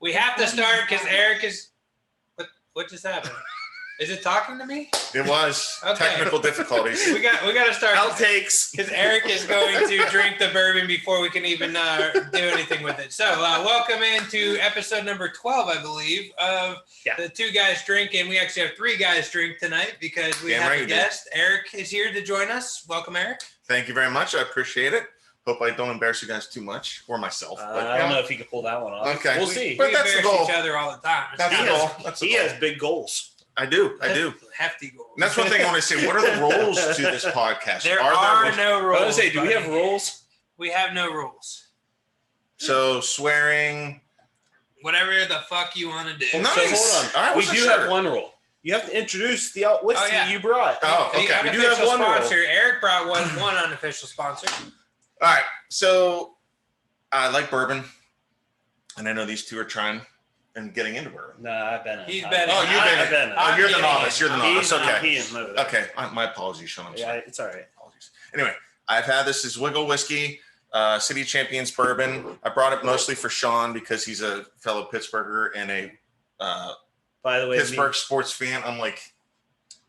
We have to start because Eric is. What just happened? Is it talking to me? It was technical difficulties. We got to start outtakes because Eric is going to drink the bourbon before we can even do anything with it. So welcome into episode number 12, I believe, of the Two Guys Drinking. We actually have three guys drink tonight because we have a guest. Eric is here to join us. Welcome, Eric. Thank you very much. I appreciate it. Hope I don't embarrass you guys too much, or myself. But, I don't know if he can pull that one off. Okay, we'll see. But we embarrass each other all the time. He has big goals. I do. Hefty goals. And that's one thing I want to say. What are the rules to this podcast? There are no rules. I was going to say, do we have rules? We have no rules. So swearing. Whatever the fuck you want to do. Well, nice. So hold on. We do have one rule. You have to introduce the whiskey you brought. Oh, okay. We do have one sponsor. Rule. Eric brought one unofficial sponsor. All right. So I like bourbon. And I know these two are trying and getting into bourbon. No, I've been in. He's been in. Oh, you've been in. Oh, you're the novice. You're the novice. Okay. Okay. My apologies, Sean. I'm sorry. Yeah, it's all right. Apologies. Anyway, I've had this is Wiggle Whiskey, City Champions Bourbon. I brought it mostly for Sean because he's a fellow Pittsburgher and a by the way, Pittsburgh sports fan. I'm like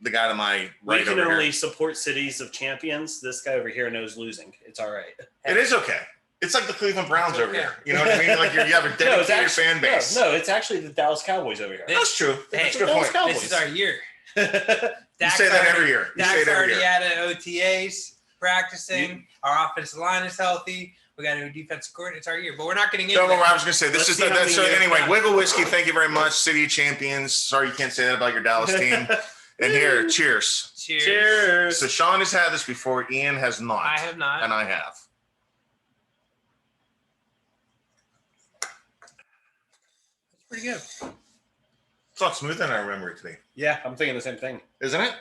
the guy to my right. We can only support cities of champions. This guy over here knows losing. It's all right. It is okay. It's like the Cleveland Browns over here. You know what I mean? Like you have a dedicated fan base. No, it's actually the Dallas Cowboys over here. That's true. That's a good point. This is our year. You say that every year. Dak's already out of OTAs practicing. Our offensive line is healthy. We got a new defensive coordinator. It's our year, but we're not getting into it. I was going to say, this is so anyway, Wiggle Whiskey, thank you very much. City Champions. Sorry you can't say that about your Dallas team. And here, cheers. Cheers. So Sean has had this before. Ian has not. I have not. And I have. That's pretty good. It's a lot smoother than I remember it to be. Yeah, I'm thinking the same thing. Isn't it?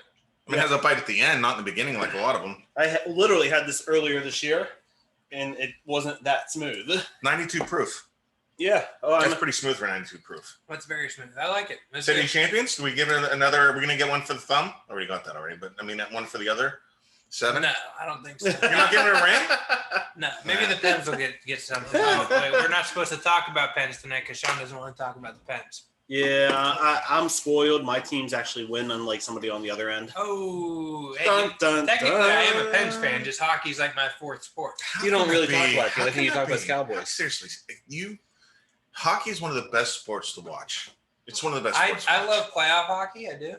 I mean, it has a bite at the end, not in the beginning like a lot of them. I literally had this earlier this year. And it wasn't that smooth. 92 proof. Yeah. That's pretty smooth for 92 proof. That's very smooth. I like it. City Champions? Do we give it another? We're going to get one for the thumb? I already got that already. But, I mean, one for the other 7? No, I don't think so. You're not giving it a ring? No. Maybe the Pens will get something. We're not supposed to talk about Pens tonight because Sean doesn't want to talk about the Pens. Yeah, I'm spoiled. My teams actually win, unlike somebody on the other end. Oh, technically, I am a Pens fan. Just hockey's like my fourth sport. You don't really talk about it. I think you talk about the Cowboys. Seriously, hockey is one of the best sports to watch. It's one of the best sports. I love playoff hockey. I do.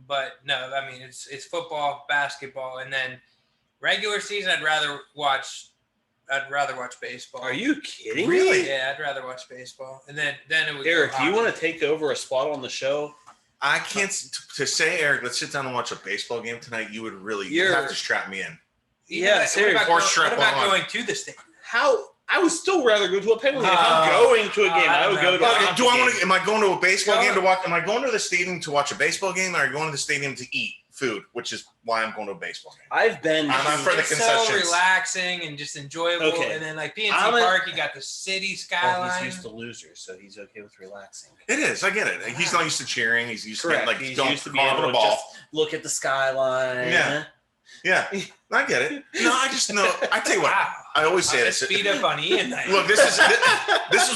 But no, I mean it's football, basketball, and then regular season. I'd rather watch baseball. Are you kidding me? Yeah, I'd rather watch baseball. And then it would. Eric, do you want to take over a spot on the show? I can't to say, Eric, let's sit down and watch a baseball game tonight. You would really have to strap me in. Yeah, seriously. What about going to the stadium? How? I would still rather go to a Penguin game. If I'm going to a game, I would go to a do I want to? Am I going to a baseball game to watch? Am I going to the stadium to watch a baseball game, or are you going to the stadium to eat food, which is why I'm going to a baseball game? I've been. I'm for the concessions. So relaxing and just enjoyable. Okay. And then like PNC Park, you got the city skyline. He's used to losers, so he's okay with relaxing. It is. I get it. He's not used to cheering. He's used to he's used to being able to just look at the skyline. Yeah, I get it. No, I just know. I tell you what. Wow. I always say this. Speed up on Ian. Look, this is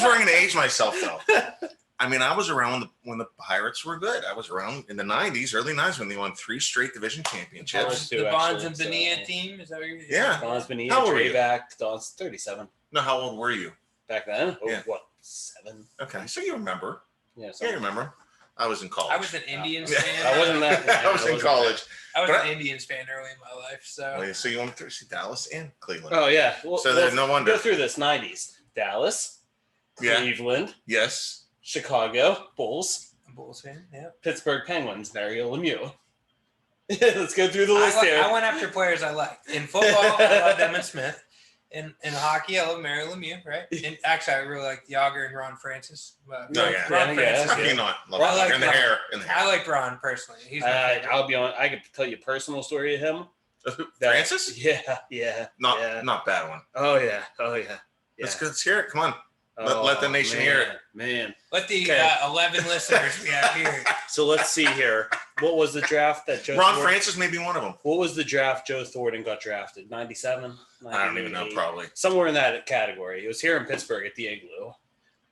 where I'm going to age myself, though. I mean, I was around when the Pirates were good. I was around in the 90s, early 90s, when they won 3 straight division championships. The Bonds and Bonilla team? Is that what you're saying? Yeah. Bonds, Bonilla, Drayback. Don's 37. No, how old were you? Back then? Yeah. What, 7? Okay, so you remember. Yeah, you remember. I was in college. I was an Indians fan. I wasn't that. I was in college. I was an Indians fan early in my life. So you went to see Dallas and Cleveland. Oh, yeah. So there's no wonder. Go through this. 90s. Dallas. Cleveland. Yes. Chicago. Bulls. Bulls fan, yeah. Pittsburgh Penguins. Mario Lemieux. Let's go through the list here. I went after players I liked. In football, I love Emmitt Smith. In hockey, I love Mario Lemieux, right? And actually, I really like Yager and Ron Francis. Ron Francis. How can you not love Yager? In the hair. I like Ron personally. He's I'll be honest. I could tell you a personal story of him. Francis? Yeah. Not bad one. Oh yeah. Let's hear it. Come on. Let the nation hear it. Man. Let the 11 listeners we have here. So let's see here. What was the draft that Joe Ron Francis may be one of them. What was the draft Joe Thornton got drafted? 97? I don't even know, probably. Somewhere in that category. It was here in Pittsburgh at the Igloo.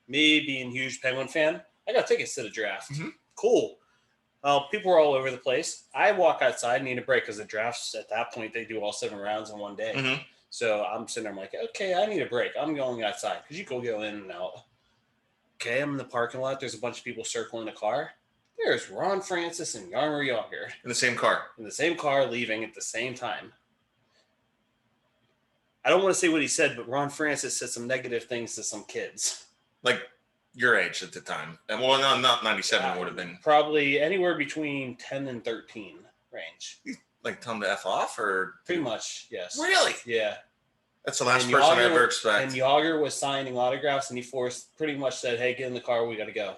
me being a huge Penguin fan, I got tickets to the draft. Mm-hmm. Cool. People were all over the place. I walk outside, need a break because the drafts at that point, they do all 7 rounds in one day. Mm-hmm. So I'm sitting there, I'm like, okay, I need a break. I'm going outside because you can go in and out. Okay, I'm in the parking lot. There's a bunch of people circling a car. There's Ron Francis and Yarmer Yager. In the same car. In the same car, leaving at the same time. I don't want to say what he said, but Ron Francis said some negative things to some kids. Like your age at the time. And well, no, not 97 would have been. Probably anywhere between 10 and 13 range. Like tell him to F off or? Pretty much, yes. Really? Yeah. That's the last person I ever expect. And Yager was signing autographs, and he pretty much said, hey, get in the car, we got to go.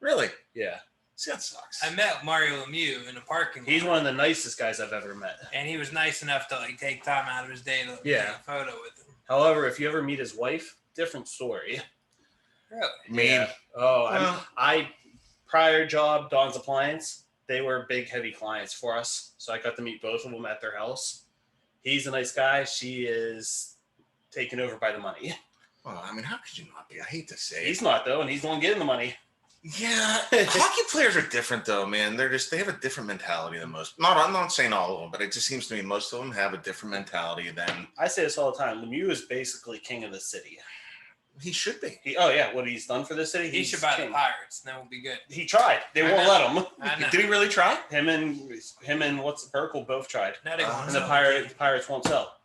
Really? Yeah. See, that sucks. I met Mario Lemieux in a parking lot. He's one of the nicest guys I've ever met. And he was nice enough to like take time out of his day to take a photo with him. However, if you ever meet his wife, different story. Really? Mean. Yeah. Oh, I prior job, Don's Appliance, they were big, heavy clients for us. So I got to meet both of them at their house. He's a nice guy. She is taken over by the money. Well, I mean, how could you not be? I hate to say He's not, though, and he's the one getting the money. Yeah, hockey players are different though, man. They have a different mentality than most. I'm not saying all of them, but it just seems to me most of them have a different mentality than. I say this all the time. Lemieux is basically king of the city. He should be. What he's done for the city. He should buy the Pirates. That would be good. He tried. They won't let him. Did he really try? Him and what's Burkle both tried. And the Pirates won't sell.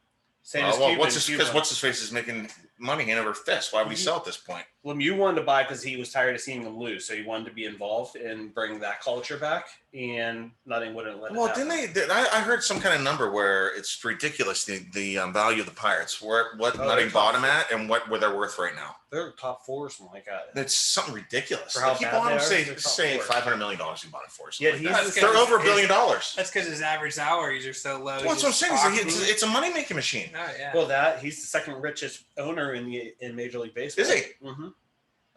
Same as Cuban. What's his face is making money hand over fist. Why would he sell at this point? Lemieux wanted to buy because he was tired of seeing them lose, so he wanted to be involved and bring that culture back, and nothing wouldn't let it happen. Didn't they? I heard some kind of number where it's ridiculous the value of the Pirates, what Nutting bought them at, and what they're worth right now. They're top 4 or something like that. That's something ridiculous. For how he bad bought them, they say are, $500 million. He bought it for. Yeah, they're over $1 billion. That's because his average salaries are so low. Well, that's what I'm saying. It's a money making machine. Oh yeah. Well, he's the second richest owner in Major League Baseball. Is he? Mm-hmm.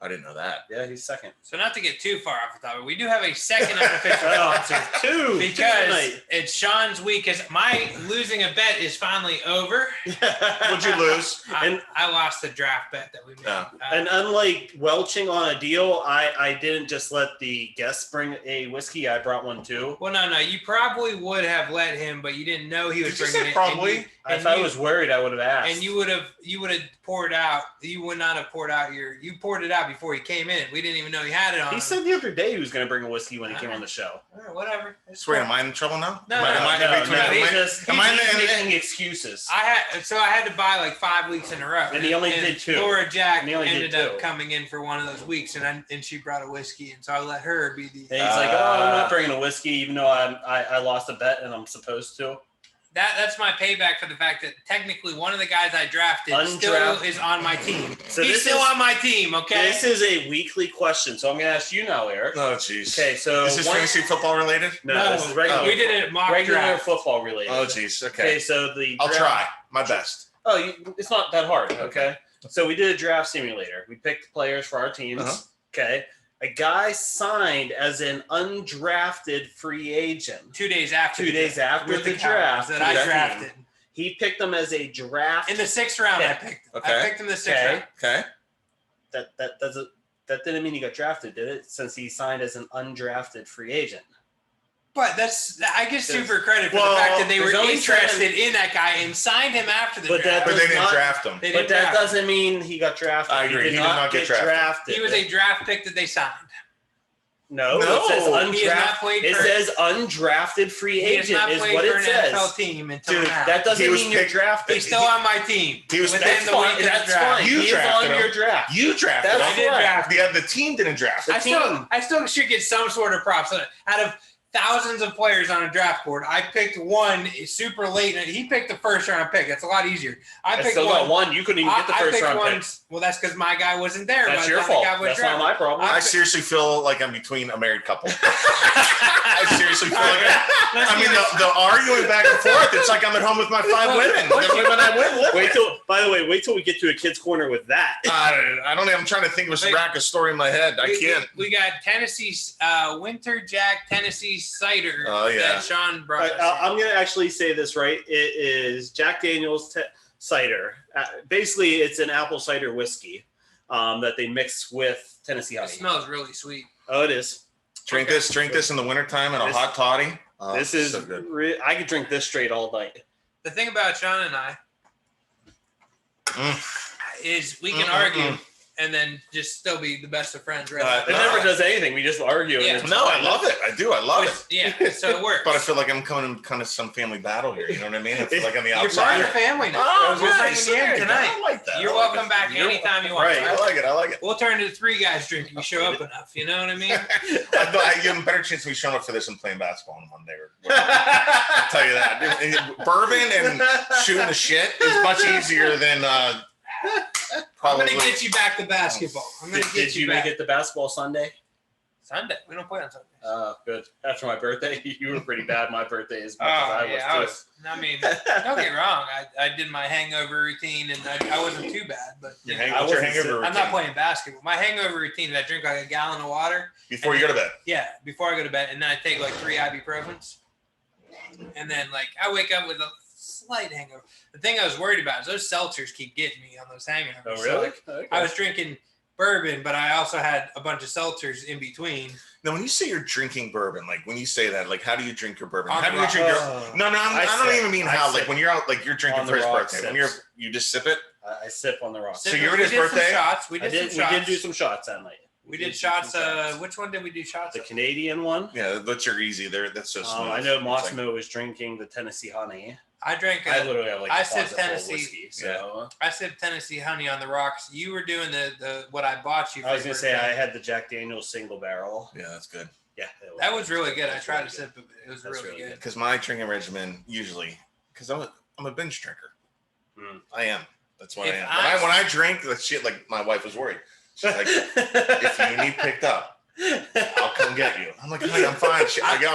I didn't know that. Yeah, he's second. So not to get too far off the topic, we do have a second unofficial sponsor. Two. Because it's Sean's week. Because my losing a bet is finally over. What'd you lose? I lost the draft bet that we made. Yeah. And unlike welching on a deal, I didn't just let the guests bring a whiskey. I brought one too. Well, no. You probably would have let him, but you didn't know he was bringing it. Probably. If I was worried, I would have asked. And you would have poured out. You would not have poured out you poured it out before he came in. We didn't even know he had it on. He said the other day he was going to bring a whiskey when he came on the show. Whatever. Swear, am I in trouble now? No, he's making excuses. I had to buy like 5 weeks in a row. And he only did 2. Laura Jack ended up coming in for one of those weeks, and she brought a whiskey, and so I let her be the. And he's like, I'm not bringing a whiskey, even though I lost a bet and I'm supposed to. That's my payback for the fact that technically one of the guys I drafted still is on my team. So he's still on my team, okay? This is a weekly question, so I'm going to ask you now, Eric. Oh, jeez. Okay, so... Is this fantasy football related? No, this is regular. We did it mock regular draft. football related. Oh, jeez. Okay. Okay, so I'll try my best. Oh, it's not that hard, okay? So we did a draft simulator. We picked players for our teams, okay? A guy signed as an undrafted free agent. 2 days after. 2 days after the draft that I drafted. He picked them as a draft. In the 6th round, I picked him. I picked him in the 6th round. Okay. That didn't mean he got drafted, did it? Since he signed as an undrafted free agent. But I give super credit for the fact that they were interested in that guy and signed him after the draft. But they didn't draft him. But that doesn't mean he got drafted. I agree. He did not get drafted. He was a draft pick that they signed. No, it says undrafted. He has not played it says undrafted free agent is what it says. NFL team until now. That doesn't mean you're drafted. He's still on my team. He was that's fine. You he drafted is on your draft. You drafted him. I did draft him. The team didn't draft him. I still should get some sort of props. Out of thousands of players on a draft board, I picked one super late. He picked the first round pick. That's a lot easier. I picked one. You couldn't even get the first round pick. Well, that's because my guy wasn't there. That's your fault. That's not my problem. I seriously feel like I'm between a married couple. I seriously feel like the arguing back and forth. It's like I'm at home with my 5 women. Wait till we get to a kid's corner with that. I don't know. I'm trying to think of a rack of story in my head. I can't. We got Tennessee's Winter Jack Tennessee cider that Sean brought us. I'm going to actually say this right. It is Jack Daniel's cider. Basically, it's an apple cider whiskey. that they mix with Tennessee honey. It smells really sweet. Oh, it is. Drink this in the wintertime in a hot toddy. This is so good. I could drink this straight all night. The thing about Sean and I is we can argue and then just still be the best of friends, right? It never does anything. We just argue. Yeah. And No, I love it. I do. I love it. Yeah, so it works. But I feel like I'm coming in kind of some family battle here. You know what I mean? I feel like I'm the You're part outsider. of the family now. Oh, We're nice. bringing you in tonight. I like that. You're welcome back anytime you want. Right. I like it. I like it. We'll turn to the 3 guys drinking. You show up enough. You know what I mean? I give them a better chance of me showing up for this and playing basketball on Monday. I'll tell you that. Bourbon and shooting the shit is much easier than probably. I'm gonna get you back to basketball. Did you make it to basketball Sunday? Sunday. We don't play on Sundays. Good. After my birthday, you were pretty bad. My birthday is much Oh, as I was was. I mean, don't get wrong. I did my hangover routine, and I wasn't too bad. But Your you know, what's your hangover I'm not routine? playing basketball. My hangover routine is I drink like a gallon of water Before you go to bed. Yeah, before I go to bed, and then I take like 3 ibuprofens, and then like I wake up with a slight hangover. The thing I was worried about is those seltzers keep getting me on those hangovers. Oh, So, really? like, Okay. I was drinking bourbon, but I also had a bunch of seltzers in between. Now, when you say you're drinking bourbon, like when you say that, like how do you drink your bourbon? On How the do you rocks. drink your? No, I don't even mean how. Like sip. when you're out, like you're drinking On for the his rocks, birthday. When sips. you just sip it. I sip on the rocks. So you're at his We did some birthday? shots. We We did some shots. did do some shots that night. We did shots. Which one did we do shots? The of? Canadian one. Yeah, that's your easy. There, that's so smooth. I know It's like- Mossimo was drinking the Tennessee honey. I drank. I literally have like I a sipped closet full of Tennessee. whiskey. So I sipped Tennessee honey on the rocks. You were doing the what I bought you. For I was your gonna say I birthday. had the Jack Daniel's single barrel. Yeah, that's good. Yeah, That was really good. I That's tried really to good. sip it. It was That's really really good. good. Because my drinking regimen usually, because I'm a binge drinker. I am. That's what I am. When I drink, that shit, like my wife was worried. She's like, if you need picked up, I'll come get you. I'm like, honey, I'm fine. I'm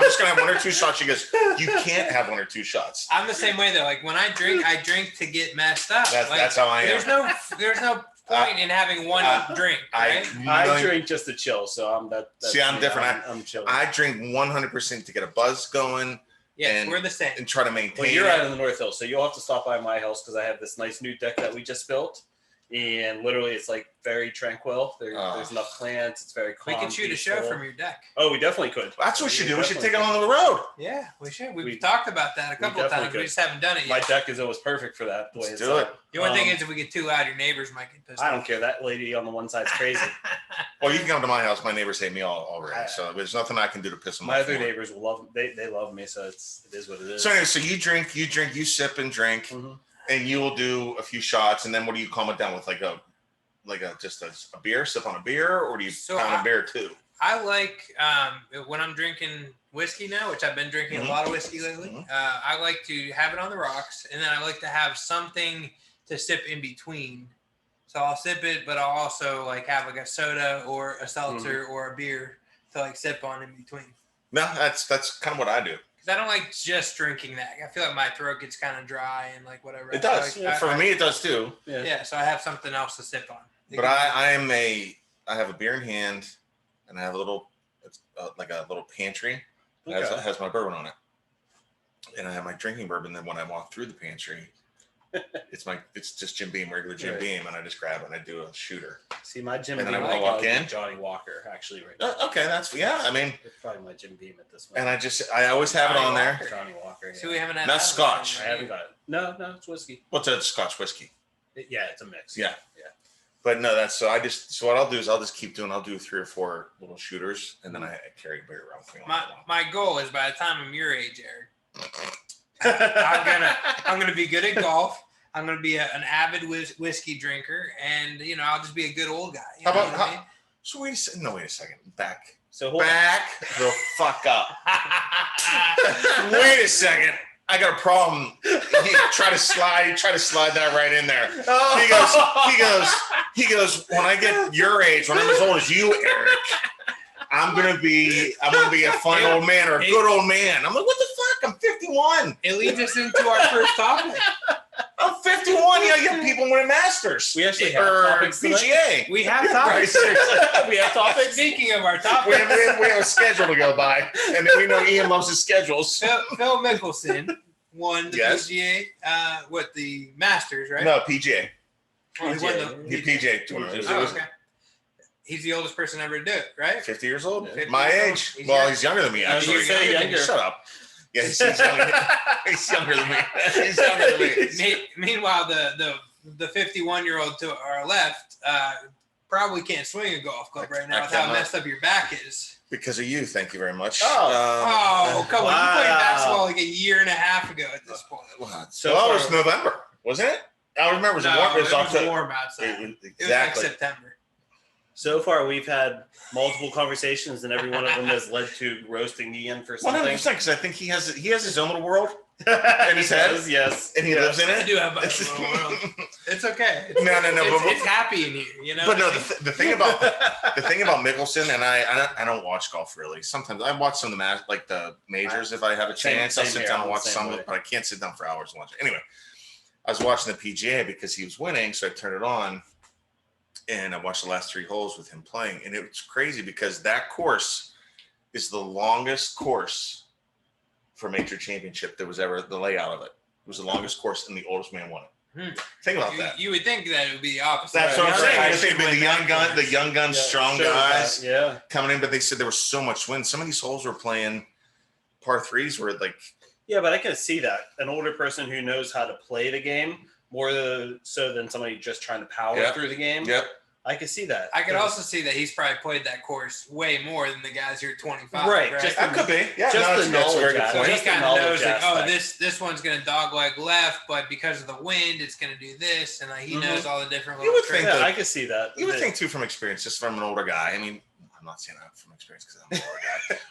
just gonna have 1 or 2 shots. She goes, you can't have 1 or 2 shots. I'm the same way though. Like when I drink to get messed up. That's how I am. There's no point in having one drink. Right? I drink just to chill, so I'm that. See, I'm different. I'm chilling. I drink 100% to get a buzz going Yes, and- we're the same. and try to maintain. Well, you're it. out in the North Hills, so you'll have to stop by my house because I have this nice new deck that we just built, and literally it's like very tranquil. There's enough plants. It's very calm. We could shoot a show peaceful. from your deck. Oh, we definitely could. That's what we should do. We should definitely take it could. on the road. Yeah, we should. We've We- talked about that a couple of definitely times. We could. just haven't done it My yet. deck is always perfect for that. The way Let's it's do set it. up. The only thing is, if we get too loud, your neighbors might get pissed I off. don't care. That lady on the one side's crazy. Well, you can come to my house. My neighbors hate me already, so there's nothing I can do to piss them My off. other more. neighbors will love. They love me, so it is what it is. So anyway, so you drink, you sip and drink, Mhm. and you will do a few shots, and then what do you calm it down with? Like a just a beer, sip on a beer, or do you So pound a beer too? I like when I'm drinking whiskey now, which I've been drinking a lot of whiskey lately. I like to have it on the rocks, and then I like to have something to sip in between. So I'll sip it, but I'll also like have like a soda or a seltzer or a beer to like sip on in between. No, that's kind of what I do. Because I don't like just drinking that. I feel like my throat gets kind of dry and like whatever. It does. Like, For me, it does too. Yeah, so I have something else to sip on. But I have a beer in hand, and I have a little, it's like a little pantry that has my bourbon on it, and I have my drinking bourbon. Then when I walk through the pantry, it's just Jim Beam, regular Jim Beam, and I just grab it and I do a shooter. See, my Jim And Beam. then I walk in. Johnny Walker, actually, right now. Okay, that's I mean, It's probably my Jim Beam at this point. and I always have it on there. Johnny Walker. So we haven't had That's that one, Scotch. I haven't got it. No, it's whiskey. What's a Scotch whiskey? Yeah, it's a mix. Yeah. But no, so what I'll do is I'll just keep doing. I'll do 3 or 4 little shooters, and then I carry a beer around with me. My goal is by the time I'm your age, Eric, I'm gonna be good at golf. I'm gonna be an avid whiskey drinker, and I'll just be a good old guy. How about So wait a second. Back So hold on. the fuck up. Wait a second. I got a problem. He try to slide that right in there. He goes, when I get your age, when I'm as old as you, Eric, I'm gonna be a fine old man or a good old man. I'm like, what the fuck? I'm 51. It leads us into our first topic. I'm 51. You have people winning Masters. We actually have or topics tonight. PGA. We have Right, topics. seriously. We have topics. Speaking of our We topics, have a schedule to go by, and we know Ian loves his schedules. Phil Mickelson won the Yes. PGA, the Masters, right? No, PGA. He PJ tournament. Okay. He's the oldest person ever to do it, right? 50 years old. 50 My years age. old. He's younger than me. Actually, younger. Shut up. Yeah, he's younger. He's younger than me. He's younger than me. Meanwhile, the 51-year-old to our left probably can't swing a golf club right now with how messed up your back is. Because of you, thank you very much. Come on! You played basketball like a year and a half ago at this point. It was November, wasn't it? I remember it was warm outside. Exactly. It was like September. So far, we've had multiple conversations, and every one of them has led to roasting Ian for something. 100%, because I think he has his own little world in his head. Yes, and he lives in it. I do have my own little world. It's okay. No. It's happy in here, you know. But no, the thing about Mickelson, and I don't watch golf really. Sometimes I watch some of the majors if I have a chance. I'll sit down and watch some of it, but I can't sit down for hours and watch it. Anyway, I was watching the PGA because he was winning, so I turned it on. And I watched the last 3 holes with him playing. And it was crazy because that course is the longest course for a major championship there was ever, the layout of it. It was the longest course and the oldest man won it. Think about that. You would think that it would be the opposite. That's what I'm saying. I think the young guns, strong guys coming in, but they said there was so much wind. Some of these holes were playing par 3s were like. Yeah, but I can see that. An older person who knows how to play the game more so than somebody just trying to power through the game. Yep. I can see that. I could also see that he's probably played that course way more than the guys who are 25. Right. That could be. Yeah. Just the knowledge. So he kind of knows this one's going to dog leg left, but because of the wind, it's going to do this, and he knows all the different little tricks. I could see that. You would think too from experience, just from an older guy. I mean, I'm not saying that from experience because I'm an older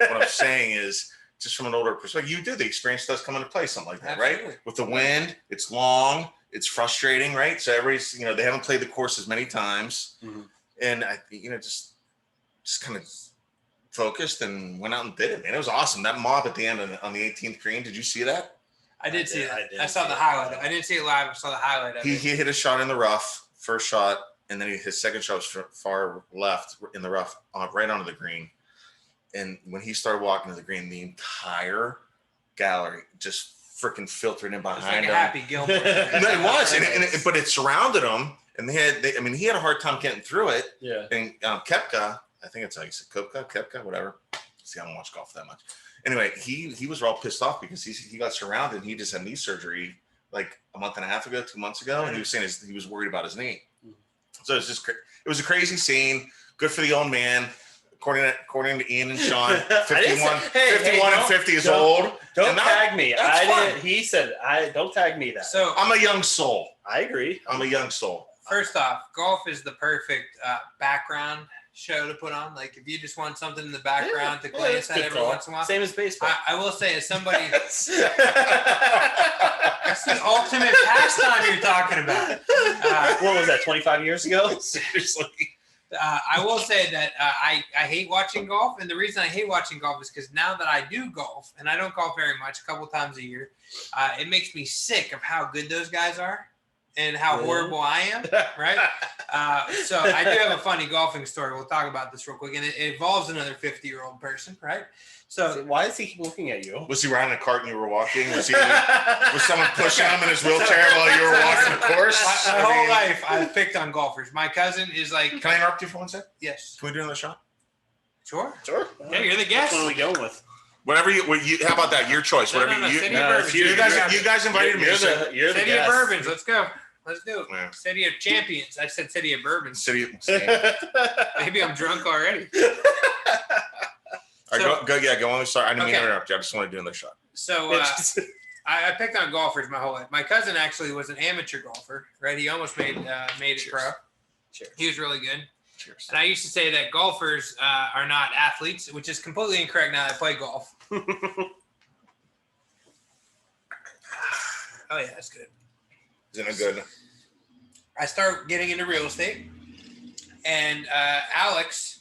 guy. What I'm saying is, just from an older perspective, you do. The experience does come into play, something like that, right? With the wind, it's long. It's frustrating, right? So everybody's, they haven't played the course as many times, and I, just kind of focused and went out and did it. Man, it was awesome. That mob at the end on the 18th green. Did you see that? I did see that. I saw the highlight. I didn't see it live. I saw the highlight of it. He hit a shot in the rough, first shot, and then his second shot was far left in the rough, right onto the green. And when he started walking to the green, the entire gallery just freaking filtered in behind him. Happy Gilmore. It was, but it surrounded him, and he had a hard time getting through it. Yeah. And Koepka, I think it's how you say Koepka, whatever. See, I don't watch golf that much. Anyway, he was all pissed off because he got surrounded, and he just had knee surgery like a month and a half ago, 2 months ago, and he was saying he was worried about his knee. So it was a crazy scene. Good for the old man. According to Ian and Sean, 51 and 50 is old. Don't tag me. He said, don't tag me that. So I'm a young soul. I agree. I'm a young soul. First off, golf is the perfect background show to put on. Like if you just want something in the background to glance at every once in a while. Same as baseball. I will say, as somebody, that's the ultimate pastime you're talking about. What was that? 25 years ago? Seriously. I will say that I hate watching golf, and the reason I hate watching golf is because now that I do golf, and I don't golf very much, a couple times a year, it makes me sick of how good those guys are and how horrible I am, right? So I do have a funny golfing story. We'll talk about this real quick, and it involves another 50-year-old person, right? So why is he looking at you? Was he riding a cart and you were walking? Was someone pushing him in his wheelchair while you were walking the course? My whole life, I've picked on golfers. My cousin is like... Can I interrupt you for one sec? Yes. Can we do another shot? Sure. Yeah, you're the guest. Which one are we going with? Whatever you how about that? Your choice. Whatever you guys invited me. You're the City of Bourbons. Let's go. Let's do it. Yeah. City of Champions. I said City of Bourbons. Maybe I'm drunk already. All right, go on. Sorry, I didn't mean to interrupt you. I just want to do another shot. So I picked on golfers my whole life. My cousin actually was an amateur golfer, right? He almost made it pro. Cheers. He was really good. Cheers. And I used to say that golfers are not athletes, which is completely incorrect now that I play golf. Oh, yeah, that's good. Isn't it good? I start getting into real estate, and Alex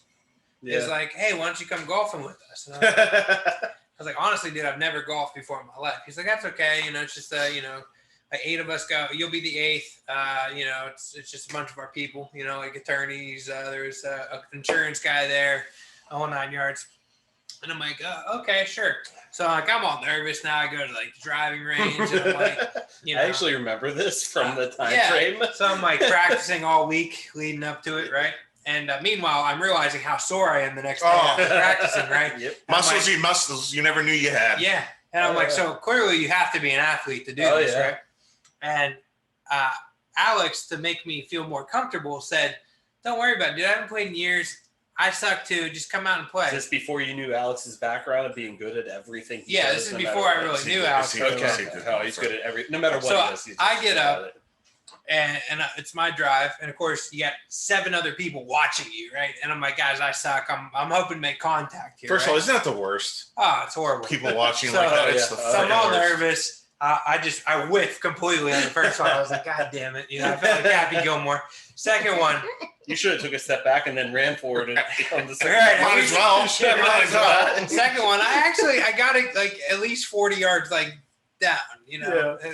is like, hey, why don't you come golfing with us? And I was like, honestly, dude, I've never golfed before in my life. He's like, that's okay. It's just, like 8 of us go. You'll be the 8th. It's just a bunch of our people, like attorneys. There's an insurance guy there, a whole 9 yards. And I'm like, okay, sure. So like I'm all nervous now. I go to like the driving range, and I'm like, you know, I actually remember this from the time frame. So I'm like practicing all week leading up to it, right? And meanwhile, I'm realizing how sore I am the next day after practicing, right? Yep. Muscles you never knew you had. Yeah. And I'm like, so clearly you have to be an athlete to do this, right? And Alex, to make me feel more comfortable, said, don't worry about it, dude. I haven't played in years. I suck too. Just come out and play. Is this before you knew Alex's background of being good at everything? This is before I really knew Alex. Okay. Oh, he's good at no matter what he does. So I get up, and it's my drive, and of course you got 7 other people watching you, right? And I'm like, guys, I suck. I'm hoping to make contact here. First of all, isn't that the worst? Oh, it's horrible. People watching like that. It's the I'm all nervous. I whiffed completely on the first one. I was like, God damn it. I felt like Happy Gilmore. Second one. You should have took a step back and then ran forward on the second one. Might as well. Might as well. Second one, I got it like at least 40 yards like down,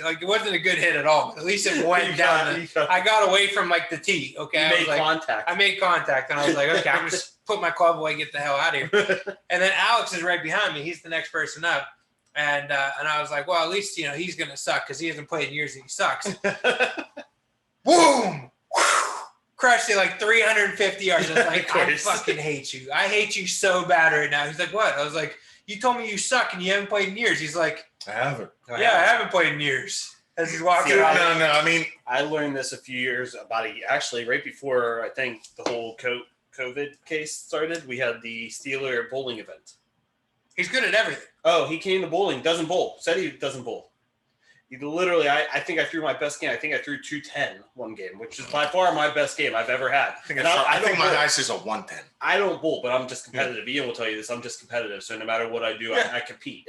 Like it wasn't a good hit at all, but at least it went down. I got away from like the tee, okay? I made contact and I was like, okay, I'm just put my club away, get the hell out of here. And then Alex is right behind me. He's the next person up. And I was like, well, at least, he's going to suck because he hasn't played in years and he sucks. Boom! Crushed it like 350 yards. I was like, I fucking hate you. I hate you so bad right now. He's like, what? I was like, you told me you suck and you haven't played in years. He's like, I haven't. I haven't played in years. As he's walking out. No. I mean, I learned this a few years actually right before I think the whole COVID case started. We had the Steeler bowling event. He's good at everything. Oh, he came to bowling. Doesn't bowl. Said he doesn't bowl. He literally, I think I threw my best game. I think I threw 210 one game, which is by far my best game I've ever had. I think my highest is a 110. I don't bowl, but I'm just competitive. Ian will tell you this. I'm just competitive. So no matter what I do, I compete.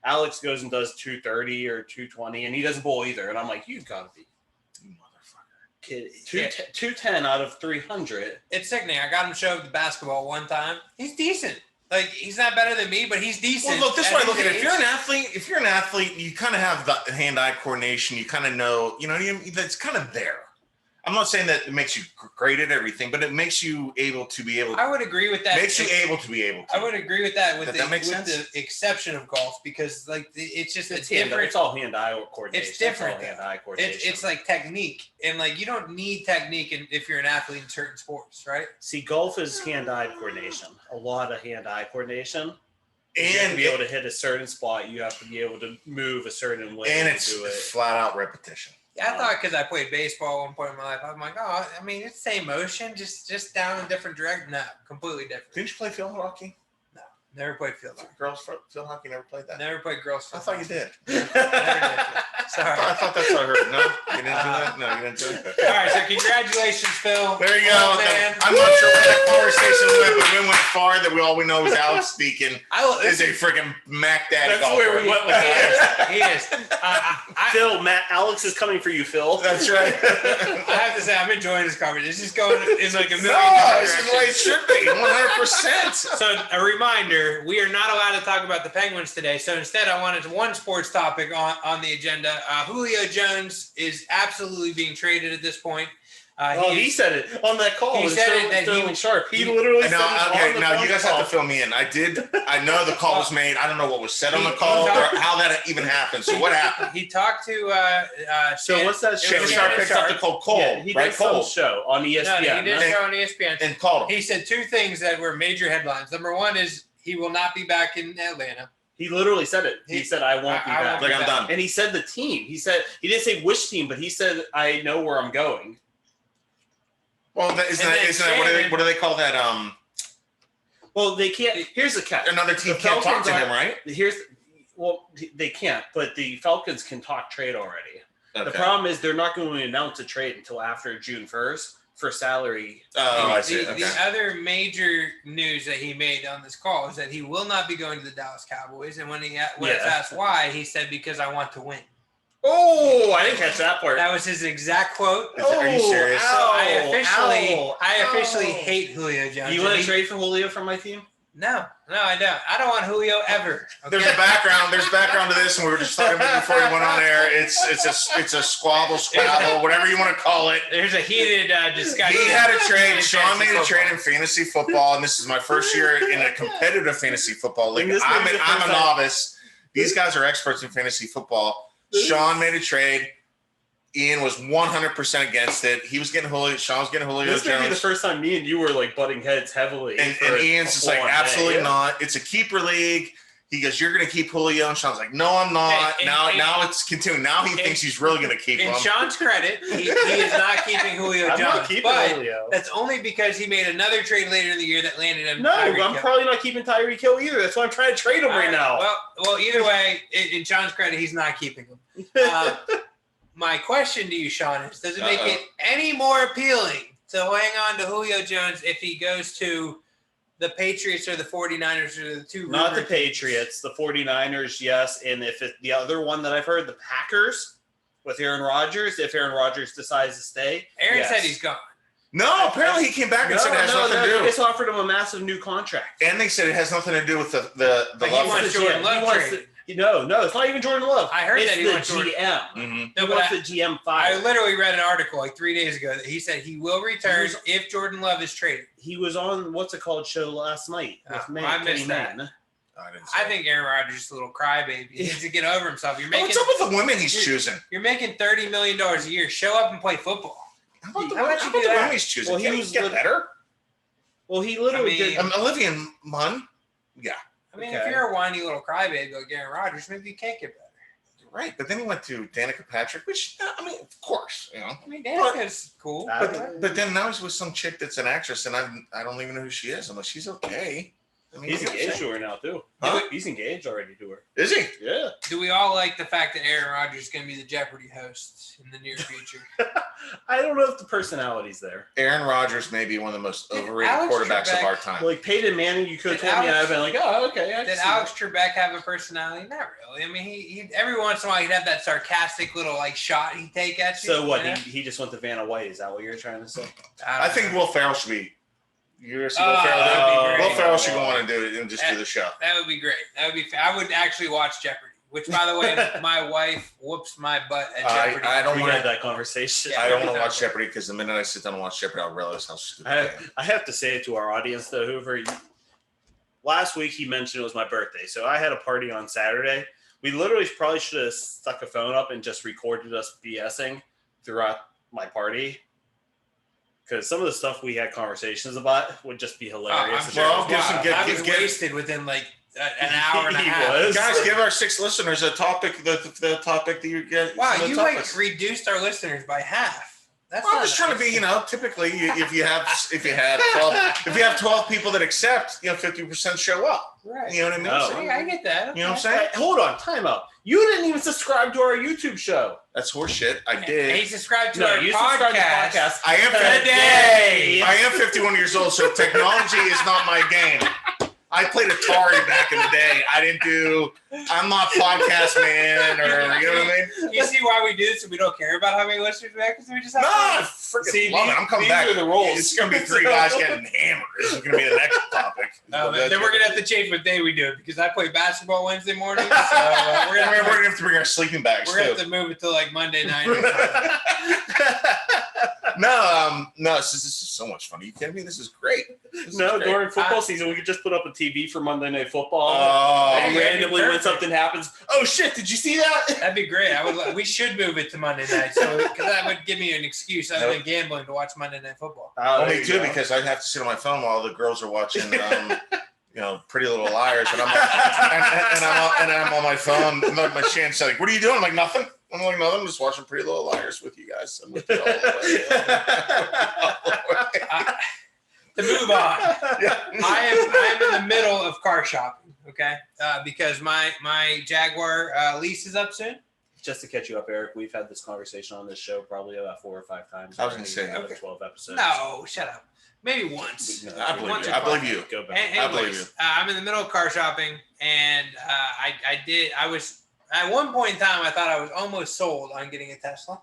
Alex goes and does 230 or 220, and he doesn't bowl either. And I'm like, you gotta be. Motherfucker. Kid. 210 out of 300. It's sickening. I got him shoved the basketball one time. He's decent. Like, he's not better than me, but he's decent. Well, look, this way I look at it. If you're an athlete, you kind of have the hand-eye coordination. You kind of know, that's kind of there. I'm not saying that it makes you great at everything, but it makes you able to be able to. I would agree with that. Makes you able to be able to. I would agree with that with the exception of golf because, like, it's just it's different. It's all hand-eye coordination. It's different. It's all hand-eye coordination. It's like technique. And, like, you don't need technique if you're an athlete in certain sports, right? See, golf is hand-eye coordination. A lot of hand-eye coordination. And to be able to hit a certain spot, you have to be able to move a certain way. And it's flat out repetition. Yeah, I thought because I played baseball at one point in my life, I'm like, it's the same motion, just down in a different direction. No, completely different. Didn't you play field hockey? No, never played field hockey. Girls field hockey, never played that? Never played girls field hockey. I thought you did. Never did. Sorry. I thought that's what I heard. No, you didn't do that? No, you didn't do it? All right, so congratulations, Phil. There you go. Man. I'm not sure where that conversation went, but we went far that all we know is Alex speaking is a freaking Mac Daddy golfer. That's where we went with that. He is. Phil, Alex is coming for you, Phil. That's right. I have to say, I'm enjoying this conversation. It's just going in like a million this is the way it should be, 100%. So a reminder, we are not allowed to talk about the Penguins today. So instead, I wanted one sports topic on the agenda. Julio Jones is absolutely being traded at this point. He said it on that call. He said it that Sterling Sharp. He literally said it. Now you guys have to fill me in. I know the call was made. I don't know what was said on the call or how that even happened. So what happened? He talked to so what's that show? Shannon Sharp picked up the cold. Yeah, he did some show on ESPN. No, he did a show on ESPN. And called him. He said 2 things that were major headlines. Number 1 is he will not be back in Atlanta. He literally said it. He said, I won't be back. Like, I'm done. And he said the team. He didn't say which team, but he said, I know where I'm going. Well, isn't that what do they call that? Well, they can't. Here's the catch. Another team can't talk to him, right? They can't, but the Falcons can talk trade already. Okay. The problem is they're not going to announce a trade until after June 1st for salary. I see. Okay. The other major news that he made on this call is that he will not be going to the Dallas Cowboys. And when it's asked why, he said, because I want to win. Oh, I didn't catch that part. That was his exact quote. Are you serious? So I officially hate Julio Jones. You want to trade for Julio from my team? No, I don't. I don't want Julio ever. Okay? There's background to this, and we were just talking about before we went on air. It's a squabble, whatever you want to call it. There's a heated discussion. He had a trade. Sean made a trade in fantasy football, and this is my first year in a competitive fantasy football league. I'm a novice. These guys are experts in fantasy football. Sean made a trade. Ian was 100% against it. He was getting Julio. Sean was getting Julio Jones. This may be the first time me and you were like butting heads heavily. And Ian's just like, absolutely not. It's a keeper league. He goes, you're going to keep Julio. And Sean's like, no, I'm not. Now it's continuing. Now he thinks he's really going to keep him. In Sean's credit, he is not keeping Julio Jones. Not keeping Julio. That's only because he made another trade later in the year that landed him. No, I'm probably not keeping Tyreek Hill either. That's why I'm trying to trade him right now. Well, either way, in Sean's credit, he's not keeping him. My question to you, Sean, is does it make it any more appealing to hang on to Julio Jones if he goes to the Patriots or the 49ers or the two? Not the Patriots, the 49ers, yes. And if the other one that I've heard, the Packers with Aaron Rodgers, if Aaron Rodgers decides to stay. Aaron said he's gone. No, apparently he came back and said it has nothing to do. They just offered him a massive new contract. And they said it has nothing to do with the he wants Jordan Love trade. No, it's not even Jordan Love. I heard that he wants the GM. Mm-hmm. No, but the GM fired. I literally read an article like 3 days ago that he said he will return if Jordan Love is traded. He was on what's it called show last night with I missed that. I think Aaron Rodgers is a little crybaby. He needs to get over himself. What's up with the women he's choosing? You're making $30 million a year. Show up and play football. How about the women he's choosing? Well, he was get better. Well, he literally did. Olivia Munn. Yeah. I mean, if you're a whiny little crybaby like Aaron Rodgers, maybe you can't get better. Right, but then he went to Danica Patrick, which, I mean, of course, you know. I mean, Danica's cool. But then now he's with some chick that's an actress, and I don't even know who she is. I'm like, she's okay. I mean, he's engaged to her now, too. Huh? He's engaged already to her. Is he? Yeah. Do we all like the fact that Aaron Rodgers is going to be the Jeopardy host in the near future? I don't know if the personality's there. Aaron Rodgers may be one of the most overrated quarterbacks of our time. Like Peyton Manning, you could have told me I've been like, oh, okay. Did Alex Trebek have a personality? Not really. I mean, he every once in a while he'd have that sarcastic little like shot he'd take at you. So what? He just went to Vanna White. Is that what you're trying to say? I think Will Ferrell should be. You're see Will Ferrell. Will Ferrell should go on and do it and just do the show. That would be great. That would be. I would actually watch Jeopardy. Which, by the way, my wife whoops my butt at Jeopardy. I don't want to have that conversation. I don't want to watch Jeopardy because the minute I sit down and watch Jeopardy, I'll realize how stupid I am. I have to say it to our audience, though, Hoover. Last week, he mentioned it was my birthday. So I had a party on Saturday. We literally probably should have stuck a phone up and just recorded us BSing throughout my party. Because some of the stuff we had conversations about would just be hilarious. I was wasted within like an hour and a half. Guys, give our 6 listeners a topic. The topic that you get. Wow, you like reduced our listeners by half. That's I'm just trying to be. Typically, if you have 12 people that accept, 50% show up. Right. You know what I mean? Oh. So, I get that. Okay. You know what I'm saying? Hey, hold on, time out. You didn't even subscribe to our YouTube show. That's horseshit. I did. He subscribed to our podcast. I am 51 years old, so technology is not my game. I played Atari back in the day. I'm not podcast man, or you know what I mean? You see why we do this? So we don't care about how many listeners we have, because we just have freaking love it. I'm coming back. These are the rules. It's going to be 3 guys getting hammered. This is going to be the next topic. Then we're going to have to change what day we do it, because I play basketball Wednesday morning. So we're going to have to bring our sleeping bags. We're going to have to move it to like Monday night. No, this is so much fun. Are you kidding me? This is great. During football season, we could just put up a TV for Monday Night Football. And randomly, when something happens, oh shit, did you see that? That'd be great. We should move it to Monday night, because that would give me an excuse other than gambling to watch Monday Night Football. Me too, because I have to sit on my phone while the girls are watching. Pretty Little Liars, and I'm on my phone. And my chance like, what are you doing? I'm like, nothing. I'm like, nothing. I'm just watching Pretty Little Liars with you guys. I'm with you all the way. To move on, I am in the middle of car shopping. Okay, because my Jaguar lease is up soon. Just to catch you up, Eric, we've had this conversation on this show probably about 4 or 5 times. I was going to say 12 episodes. No, shut up. Maybe once. I believe you. Go back. I believe you. I'm in the middle of car shopping, and I was at one point in time, I thought I was almost sold on getting a Tesla.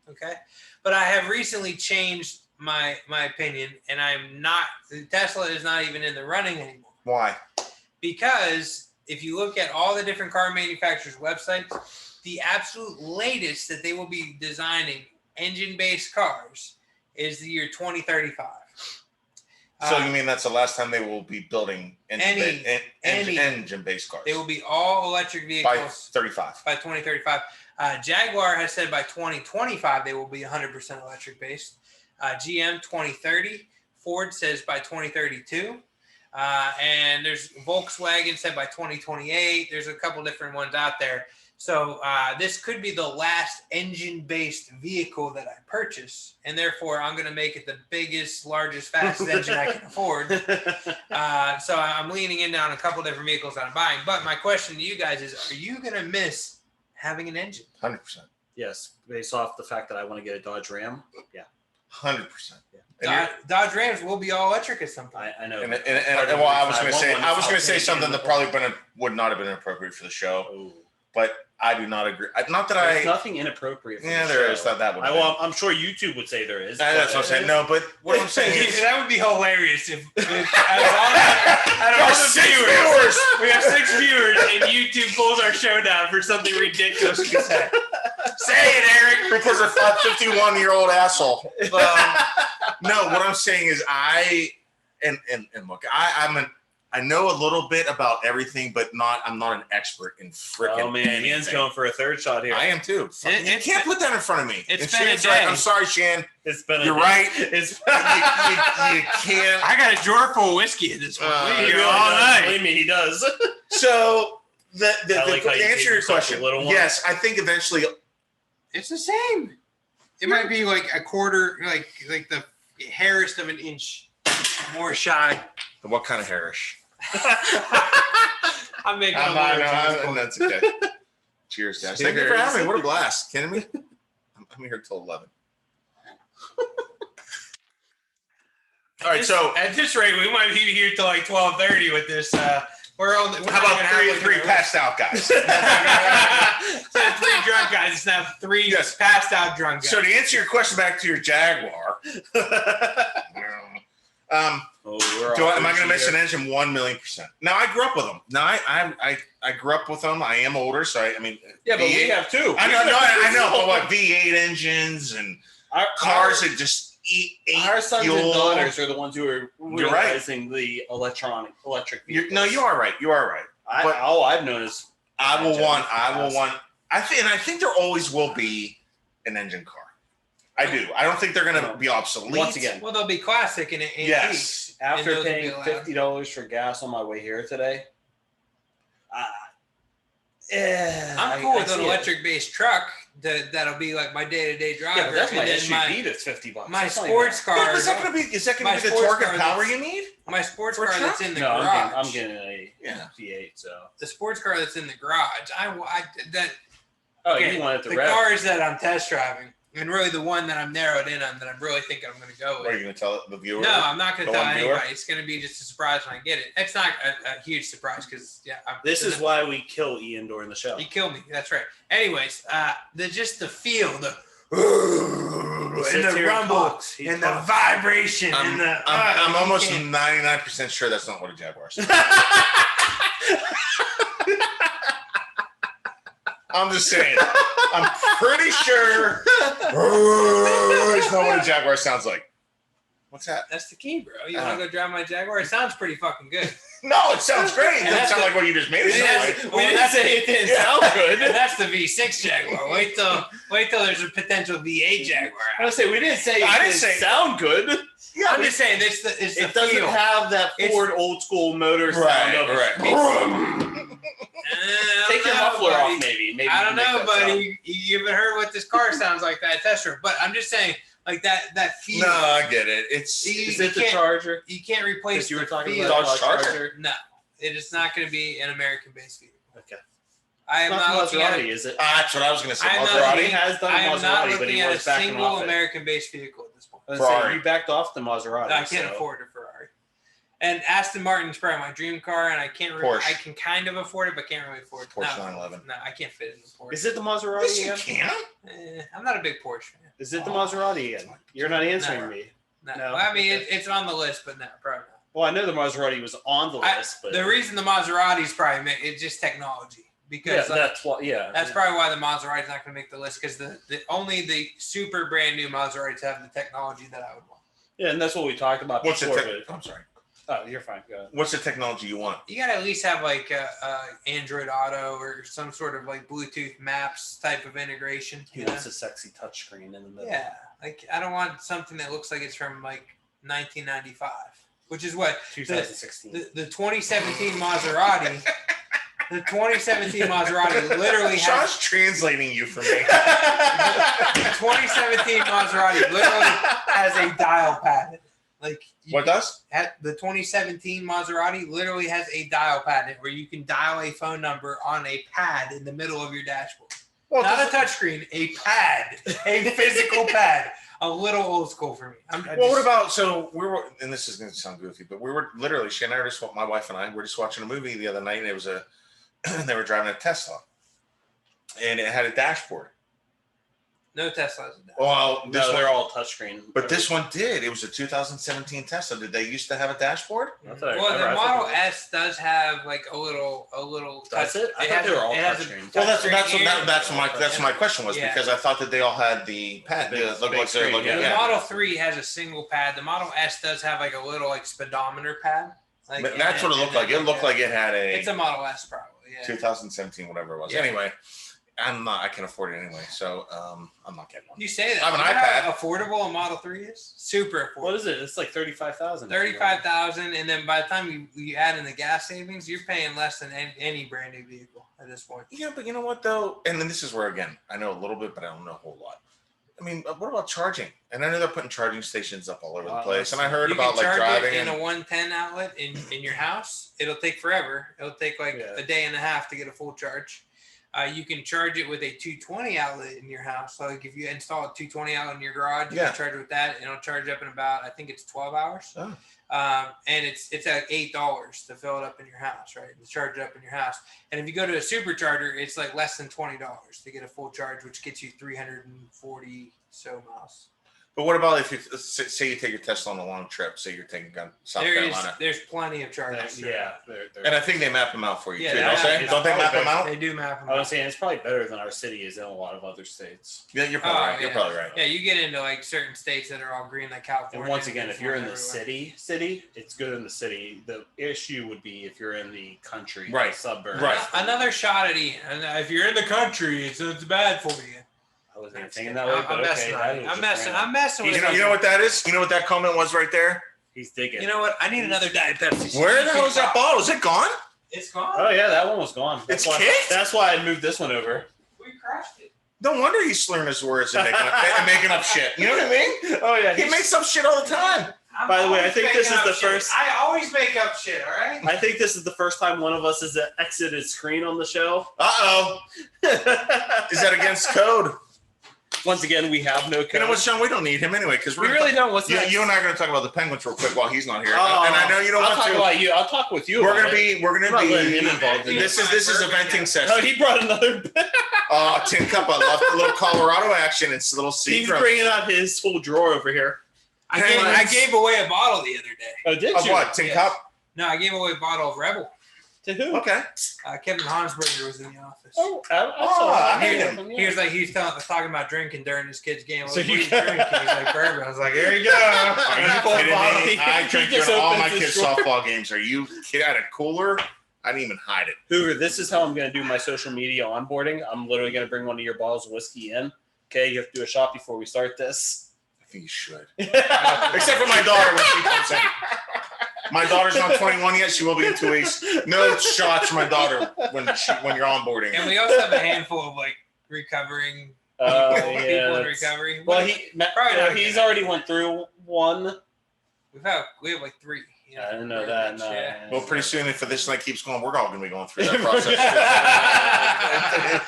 Okay, but I have recently changed my opinion, and I'm not. The Tesla is not even in the running anymore. Why? Because if you look at all the different car manufacturers' websites, the absolute latest that they will be designing engine-based cars is the year 2035. So you mean that's the last time they will be building engine-based cars? They will be all electric vehicles by 35. By 2035. Jaguar has said by 2025 they will be 100% electric based. GM 2030. Ford says by 2032. And there's Volkswagen said by 2028. There's a couple different ones out there. So this could be the last engine-based vehicle that I purchase, and therefore I'm going to make it the biggest, largest, fastest engine I can afford. So I'm leaning in on a couple different vehicles that I'm buying. But my question to you guys is, are you going to miss having an engine? 100%. Yes, based off the fact that I want to get a Dodge Ram. Yeah. 100%. Yeah. Dodge Rams will be all electric at some point. I know. And well, I was going to say something that probably would not have been appropriate for the show. Ooh. But I do not agree. Not that There's nothing inappropriate. For yeah, the there show. is. That would. I'm sure YouTube would say there is. That's what I'm saying. No, but what I'm saying is that would be hilarious if out of all the viewers, we have 6 viewers, and YouTube pulls our show down for something ridiculous we say. Say it, Eric. Because of a 51-year-old asshole. No, what I'm saying is look, I know a little bit about everything, but I'm not an expert in freaking. Oh man, Ian's going for a third shot here. I am too. You can't put that in front of me. It's been a day. Right. I'm sorry, Shan. You're right. It's you can't. I got a drawer full of whiskey at this point. All night. Believe me, he does. So the answer to your question, yes, I think eventually it's the same. It might be like a quarter, like the hairest of an inch more shy. What kind of hairish? I'm making that's okay. Cheers, guys. Thank you for having me. What a blast. Kidding me? I'm here till 11. All right, so at this rate, we might be here till like 12:30 with this. We're how about three passed out guys? Instead of 3 drunk guys, it's now 3 passed out drunk guys. So to answer your question back to your Jaguar, am I going to miss an engine? 1,000,000%. Now I grew up with them. Now I grew up with them. I am older, so I mean. Yeah, but we have too. I know. But what V8 engines and cars that just eat our sons fuel. and daughters are the ones who are realizing the electric vehicles. No, you are right. You are right. I've noticed. I will want. I think there always will be an engine car. I do. I don't think they're going to be obsolete. Once again. Well, they'll be classic and antique. Yes. After paying $50 for gas on my way here today, I'm cool with an electric-based truck that'll be like my day-to-day driver. Yeah, but that's my SUV that's $50. My sports car. Yeah, is that going to be the torque and power you need? My sports car that's in the garage. No, I'm getting a V8. So the sports car that's in the garage. You want it to the cars that I'm test driving. And really the one that I'm narrowed in on that I'm really thinking I'm going to go with. Are you going to tell the viewer? No, I'm not going to tell anybody. It's going to be just a surprise when I get it. It's not a huge surprise because, this is why we kill Ian during the show. You kill me. That's right. Anyways, the feel, the rumble, and the vibration. I'm almost 99% sure that's not what a Jaguar is. I'm just saying. I'm pretty sure it's not what a Jaguar sounds like. What's that? That's the key, bro. You want to go drive my Jaguar? It sounds pretty fucking good. No, it sounds great. It doesn't sound like what you just made it sound like. We didn't say it didn't sound good. That's the V6 Jaguar. Wait till there's a potential V8 Jaguar. I was saying we didn't say it didn't sound good. Yeah, I'm just saying it doesn't have that Ford old school motor sound of it. Take your muffler off, maybe. I don't know, buddy. You haven't heard what this car sounds like that test drive. But I'm just saying, like that feel. No, I get it. Is it the Charger? You can't replace you were talking about Dodge Charger. No, it is not going to be an American-based vehicle. Okay. I am not looking at Maserati, is it? That's what I was going to say. Maserati has done I am not Maserati, but looking he at a was backing single off it. American-based vehicle at this point. Ferrari. You backed off the Maserati. No, I can't afford a Ferrari. And Aston Martin's probably my dream car, and I can't. I can kind of afford it, but can't really afford it. Porsche 911. No, I can't fit in the Porsche. Is it the Maserati yes, you again? can. I'm not a big Porsche fan. Is it the Maserati again? You're not answering me. No. I mean, it's on the list, but no, probably Well, I know the Maserati was on the list, but the reason the Maserati's probably it's just technology. Because that's probably why the Maserati's not going to make the list, because only the super brand new Maseratis have the technology that I would want. Yeah, and that's what we talked about before. I'm sorry. Oh, you're fine. Go ahead. What's the technology you want? You got to at least have like a Android Auto or some sort of like Bluetooth maps type of integration. That's a sexy touchscreen in the middle. Yeah, like I don't want something that looks like it's from like 1995, which is what 2016. The 2017 Maserati. The 2017 Maserati literally Sean's translating you for me. The 2017 Maserati literally has a dial pad. Like what does? The 2017 Maserati literally has a dial pad where you can dial a phone number on a pad in the middle of your dashboard. Well, not a touchscreen, a pad, a physical pad. A little old school for me. What about, so we were, and this is going to sound goofy, but we were literally, my wife and I were just watching a movie the other night, and it was they were driving a Tesla, and it had a dashboard. No Teslas. Well, they're all touchscreen. But this one did. It was a 2017 Tesla. Did they used to have a dashboard? Well, the Model S does have like a little. Does it? I thought they were all touchscreen. Well, that's my question was, because I thought that they all had the pad. The Model 3 has a single pad. The Model S does have like a little like speedometer pad. Like, that's what it looked like. It looked like it had a. It's a Model S, probably. Yeah. 2017, whatever it was. Yeah. Anyway. I can afford it anyway, so I'm not getting one. You say that. I have an iPad. How affordable a Model 3 is? Super affordable. What is it? It's like $35,000. $35,000, and then by the time you add in the gas savings, you're paying less than any brand new vehicle at this point. Yeah, but you know what though? And then this is where, again, I know a little bit, but I don't know a whole lot. I mean, what about charging? And I know they're putting charging stations up all over the place. And I heard about like driving in a 110 outlet in your house. It'll take forever. It'll take like a day and a half to get a full charge. You can charge it with a 220 outlet in your house. So like if you install a 220 outlet in your garage, you can charge it with that, and it'll charge up in about, I think it's 12 hours. Oh. And it's at $8 to fill it up in your house, right? To charge it up in your house. And if you go to a supercharger, it's like less than $20 to get a full charge, which gets you 340 so miles. But what about if you say you take your Tesla on a long trip? Say you're taking South Carolina. There's plenty of chargers. And I think they map them out for you too. Don't they map them out? They do map them out. I was saying it's probably better than our city is in a lot of other states. Yeah, you're probably right. You're probably right. Yeah, you get into like certain states that are all green, like California. And once again, if you're in the city, it's good in the city. The issue would be if you're in the country, right, suburb. Right. Another shot at Ian. If you're in the country, it's bad for you. I wasn't thinking that way, but I'm messing with you. You know what that is? You know what that comment was right there? He's digging. You know what? I need another Diet Pepsi. Where the hell is that bottle? Is it gone? It's gone. Oh, yeah, that one was gone. It's kicked? That's why I moved this one over. We crashed it. No wonder he's slurring his words and making up shit. You know what I mean? Oh, yeah. He makes up shit all the time. By the way, I think this is the first. I always make up shit, all right? I think this is the first time one of us has exited screen on the show. Uh-oh. Is that against code? Once again, we have no code. You know what, Sean? We don't need him anyway because we really don't. What's next? You and I are going to talk about the Penguins real quick while he's not here. And I know you don't want to. I'll talk about you. I'll talk with you. We're going to be involved in this. This is a venting session. Oh, he brought another. Tin cup. I love the little Colorado action. It's a little secret. He's bringing out his whole drawer over here. I gave away a bottle the other day. Oh, did you? Of what? Tin cup? No, I gave away a bottle of Rebel. To who? Okay. Kevin Hansberger was in the office. I he was like, talking about drinking during his kid's game. So you drinking? He's like, bourbon. I was like, here you go. Are you kidding me? I drink during all my kids' softball games. Are you kidding? I had a cooler. I didn't even hide it. Hoover, this is how I'm going to do my social media onboarding. I'm literally going to bring one of your bottles of whiskey in. Okay, you have to do a shot before we start this. I think you should. Except for my daughter when she comes in. My daughter's not 21 yet. She will be in 2 weeks. No shots for my daughter when you're onboarding. And we also have a handful of like recovering people in recovery. Well, he's already went through one. We have like 3. You know, I didn't know that. No. Yeah. Well, pretty soon, if this night keeps going, we're all going to be going through that process.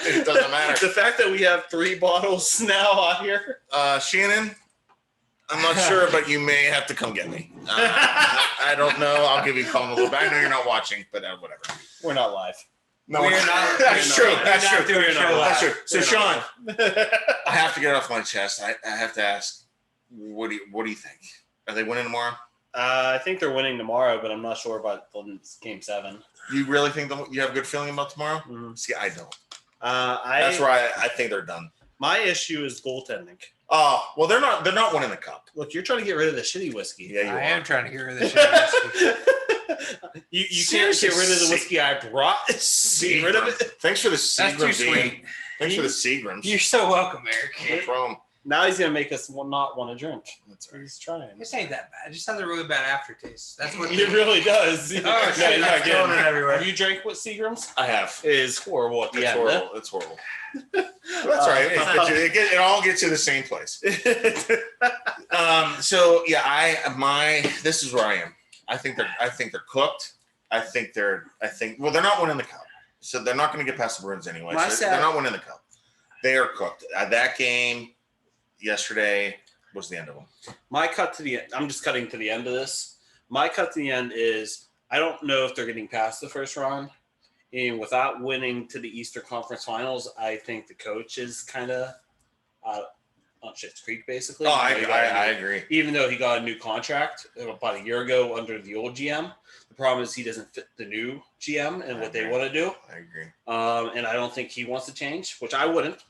It doesn't matter. The fact that we have 3 bottles now out here. Shannon, I'm not sure, but you may have to come get me. I don't know. I'll give you a call in a little bit. I know you're not watching, but whatever. We're not live. No, we're not. That's true. That's true. So, Sean, I have to get it off my chest. I have to ask, what do you think? Are they winning tomorrow? I think they're winning tomorrow, but I'm not sure about game 7. You really think you have a good feeling about tomorrow? Mm-hmm. See, I don't. That's where I think they're done. My issue is goaltending. Oh, well, they're not winning the cup. Look, you're trying to get rid of the shitty whiskey. Yeah, I am trying to get rid of the shitty whiskey. you can't get rid of the whiskey I brought. Get rid of it. Thanks for the That's too Seagram. sweet. Thanks for the Seagrams. You're so welcome, Eric. No problem. Now he's gonna make us not want to drink. That's right. He's trying. This ain't that bad. It just has a really bad aftertaste. That's what It really does. Oh, shit, No, that's not getting going everywhere. Have you drank what Seagrams? I have. It is horrible at the It's end. horrible. It's horrible. That's right. It all gets you the same place. So yeah, this is where I am. I think they're cooked. They're not winning the cup, so they're not going to get past the Bruins anyway. So they're not winning the cup. They are cooked. That game yesterday was the end of them. My cut to the end. I'm just cutting to the end of this. My cut to the end is I don't know if they're getting past the first round. And without winning to the Eastern Conference Finals, I think the coach is kind of on shit's creek, basically. Oh, I agree. Even though he got a new contract about a year ago under the old GM, the problem is he doesn't fit the new GM and what they want to do. I agree. And I don't think he wants to change, which I wouldn't.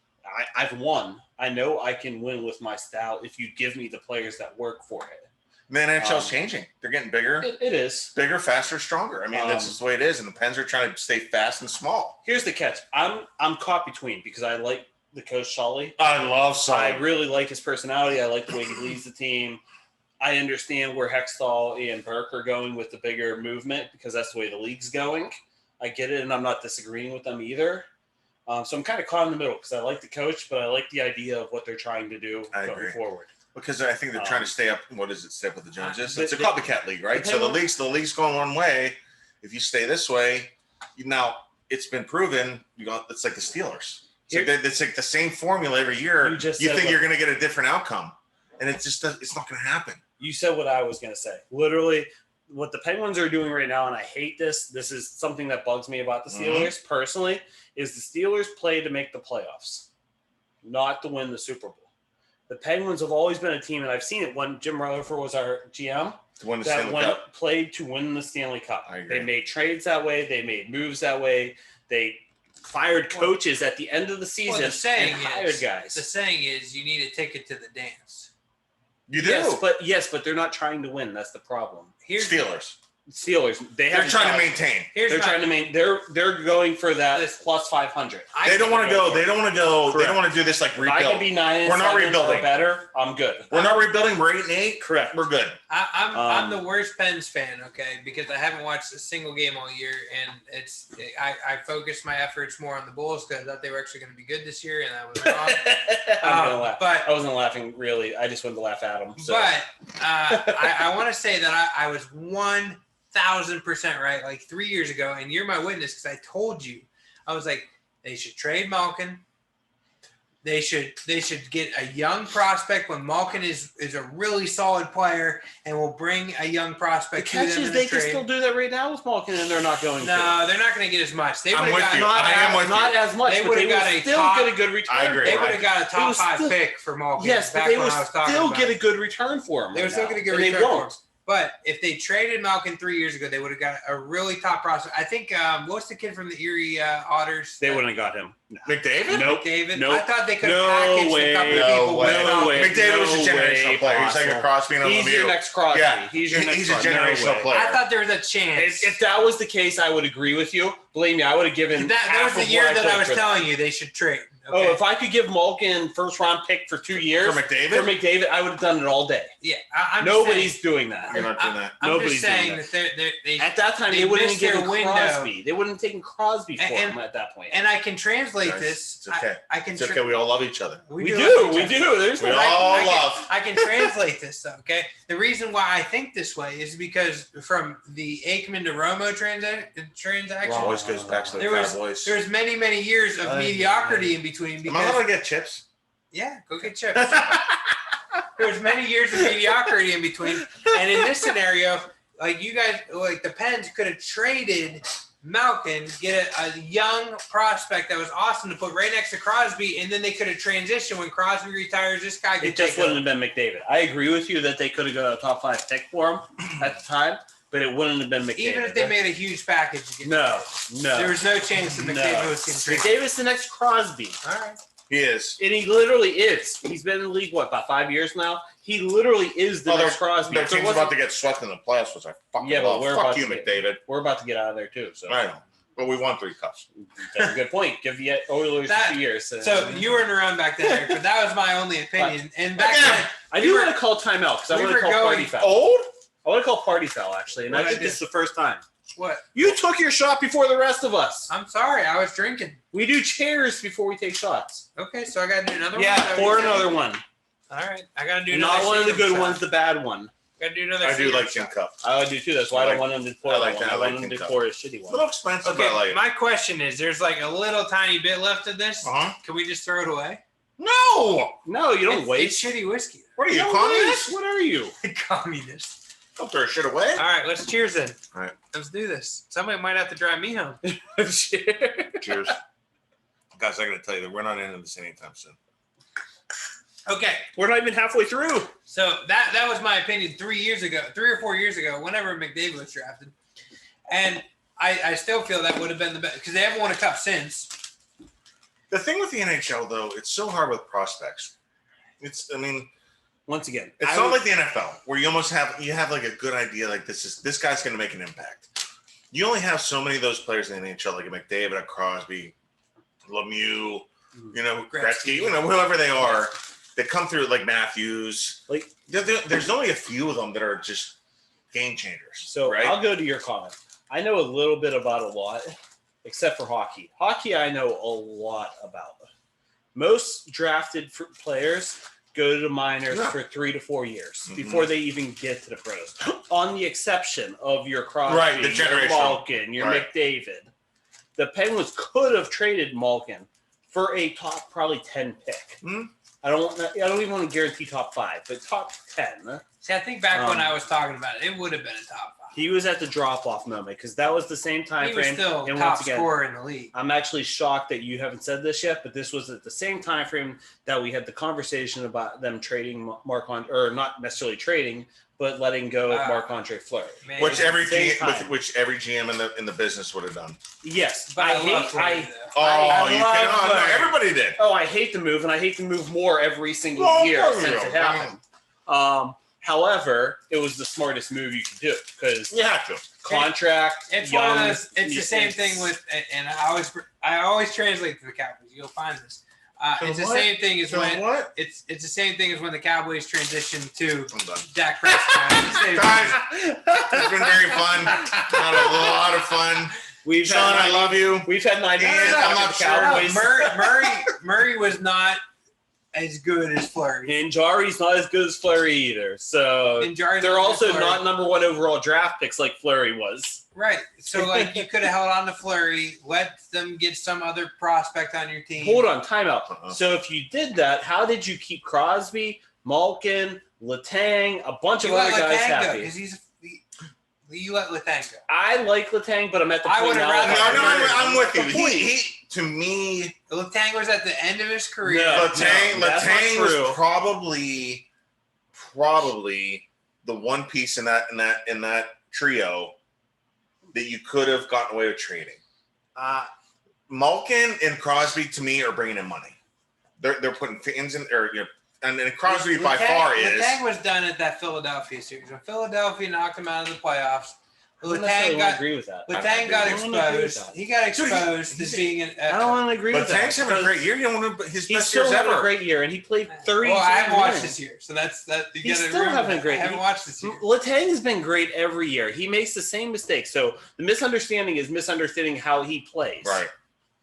I've won. I know I can win with my style if you give me the players that work for it. Man, NHL's changing. They're getting bigger. It is. Bigger, faster, stronger. I mean, that's just the way it is. And the Pens are trying to stay fast and small. Here's the catch. I'm caught between because I like the coach Sully. I love Sully. I really like his personality. I like the way he leads the team. I understand where Hextall and Burke are going with the bigger movement because that's the way the league's going. I get it, and I'm not disagreeing with them either. So I'm kind of caught in the middle because I like the coach, but I like the idea of what they're trying to do going forward. Because I think they're trying to stay up. What is it? Stay up with the Joneses. It's a copycat league, right? So the league's going one way. If you stay this way, now it's been proven. It's like the Steelers. It's like the same formula every year. You think you're going to get a different outcome, and it's not going to happen. You said what I was going to say. Literally, what the Penguins are doing right now, and I hate this. This is something that bugs me about the Steelers personally. Is the Steelers play to make the playoffs, not to win the Super Bowl. The Penguins have always been a team, and I've seen it when Jim Rutherford was our GM, played to win the Stanley Cup. They made trades that way. They made moves that way. They fired coaches at the end of the season and hired guys. The saying is you need a ticket to the dance. You do. Yes, but they're not trying to win. That's the problem. Steelers. They're trying to maintain. They're going for that plus 500. They don't want to go. They don't want to go. They don't want to do this like rebuild. If I can be 9 we're not rebuilding. Or better, I'm good. We're not rebuilding. We're 8-8. Correct. We're good. I'm the worst Pens fan, okay, because I haven't watched a single game all year, and I focused my efforts more on the Bulls because I thought they were actually going to be good this year, and I was wrong. I'm gonna laugh. But I wasn't laughing really. I just wanted to laugh at them. So. But I want to say that I was 1,000% right, like 3 years ago, and you're my witness because I told you. I was like, they should trade Malkin. They should get a young prospect when Malkin is a really solid player, and we'll bring a young prospect. The catch is they can still do that right now with Malkin, and they're not going. No, they're not going to get as much. They would have got not as much. They would have got a still top, get a good return. I agree. They would have got a top 5 pick for Malkin. Yes, but they would still get a good return for him. They were still going to get a return for him. But if they traded Malkin 3 years ago, they would have got a really top prospect. I think, what's the kid from the Erie Otters? They wouldn't have got him. No. McDavid? Nope. McDavid? Nope. I thought they could have packaged a couple of people with McDavid was a generational player. He's like a Crosby and He's your next Crosby. Yeah. He's a generational player. I thought there was a chance. If that was the case, I would agree with you. Believe me, I would have given that was the year that I was telling you they should trade. Okay. Oh, if I could give Malkin first round pick for 2 years for McDavid, I would have done it all day. Yeah, nobody's doing that. You're not doing that. Nobody's saying doing that. They at that time, they wouldn't have given Crosby. They wouldn't have taken Crosby for him at that point. And I can translate this. It's okay. It's okay. We all love each other. We do. There's we all love. I can translate this though. Okay. The reason why I think this way is because from the Aikman to Romo transaction, always goes back to the Cowboys. There was many years of mediocrity in between. Am I allowed to get chips? Yeah, go get chips. There was many years of mediocrity in between, and in this scenario, like you guys, like the Pens could have traded Malkin get a young prospect that was awesome to put right next to Crosby, and then they could have transitioned when Crosby retires. This guy could it just wouldn't have been McDavid. I agree with you that they could have got a top 5 pick for him at the time, but it wouldn't have been McDavid. Even if they made a huge package. No. There was no chance that McDavid was getting traded. McDavid's the next Crosby. All right. He is. And he literally is. He's been in the league, about 5 years now? He literally is the next Crosby. Their team's about to get swept in the playoffs, which I fucking love. Fuck you, McDavid. We're about to get out of there, too. So. I know. But we won 3 cups. That's a good point. Give the Oilers a few years. So you weren't around back then, Eric, but that was my only opinion. And back then, I do want to call timeout because I want to call party foul. Old? I want to call party foul, actually. And I think this is the first time. What? You took your shot before the rest of us. I'm sorry. I was drinking. We do cheers before we take shots. Okay, so I got to do another one? Yeah, pour another one. All right. I got to do another Not one of the good ones, the bad one. Got to do another I do like tin cup. I do too. That's why I don't want them to pour I want them to pour a shitty one. A little expensive, okay, but I like it. my question is, there's like a little tiny bit left of this. Can we just throw it away? No, you don't waste. It's shitty whiskey. What are you, communist? What are you? Communist. Don't throw shit away. All right, let's cheers then. All right. Let's do this. Somebody might have to drive me home. Cheers. Guys, I got to tell you that we're not ending this anytime soon. Okay. We're not even halfway through. So that was my opinion 3 or 4 years ago, whenever McDavid was drafted. And I still feel that would have been the best because they haven't won a cup since. The thing with the NHL, though, it's so hard with prospects. Once again, it's not like the NFL where you almost have like a good idea, like this guy's going to make an impact. You only have so many of those players in the NHL, like a McDavid, a Crosby, Lemieux, Gretzky, whoever they are. They come through like Matthews. Like there's only a few of them that are just game changers. So right? I'll go to your comment. I know a little bit about a lot, except for hockey. Hockey, I know a lot about. Most drafted players go to the minors for 3 to 4 years before they even get to the pros. On the exception of your Crosby, your Malkin, your McDavid. The Penguins could have traded Malkin for a top probably 10 pick. I don't even want to guarantee top 5, but top 10. See, I think back when I was talking about it, it would have been a top 5. He was at the drop-off moment because that was the same time frame. He was still top scorer in the league. I'm actually shocked that you haven't said this yet, but this was at the same time frame that we had the conversation about them trading Marc-Andre, or not necessarily trading, but letting go of Marc-Andre Fleury. Which every GM in the business would have done. Yes, but everybody did. Oh, I hate the move, and I hate the move more every single year since it happened. However, it was the smartest move you could do because you have to contract. It's one of those. It's the same thing with, and I always translate to the Cowboys. You'll find this. It's the same thing as when it's the same thing as when the Cowboys transitioned to Dak Prescott. Guys, it's been very fun. Had a lot of fun. Sean, I love you. We've had 9 minutes. I'm not sure. Murray was not as good as Fleury. And Jari's not as good as Fleury either. So they're also not number 1 overall draft picks like Fleury was. Right. So like you could have held on to Fleury, let them get some other prospect on your team. Hold on, timeout. So if you did that, how did you keep Crosby, Malkin, Letang, a bunch of other guys happy? Because you let Letang go. I like Letang, but I'm at the point now. I'm with you. He to me, Letang was at the end of his career. Letang was probably the one piece in that trio that you could have gotten away with trading. Malkin and Crosby to me are bringing in money. They're putting fans in, and Crosby by far is. Letang was done at that Philadelphia series when Philadelphia knocked him out of the playoffs. Letang agree with that. Letang got exposed. He got exposed as being an. I don't want to agree with that. Letang's having a great year. You don't want his best years ever. He's still having a great year, and he played 30. Well, I haven't watched this year, so that's that. He's still having a great year. I haven't watched this year. Letang has been great every year. He makes the same mistakes. So the misunderstanding is misunderstanding how he plays. Right.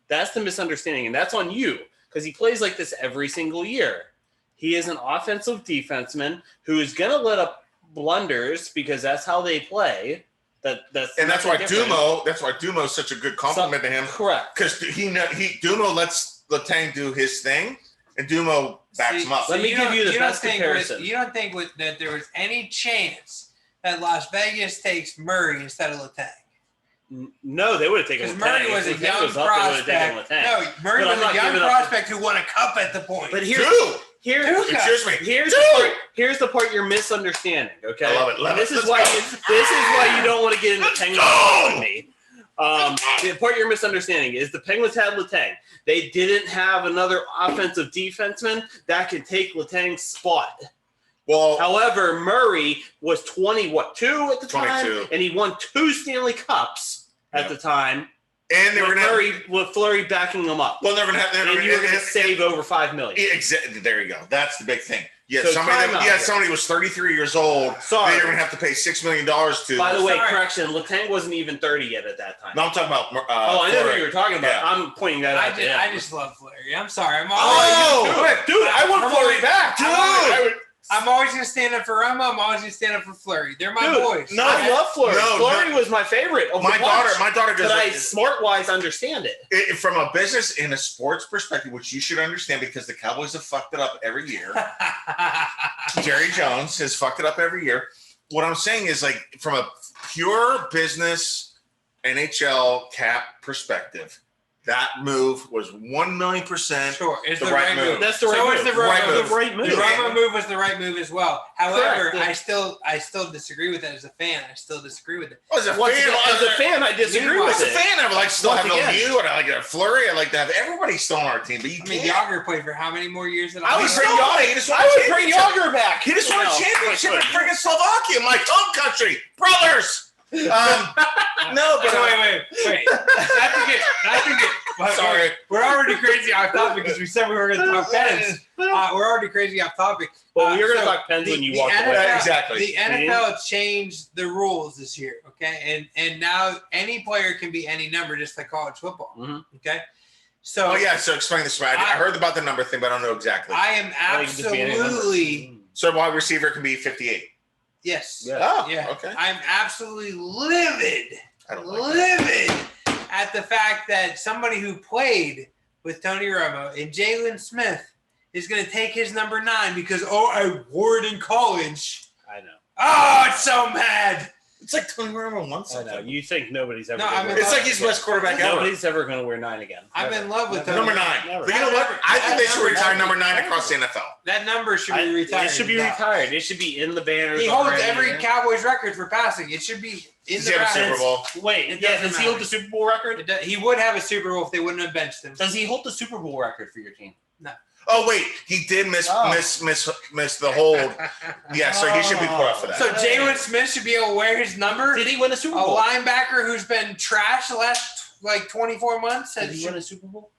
That's the misunderstanding, and that's on you because he plays like this every single year. He is an offensive defenseman who is going to let up blunders because that's how they play. That's why Dumo is such a good compliment to him. Correct. Because Dumo lets Letang do his thing, and Dumo backs him up. Let me give you the best comparison. You don't think that there was any chance that Las Vegas takes Murray instead of Letang? No, they would have taken because Murray was a young up, prospect. No, Murray was a young prospect who won a cup at the point. But Excuse me. Here's the part you're misunderstanding. Okay, I love it. This is why you don't want to get into Penguins with me. The part you're misunderstanding is the Penguins had Letang. They didn't have another offensive defenseman that could take Letang's spot. Well, however, Murray was 2 at the time, 22. and he won 2 Stanley Cups at the time. And they were with Fleury backing them up. Well, they're going to have. And you were going to save over $5 million. Exactly. There you go. That's the big thing. Yeah, So somebody was 33 years old. Sorry, they're going to have to pay $6 million to. By the way, correction: Letang wasn't even 30 yet at that time. No, I'm talking about. I know what you were talking about. Yeah. I'm pointing that out. I just love Fleury. I'm sorry. Dude, I want Fleury back, dude. I'm always going to stand up for Romo. I'm always going to stand up for Fleury. They're my boys. No, I love Fleury. Fleury was my favorite. My daughter does. But I smart-wise understand it. From a business and a sports perspective, which you should understand because the Cowboys have fucked it up every year. Jerry Jones has fucked it up every year. What I'm saying is, like, from a pure business NHL cap perspective, that move was 1,000,000%. Sure, it's the right move. That's the right move. The right move. The Romo move was the right move as well. However, correct. I still disagree with it as a fan. I still disagree with it. As a fan, I disagree with it. As a fan, I would like to still have you, and I like to have Fleury. I like to have everybody still on our team. But Yager played for how many more years? I would bring Yager back. He just won a championship in friggin' Slovakia, my home country, brothers. No, but wait. Not to get. Sorry, we're already crazy off topic because we said we were going to talk Pens. We're already crazy off topic. Well, you're going to talk Pens when you walk away. Exactly. The NFL changed the rules this year. Okay, and now any player can be any number, just like college football. Mm-hmm. Okay. So so explain this. I heard about the number thing, but I don't know exactly. I am absolutely. So wide receiver can be 58. Yes. Yeah. Oh, yeah. Okay. I'm absolutely livid at the fact that somebody who played with Tony Romo and Jalen Smith is going to take his number 9 because I wore it in college. I know. Oh, it's so mad. It's like Tony Romo wants something. I know. You think nobody's ever. It's like he's the best quarterback ever. Nobody's ever going to wear 9 again. I'm in love with number 9. But you know what? I think they should retire number 9 across the NFL. That number should be retired. It should be retired. It should be in the banners. He holds every Cowboys record for passing. It should be in the Super Bowl. Wait, does he hold the Super Bowl record? He would have a Super Bowl if they wouldn't have benched him. Does he hold the Super Bowl record for your team? No. Oh wait, he did miss the hold. Yeah, so he should be put up for that. So Jalen Smith should be able to wear his number. Did he win a Super Bowl? A linebacker who's been trashed the last 24 months. Did he win a Super Bowl?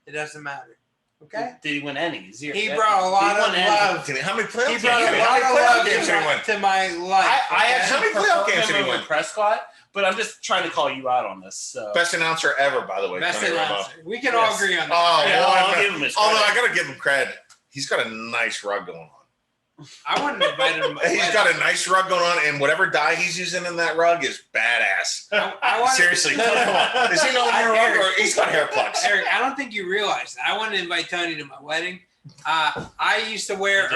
It doesn't matter. Okay. Did he win any? He brought a lot of love. How many playoff games? He brought a lot of love to my life. I how many playoff games did he win? Prescott. But I'm just trying to call you out on this. So. Best announcer ever, by the way. Best announcer. We can all agree on that. I'll give him his credit. Although I got to give him credit. He's got a nice rug going on. I wouldn't invite him. He's got a nice rug going on, and whatever dye he's using in that rug is badass. Seriously. Come on. Does he know hair rug or he's got hair plugs? Eric, I don't think you realize that. I want to invite Tony to my wedding. I used to wear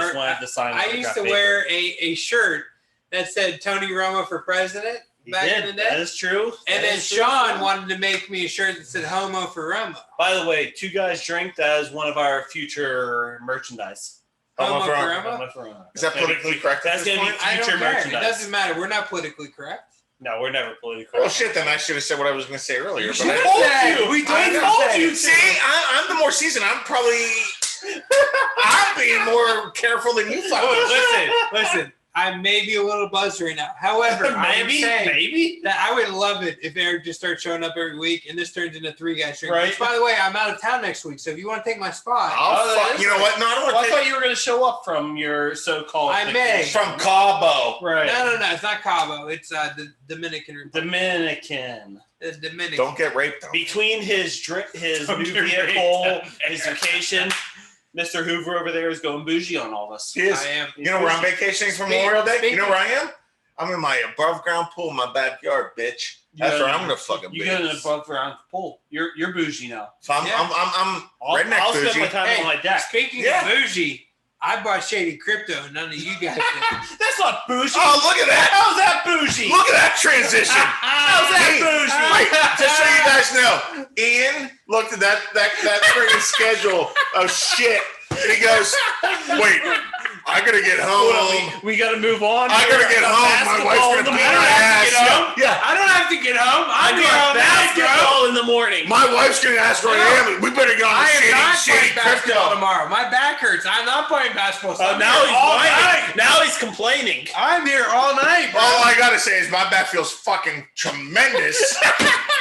a shirt that said Tony Romo for president. Back in the day. That is true. And then Sean wanted to make me a shirt that said Homo for Romo. By the way, Two Guys Drink, that is one of our future merchandise. Homo for Romo? Is that politically correct? That's going to be future merchandise. It doesn't matter. We're not politically correct. No, we're never politically correct. Well, shit, then I should have said what I was going to say earlier. We told you. See, I'm the more seasoned. I'm being more careful than you thought. Listen. I may be a little buzzed right now. However, maybe that I would love it if Eric just starts showing up every week and this turns into 3 Guys Drink. Right. Which, by the way, I'm out of town next week, so if you want to take my spot, you know what? No, I don't want to. I thought you were going to show up from your so-called. I may from Cabo. Right. No, it's not Cabo. It's the Dominican Republic. The Dominican. Don't get raped though. Between his new vehicle, his vacation. Mr. Hoover over there is going bougie on all this. He is. I am. You know where I'm vacationing for Memorial Day? You know where I am? I'm in my above ground pool in my backyard, bitch. That's where I'm gonna fucking be. You get an above ground pool. You're bougie now. So I'm redneck I'll bougie. spend my time on my deck. Speaking of bougie, I bought Shady Crypto. None of you guys did. That's not bougie. Oh, look at that. How's that bougie? Look at that transition. How's that right. Just so you guys know, Ian looked at that freaking schedule of shit, and he goes, "Wait, I gotta get home. We gotta move on. I gotta get home. My wife's gonna beat my ass. Yeah, I don't have to get home. I'm here all night, basketball in the morning. My wife's gonna ask where I am. We better go on shady basketball crypto tomorrow. My back hurts. I'm not playing basketball. So now he's whining. Now he's complaining. I'm here all night, bro. All I gotta say is my back feels fucking tremendous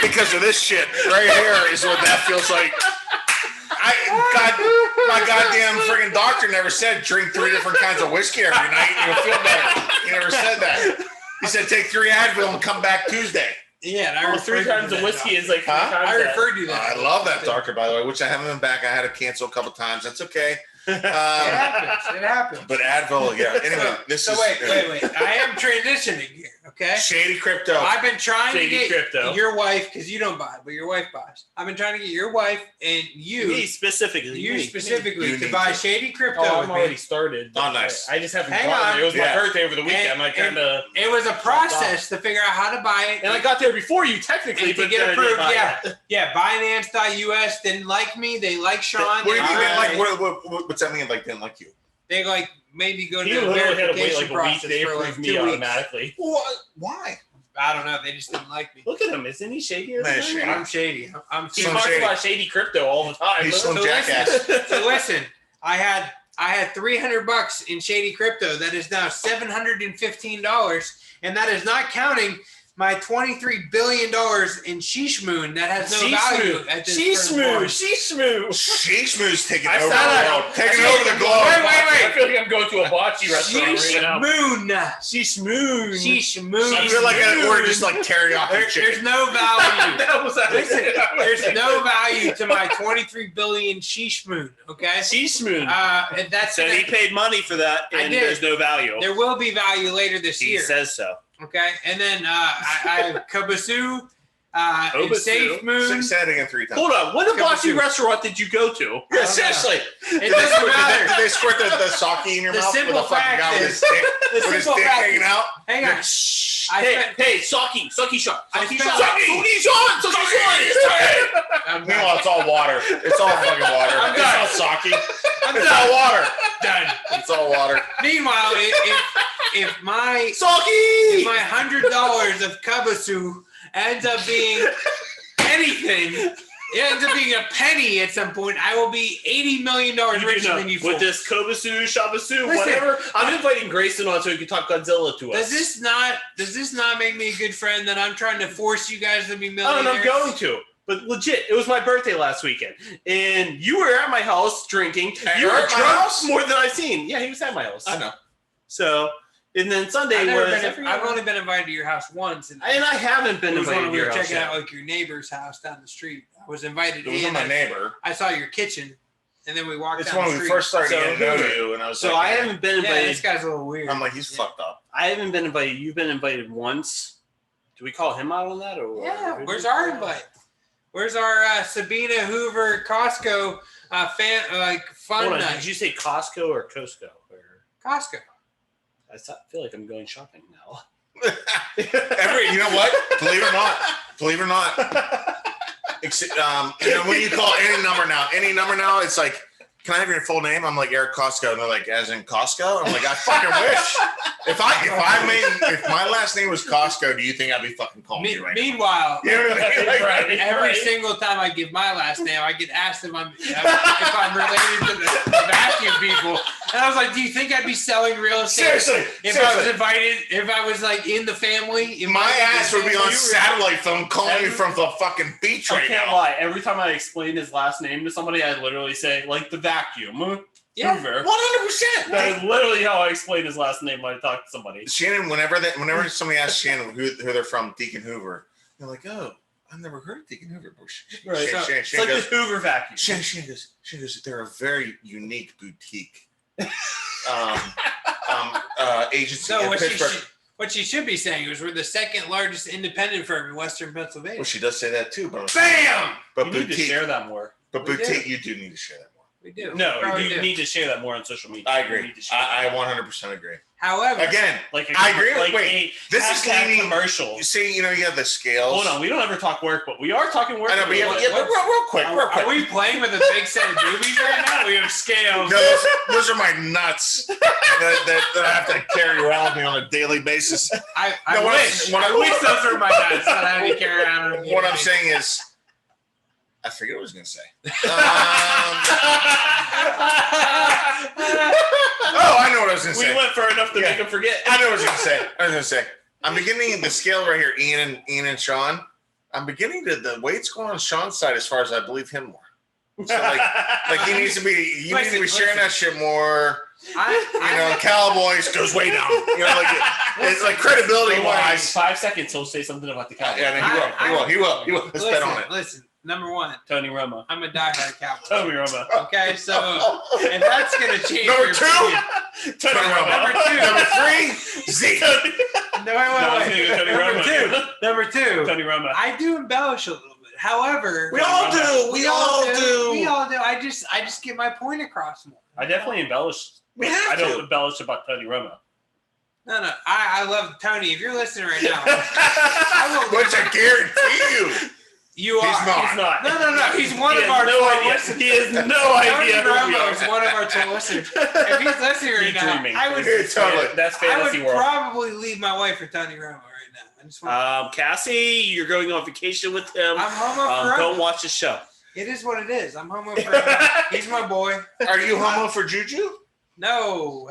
because of this shit right here. Is what that feels like. My goddamn friggin' doctor never said drink 3 different kinds of whiskey every night and you'll feel better. He never said that. He said take 3 Advil and come back Tuesday. Yeah, and I 3 times the whiskey is like 3 times I referred to that. I love that doctor, by the way, which I haven't been back. I had to cancel a couple times. That's okay. It happens. But Advil, yeah. Anyway, wait. I am transitioning here, okay? Shady crypto. I've been trying to get crypto. Your wife, because you don't buy, but your wife buys. I've been trying to get your wife and me specifically to buy shady crypto. I'm already started. Oh, nice. I just haven't Hang gotten on. it. It was my birthday over the weekend. It was a process to figure out how to buy it. And I got there before you, technically, to get approved. Yeah. Binance.us didn't like me. They like Sean. What do you mean? What's that mean? Like didn't like you? They maybe go to the verification process they for approved 2 me weeks. Automatically. What? Why? I don't know. They just didn't like me. Look at him. Isn't he shady? I'm shady. He talks about shady crypto all the time. He's some jackass. So listen, I had $300 in shady crypto. That is now $715, and that is not counting my $23 billion in Sheesh Moon that has no value at this point. Sheesh Moon's taking over the globe. Taking over the globe. Wait. I feel like I'm going to a bocce restaurant right now. Sheesh Moon. I feel like we're just like teriyaki chicken. There's no value. Listen, there's no value to my $23 billion Sheesh Moon. Okay. Sheesh Moon. So he paid money for that, and there's no value. There will be value later this year. He says so. Okay, and then I have Kabasu, and Safe Moon. Say it again 3 times. Hold on. What hibachi restaurant did you go to? Yeah, seriously. It doesn't matter. Did they squirt the sake in your mouth with a fucking guy with his dick hanging out? Hang on. Hey, sake shot. Sake shot. Meanwhile, it's all water. It's all fucking water. I'm done. It's all sake. It's all water. Done. It's all water. Meanwhile, if my $100 of Kabasu ends up being anything, it ends up being a penny at some point, I will be $80 million richer than you. With this Kobasu, Shabasu, whatever. I'm inviting Grayson on so he can talk Godzilla to us. Does this not make me a good friend that I'm trying to force you guys to be millionaires? I'm going to. But legit, it was my birthday last weekend, and you were at my house drinking. You were drunk more than I've seen. Yeah, he was at my house. I know. So, and then Sunday I've only been invited to your house once, and I haven't been invited to your house. Checking out your neighbor's house down the street. I was invited. It was my neighbor. I saw your kitchen, and then we walked. It's down when the street. we first started getting to know you, and I was I haven't been invited. Yeah, this guy's a little weird. I'm like, he's fucked up. I haven't been invited. You've been invited once. Do we call him out on that, or where's our invite? Where's our Sabina Hoover Costco fun night? Did you say Costco or Costco? Costco. I feel like I'm going shopping now. You know what? Believe it or not. When you call any number now, it's like, can I have your full name? I'm like, Eric Costco. And they're like, as in Costco? I'm like, I fucking wish. If my last name was Costco, do you think I'd be fucking calling you right Meanwhile, now? You know what I mean? Every single time I give my last name, I get asked if I'm related to the vacuum people. And I was like, do you think I'd be selling real estate? Seriously. I was invited, if I was like in the family. My ass would be on satellite phone calling you from the fucking beach right now. I can't lie. Every time I explain his last name to somebody, I literally say, like, the vacuum. Yeah, Hoover. 100%. That is literally how I explain his last name when I talk to somebody. Shannon, whenever somebody asks Shannon who they're from, Deacon Hoover, they're like, oh, I've never heard of Deacon Hoover. Right. It's like the Hoover vacuum. Shannon goes, they're a very unique boutique agency. So what she should be saying is we're the second largest independent firm in Western Pennsylvania. Well, she does say that too, but bam! But you boutique, need to share that more. But boutique, you do need to share that more. We do. No, you need to share that more on social media. I agree. I 100% agree. However, again, like I agree with. like Wait, this is leaning commercial. You see, you have the scales. Hold on, we don't ever talk work, but we are talking work. I know, but real quick. Are we playing with a big set of boobies right now? We have scales. No, those are my nuts that I have to carry around with me on a daily basis. I wish those were my nuts that I had to carry around. What I'm saying is, I forget what I was going to say. Oh, I know what I was going to say. We went far enough to make him forget. I know what I was going to say. I'm beginning the scale right here, Ian and Sean. I'm beginning to the weight's going on Sean's side as far as I believe him more. So like he needs to be sharing that shit more. Cowboys goes way down. It's like credibility wise. 5 seconds, he'll say something about the Cowboys. Yeah, he will. Let's bet on it. Listen, number one, Tony Romo. I'm a diehard Cowboy. Tony Romo. Okay, so and that's gonna change. Number two, Tony Romo. Number three, Zeke. Number two, Tony Romo. I do embellish a little bit. However, we all do. I just get my point across more. I definitely embellish. I don't embellish about Tony Romo. No. I love Tony. If you're listening right now, which I guarantee you. You are. He's not. No. He's one of our 12 listeners. He has no idea. Tony Romo is one of our 12 listeners. If he's listening right now, I would That's fantasy world. Probably leave my wife for Tony Romo right now. I just want Cassie, you're going on vacation with him. I'm homo forever. Don't watch the show. It is what it is. I'm homo forever. He's my boy. Are you homo for Juju? No.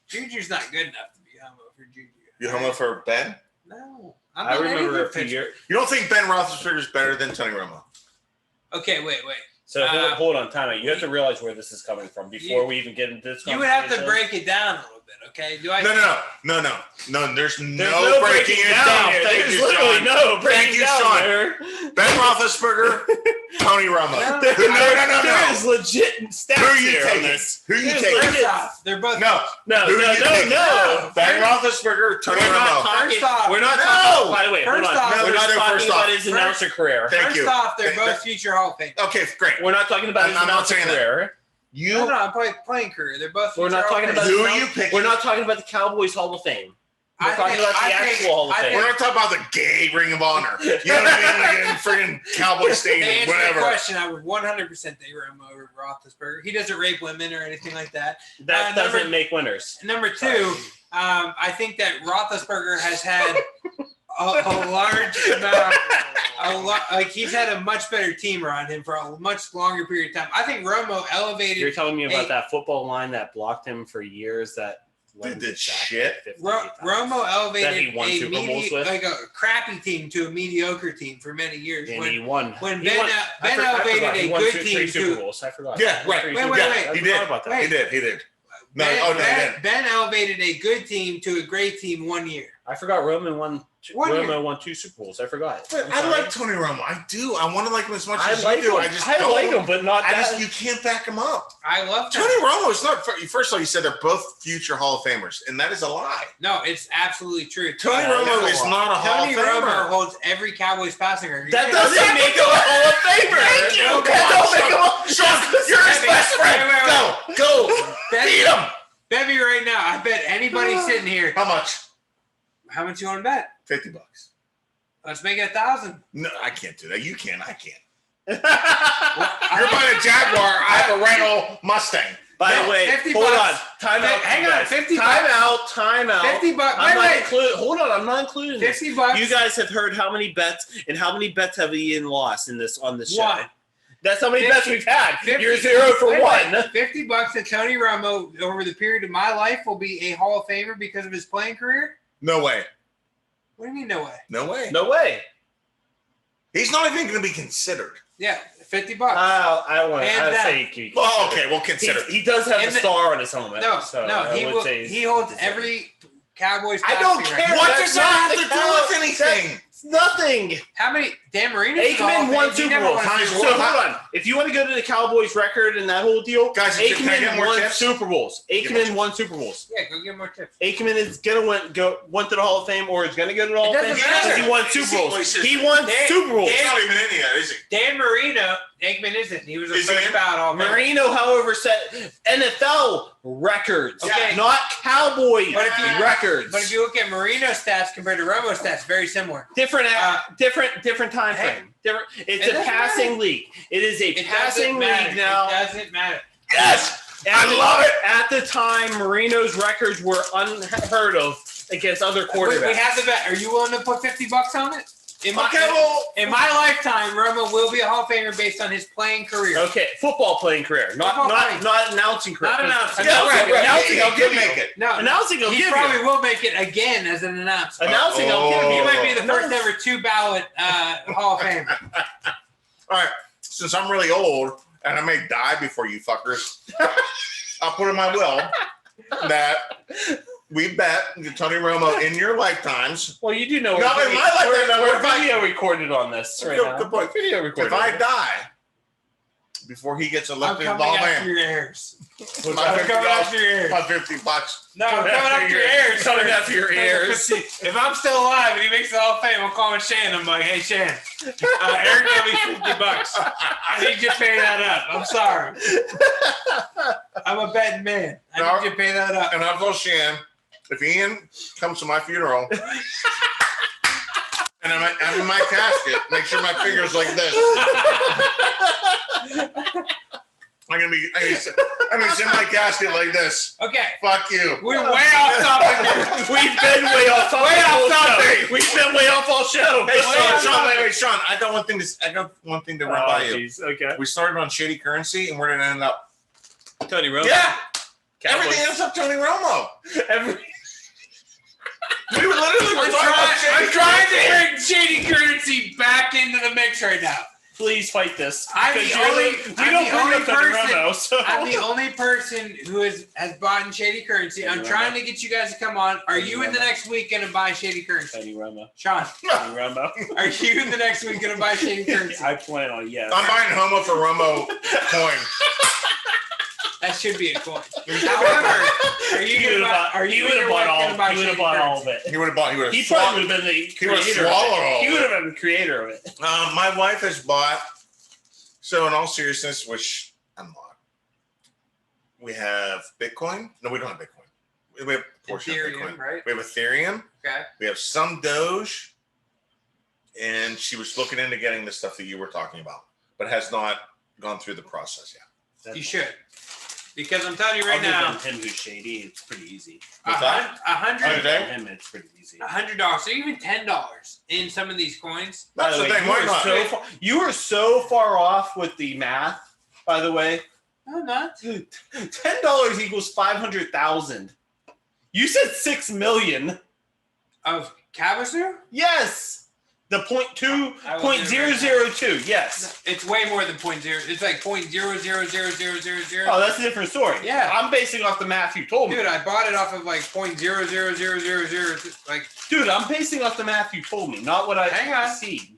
Juju's not good enough to be homo for Juju. You homo for Ben? No. I remember a few years. You don't think Ben Roethlisberger is better than Tony Romo? Okay, wait. So hold on, time out. You have to realize where this is coming from before we even get into this. You would have to break it down a little bit, okay? No. There's no breaking it down. down. There's literally no breaking down. Sean. Ben Roethlisberger, Tony Romo. No. There is legit stats Who are you here taking? on this. Who are you taking? They're both. No. No. Ben Roethlisberger, Tony Romo. We're not talking. By the way, hold on. We're not talking about his announcer career. Thank you. First off, they're both future Hall of Fame. Okay, great. We're not talking about his announcer career. No, I'm playing career. They're both. We're not talking about who are you picking. We're not talking about the Cowboys Hall of Fame. We're talking about the actual Hall of Fame. We're not talking about the gay Ring of Honor. You know what I mean? Like in freaking Cowboy Stadium, to answer whatever. The question, I would 100% take Romo over Roethlisberger. He doesn't rape women or anything like that. That doesn't make winners. Number two, I think that Roethlisberger has had a large amount. He's had a much better team around him for a much longer period of time. I think Romo elevated. You're telling me about that football line that blocked him for years. That did shit. Romo elevated a crappy team to a mediocre team for many years. And he won. When Ben elevated a good team Super Bowls. I forgot. Yeah, right. Wait. He did. Ben elevated a good team to a great team 1 year. I forgot Romo won 2 Super Bowls. I forgot. But I like Tony Romo. I do. I want to like him as much as you do. I like him, but not that. You can't back him up. I love Tony Romo. Is not. First of all, you said they're both future Hall of Famers, and that is a lie. No, it's absolutely true. Tony Romo is not a Hall of Famer. Tony Romo holds every Cowboys passing record. That doesn't make him a Hall of Famer. Thank you. Sean, you're his best friend. Go. Beat him. Bet me right now. I bet anybody sitting here. How much? How much you want to bet? $50. Let's make it 1,000. No, I can't do that. You can. I can't. You're buying a Jaguar. I have a rental Mustang. By the way, hold on. Time out. Hang on. $50. Time out. $50. Hold on. I'm not including this. $50. You guys have heard how many bets and how many bets have Ian lost on this show? One. That's how many bets we've had. You're 0 for 1. $50 that Tony Romo over the period of my life will be a Hall of Famer because of his playing career? No way. What do you mean, no way? No way. He's not even going to be considered. Yeah, $50. I want to say he. Well, okay, we'll consider. He does have a star on his helmet. He holds every Cowboys. I don't care. What does that have to do with anything? Nothing. How many? Dan Marino. Aikman won Super Bowls. So hold on. If you want to go to the Cowboys record and that whole deal, guys, Aikman won Super Bowls. Aikman won Super Bowls. Yeah, go get more tips. Aikman is gonna went to the Hall of Fame, or is gonna go to the Hall of Fame because he won Super Bowls. He won Super Bowls. He's not even in yet, is he? Dan Marino Aikman isn't. He was a first ballot Hall of Famer. Marino, however, set NFL records, Okay. not Cowboy records. But if you look at Marino's stats compared to Romo's stats, very similar. Different time frame. It's a passing league. It is a passing league now. It doesn't matter. Yes, I love it. At the time, Marino's records were unheard of against other quarterbacks. We have the bet. Are you willing to put $50 on it? In my lifetime, Romo will be a Hall of Famer based on his playing career. Okay, football playing career, not announcing career. Not announcing. Announcing, I'll give make it. No, announcing, I'll give you. He probably will make it again as an announcer. Announcing, I'll give you. He might be the first ever 2-ballot Hall of Famer. All right, since I'm really old and I may die before you fuckers, I'll put in my will that we bet Tony Romo in your lifetimes. Well, you do know. No, in my lifetime, we're video recorded on this right now. Good point. Video recorded. If I die before he gets elected I'm Hall coming of after Fame, your heirs. my I'm coming after your heirs. $50. No, I'm coming after your heirs. Coming after your heirs. If I'm still alive and he makes the Hall of Fame, I'm calling Shan. I'm like, hey, Shan, Eric gave me $50. I need you to pay that up. I'm sorry. I'm a betting man. I need you to pay that up. And I'll tell Shan, if Ian comes to my funeral and I'm in my casket, make sure my finger's like this. I'm gonna sit in my casket like this. Okay. Fuck you. We're way off topic here. We've been way off topic. We've been way off all show. Hey, Sean, I got one thing to run by you. Geez. Okay. We started on shady currency, and where did it end up? Tony Romo. Yeah. Cowboys. Everything ends up Tony Romo. We were literally I'm trying to bring shady currency back into the mix right now. Please fight this. I'm the only person who has bought in shady currency. I'm trying to get you guys to come on. Are you in the next week going to buy shady currency? Tony Romo. Sean. Tony Romo. Are you in the next week going to buy shady currency? I plan on, yes. I'm buying Homo for Romo coin. That should be a coin. However, He would have bought all of it. He would have. He probably would have been the creator. He would have been the creator of it. My wife has bought. So, in all seriousness, which I'm not, we have Bitcoin. No, we don't have Bitcoin. We have a portion Ethereum, of Bitcoin. Right? We have Ethereum. Okay. We have some Doge, and she was looking into getting the stuff that you were talking about, but has not gone through the process yet. You should. Because I'm telling you right now, him who's shady, it's pretty easy. $100. It's pretty easy. $100, so even $10 in some of these coins. That's the thing. Why not? You were so far off with the math, by the way. No, I'm not. $10 equals 500,000. You said 6 million Of Cavasu? Yes. The 0.002, yes. It's way more than 0.0. It's like 0.000000. Oh, that's a different story. Yeah. I'm basing off the math you told me. Dude, I bought it off of like 0.00000. Like, dude, I'm basing off the math you told me, not what I see.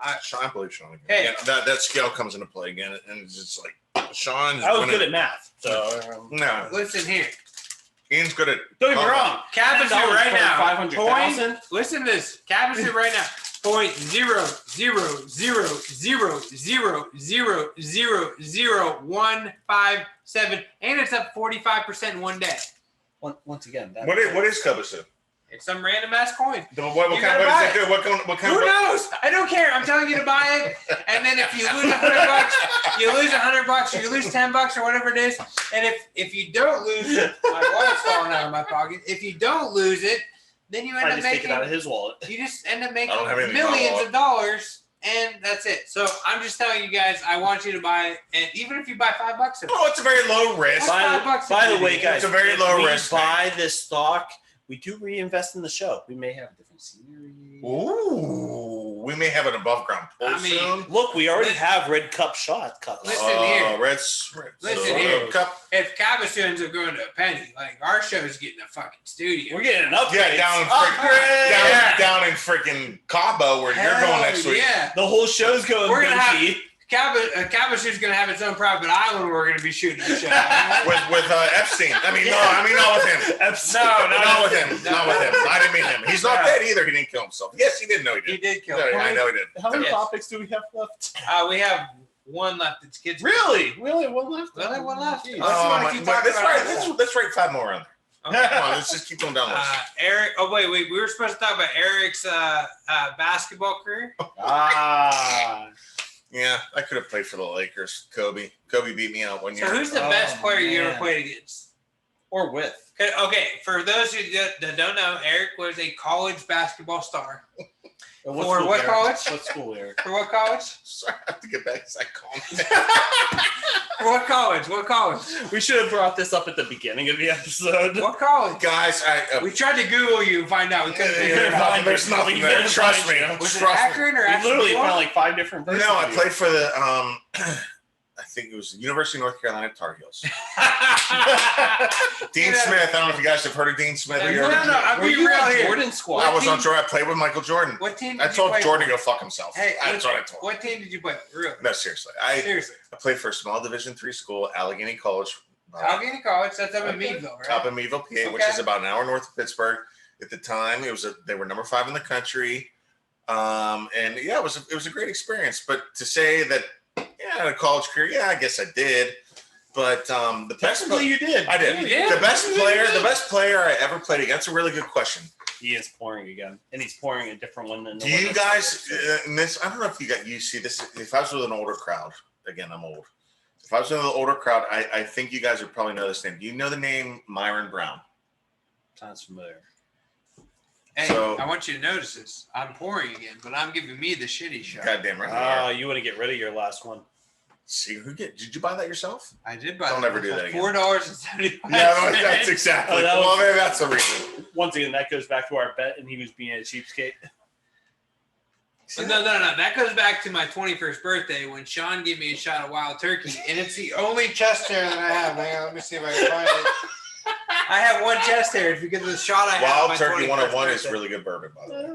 I believe Sean again. Hey. Yeah, that scale comes into play again, and it's just like Sean. I was good at math, so no. Listen here. Ian's good at. Don't get me wrong. Cavasu right now. 500,000. Listen to this. Cavasu right now. 0.00000000157, and it's up 45% in one day. Once again, What is Cavasu? It's some random ass coin. What kind does it do? What kind? Who knows? I don't care. I'm telling you to buy it, and then if you lose $100, you lose $100, or you lose $10, or whatever it is. And if you don't lose it, my wallet's falling out of my pocket. If you don't lose it, then you end up making. Take it out of his wallet. You just end up making millions of dollars, and that's it. So I'm just telling you guys, I want you to buy it, and even if you buy $5 of it, it's a very low risk. By the way, guys, it's a very low risk. Buy this stock. We do reinvest in the show. We may have different scenery. Ooh, we may have an above ground pool soon. Look, we already have red cup shot cups. Listen here. Listen here. If Cavasu ends up going to a penny, like our show's getting a fucking studio. We're getting an upgrade. Yeah, down in freaking Cabo where you're going next week. Yeah. The whole show's going. We're gonna have. Cavasu's going to have its own private island where we're going to be shooting the show. with Epstein. Not with him. Not with him. I didn't mean him. He's not dead either. He didn't kill himself. Yes, he did. No, he did. He did kill himself. I know he did. How many topics do we have left? We have one left. It's kids. Really? We only have one left? We only have one left. Let's write 5 more on there. Okay. Come on, let's just keep going down this. Eric. Oh wait. We were supposed to talk about Eric's basketball career. Yeah, I could have played for the Lakers. Kobe beat me out 1 year. So who's the best player you ever played against? Or with? Okay, for those who that don't know, Eric was a college basketball star. For what college? What school, Eric? For what college? Sorry, I have to get back to that comment. For what college? What college? We should have brought this up at the beginning of the episode. What college? Guys, we tried to Google you and find out. We couldn't figure it out. There's nothing there. Trust me. Was it Akron or Akron? We literally found like 5 different versions. No, I played for the I think it was the University of North Carolina Tar Heels. Dean Smith. I don't know if you guys have heard of Dean Smith. No, I'm being real here. Jordan squad. I was on tour. I played with Michael Jordan. What team? I told Jordan to go fuck himself. Hey, that's what I told him. What team did you play? Real? No, seriously. I played for a small Division III school, Allegheny College. Allegheny College. That's up in Meadville, right? Top of Meadville, PA, which is about an hour north of Pittsburgh. At the time, they were number 5 in the country, and yeah, it was a great experience. But to say that. Yeah, I had a college career. Yeah, I guess I did. But the best player you did. I did. You did. The best player I ever played against. A really good question. He is pouring again, and he's pouring a different one than. Do you guys? I don't know if you see this. If I was with an older crowd, again, I'm old. If I was with an older crowd, I think you guys would probably know this name. Do you know the name Myron Brown? Sounds familiar. Hey, I want you to notice this. I'm pouring again, but I'm giving me the shitty shot. Goddamn right. You want to get rid of your last one. See did you buy that yourself? I did buy. Don't ever do that again. $4.75. Yeah, that's exactly. Well, maybe that's the reason. Once again, that goes back to our bet, and he was being a cheapskate. No. That goes back to my 21st birthday when Sean gave me a shot of wild turkey, and it's the only chest hair that I have. Hang on, let me see if I can find it. I have one chest hair. It's because of the shot I had. Wild Turkey 101 is really good bourbon, by the way.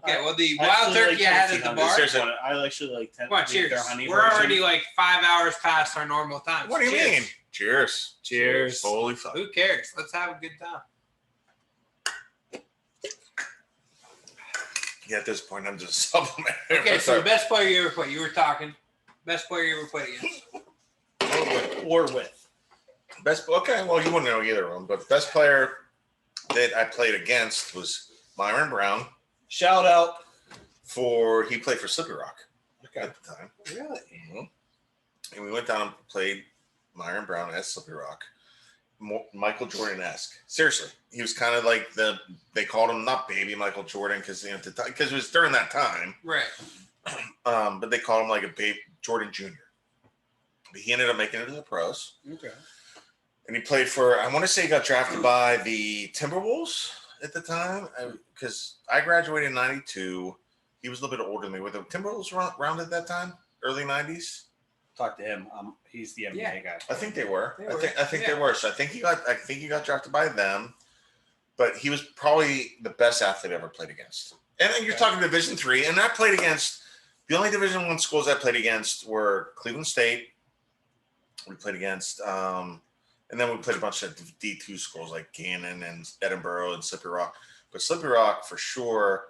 Okay, well, the wild turkey I had at the bar. I actually like 10. Come on, cheers. We're already like 5 hours past our normal time. What do you mean? Cheers. Cheers. Holy fuck. Who cares? Let's have a good time. Yeah, at this point, I'm just supplementing. Okay, so the best player you ever played. You were talking. Best player you ever played against. Or with. Okay, well, you wouldn't know either of them, but best player that I played against was Myron Brown. Shout out. He played for Slippery Rock at the time. Really? Mm-hmm. And we went down and played Myron Brown at Slippery Rock. Michael Jordan-esque. Seriously. He was kind of like they called him not baby Michael Jordan because it was during that time. Right. But they called him like a baby Jordan Jr. But he ended up making it to the pros. Okay. And he played for, I want to say he got drafted by the Timberwolves at the time because I graduated in 92. He was a little bit older than me. Were the Timberwolves around at that time? Early 90s? Talk to him. He's the NBA guy. I think they were. I think they were. So I think he got drafted by them. But he was probably the best athlete I ever played against. And you're talking Division III. And I played against, the only Division I schools I played against were Cleveland State. We played against, and then we played a bunch of D2 schools like Gannon and Edinburgh and Slippery Rock. But Slippery Rock, for sure,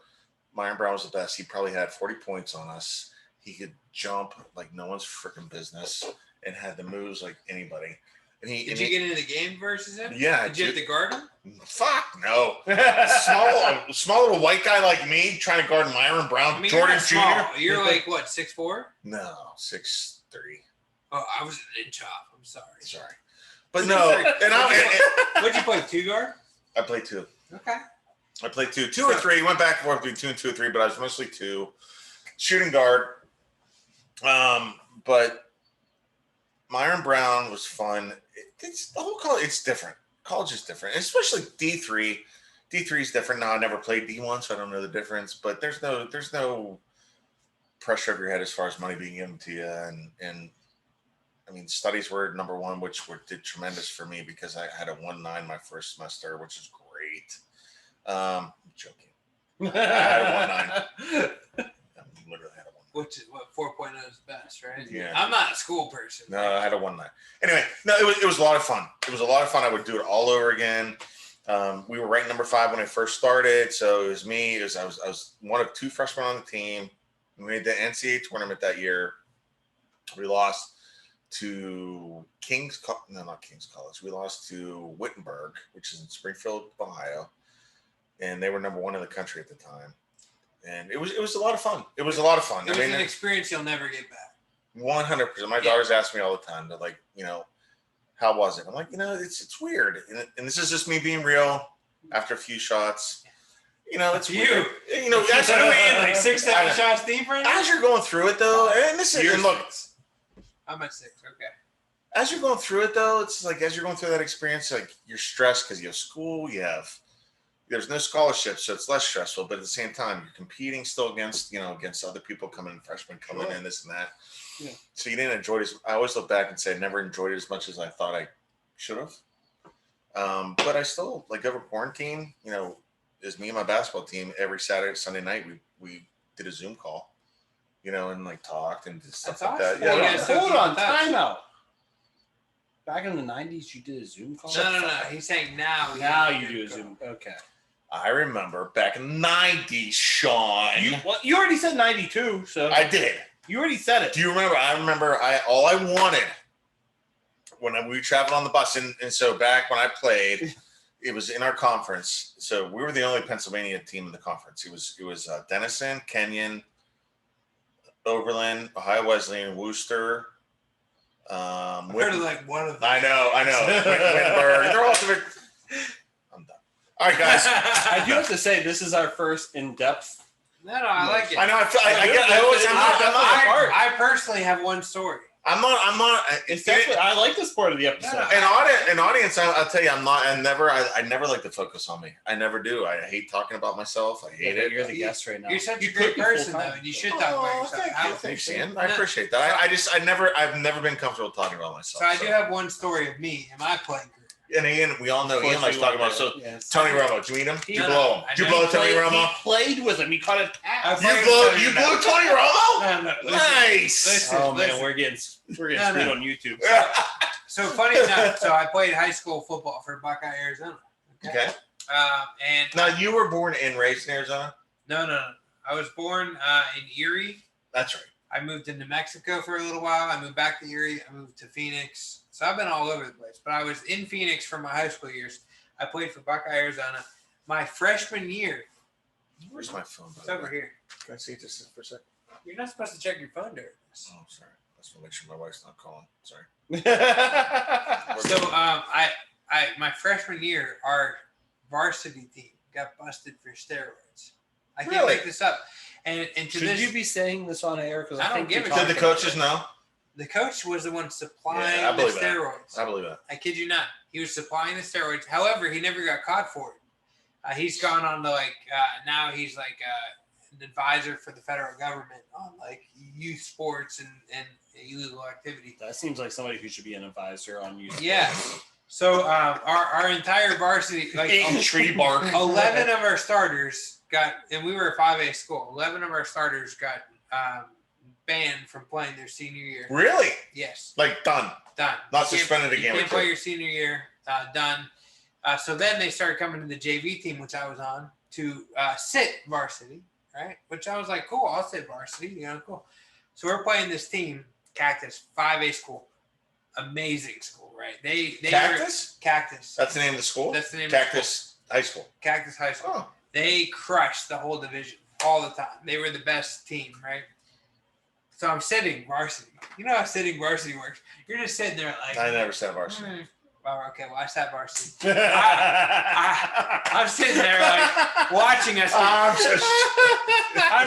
Myron Brown was the best. He probably had 40 points on us. He could jump like no one's freaking business and had the moves like anybody. Did you get into the game versus him? Yeah. Did you have to guard him? Fuck no. small little white guy like me trying to guard Myron Brown, Jordan Jr. You're like what, 6'4"? No, 6'3". Oh, I was an inch off. I'm sorry. But no. What'd you play, 2 guard? I played 2. Okay. I played 2. 2 or 3. Went back and forth between 2 and 2 or 3, but I was mostly 2. Shooting guard. But Myron Brown was fun. It's the whole college. It's different. College is different, especially D3. D3 is different. Now I never played D1, so I don't know the difference. But there's no pressure over your head as far as money being given to you, and I mean studies were number one, which did tremendous for me because I had a 1.9 my first semester, which is great. I'm joking. I had a 1.9. I literally had a 1.9. What 4.0 is best, right? Yeah. I'm not a school person. No, I had a 1.9. Anyway, no, it was a lot of fun. It was a lot of fun. I would do it all over again. We were ranked number 5 when I first started, so it was me. I was one of 2 freshmen on the team. We made the NCAA tournament that year. We lost to not King's College. We lost to Wittenberg, which is in Springfield, Ohio, and they were number 1 in the country at the time. And it was a lot of fun. It was a lot of fun. It was an experience you'll never get back. 100%. My daughters ask me all the time. They're like, how was it? I'm like, it's weird. And this is just me being real. After a few shots, it's weird. That's what I mean. Like 6-7 shots deep, right? As you're going through it, though, and look. I'm at 6. Okay. As you're going through it, though, it's like as you're going through that experience, like you're stressed because you have school, there's no scholarship, so it's less stressful. But at the same time, you're competing still against other people coming in, freshmen coming in, this and that. Yeah. So you didn't enjoy it. I always look back and say I never enjoyed it as much as I thought I should have. But I still over quarantine. Is me and my basketball team every Saturday, Sunday night. We did a Zoom call. And talked and did stuff like that. Yeah, hold on, time out. Back in the 90s, you did a Zoom call? No. He's saying now. Now you do a Zoom. Okay. I remember back in the 90s, Sean. You already said 92, so. I did. You already said it. Do you remember? I remember all I wanted when we traveled on the bus. And so back when I played, it was in our conference. So we were the only Pennsylvania team in the conference. It was Denison, Kenyon, Oberlin, Ohio Wesleyan, Worcester. I heard of one of them. I know. Wittenberg. They're all different. I'm done. All right, guys. I do have to say this is our first in-depth. No, I like it. I know. I personally have one story. I'm not. I like this part of the episode. An audience. I'll tell you, I'm not. I never like to focus on me. I never do. I hate talking about myself. I hate it. You're the guest right now. You're such a great person, though, and you should talk about yourself. Thanks, Ian. I appreciate that. I've never been comfortable talking about myself. So I do have one story of me and my playing career. And Ian, we all know Ian likes talking about. So Tony Romo, did you meet him? Did you blow him? Did you blow Tony Romo? He played with him. He caught a pass. You blew Tony Romo? No. Nice. Listen. We're getting screwed on YouTube. So funny enough, I played high school football for Buckeye, Arizona. Okay. And now you were born and raised in Arizona? No. I was born in Erie. That's right. I moved to New Mexico for a little while. I moved back to Erie. I moved to Phoenix. So I've been all over the place. But I was in Phoenix for my high school years. I played for Buckeye, Arizona. My freshman year. Where's my phone? It's over here. Can I see it just for a second? You're not supposed to check your phone during this. Oh, sorry. I just want to make sure my wife's not calling. Sorry. So my freshman year, our varsity team got busted for steroids. I can't make this up. And should you be saying this on air? Because I don't give a shit. Did the coaches know? The coach was the one supplying the steroids. I believe that. I kid you not. He was supplying the steroids. However, he never got caught for it. He's gone on to now he's an advisor for the federal government on youth sports and illegal activity. That seems like somebody who should be an advisor on youth. Yeah. So our entire varsity, tree bark. 11 of our starters got, and we were a 5A school. 11 of our starters got banned from playing their senior year. Really? Yes. Done. Not suspended again. You can't play your senior year. Done. So then they started coming to the JV team, which I was on, to sit varsity, right? Which I was like, cool, I'll sit varsity. Cool. So we're playing this team, Cactus, 5A school. Amazing school, right? Cactus? Cactus. That's the name of the school? That's the name Cactus of the school. High School. Cactus High School. Oh. They crushed the whole division all the time. They were the best team, right? So I'm sitting varsity. You know how sitting varsity works. You're just sitting there I never sat varsity. Well, okay, I sat varsity. I'm sitting there watching us. I'm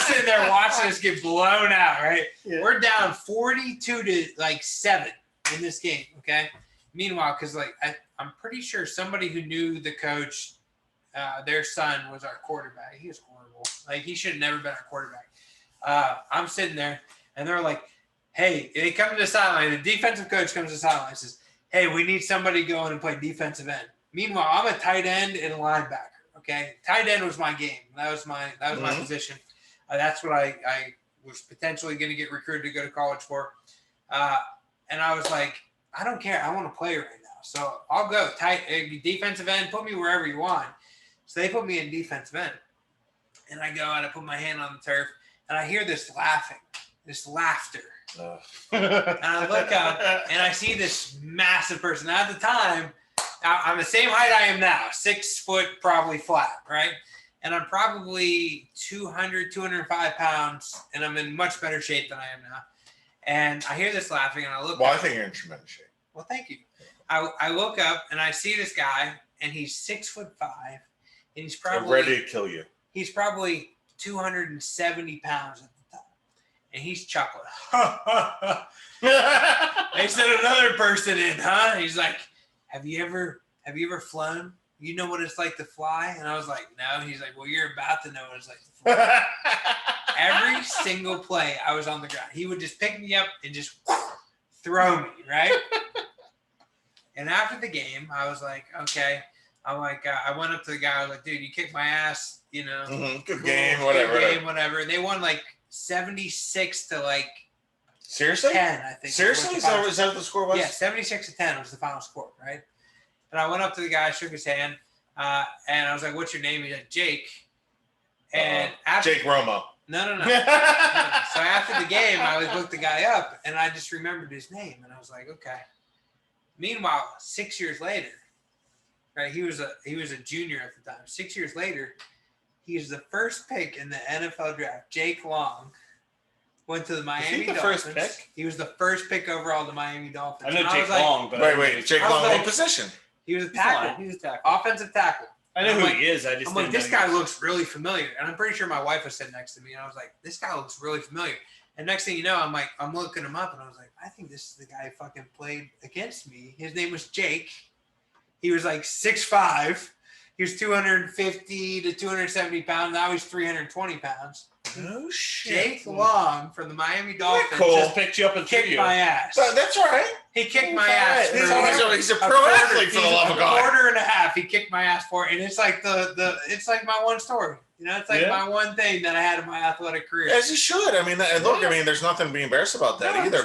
sitting there watching us get blown out, right? Yeah. We're down 42-7 in this game, okay? Meanwhile, because I'm pretty sure somebody who knew the coach, their son was our quarterback. He was horrible. He should have never been our quarterback. I'm sitting there. And they're like, hey, they come to the sideline. The defensive coach comes to the sideline and says, hey, we need somebody going and play defensive end. Meanwhile, I'm a tight end and a linebacker, okay? Tight end was my game. That was my position. That's what I was potentially going to get recruited to go to college for. And I was like, I don't care. I want to play right now. So I'll go defensive end. Put me wherever you want. So they put me in defensive end. And I go and I put my hand on the turf. And I hear this laughing. this laughter. And I look up and I see this massive person. Now, at the time, I'm the same height I am now, 6 foot, probably flat, right? And I'm probably 200, 205 pounds, and I'm in much better shape than I am now. And I hear this laughing, and I look. Well, up. I think you're in tremendous shape. Well, thank you. I look up and I see this guy, and he's 6'5", and he's probably ready to kill you. He's probably 270 pounds at the time, and he's chuckling. They sent another person in, huh? He's like, Have you ever flown? You know what it's like to fly? And I was like, no. And he's like, well, you're about to know what it's like to fly. Every single play, I was on the ground. He would just pick me up and just throw me, right? And after the game, I was like, okay. I'm like, I went up to the guy. I was like, dude, you kicked my ass, you know. Mm-hmm. Good cool, game, whatever. Good game, whatever. They won like 76 to like seriously 10, I think. Seriously? Is that what the score was? Yeah, 76 to 10 was the final score, right? And I went up to the guy, shook his hand, and I was like, what's your name? He's like, Jake. And Jake Romo. No. So after the game, I looked the guy up, and I just remembered his name, and I was like, okay. Meanwhile, 6 years later, right? He was a junior at the time. 6 years later, he was the first pick in the NFL draft. Jake Long went to the Miami Dolphins. First pick? He was the first pick overall to the Miami Dolphins. I know Jake Long, but wait, Jake Long, what position? He was a tackle. He was a tackle. Offensive tackle. I know who he is. I'm like, this guy looks really familiar. And I'm pretty sure my wife was sitting next to me. And I was like, this guy looks really familiar. And next thing you know, I'm looking him up. And I was like, I think this is the guy who fucking played against me. His name was Jake. He was like 6'5". He was 250 to 270 pounds. Now he's 320 pounds. Oh, shit. Jake Long from the Miami Dolphins just picked you up and kicked my ass. That's all right. He kicked my ass. He's a pro athlete, for the love of God. A quarter and a half. He kicked my ass for it, and it's like it's like my one story. You know, it's like my one thing that I had in my athletic career. As you should. I mean, there's nothing to be embarrassed about that either.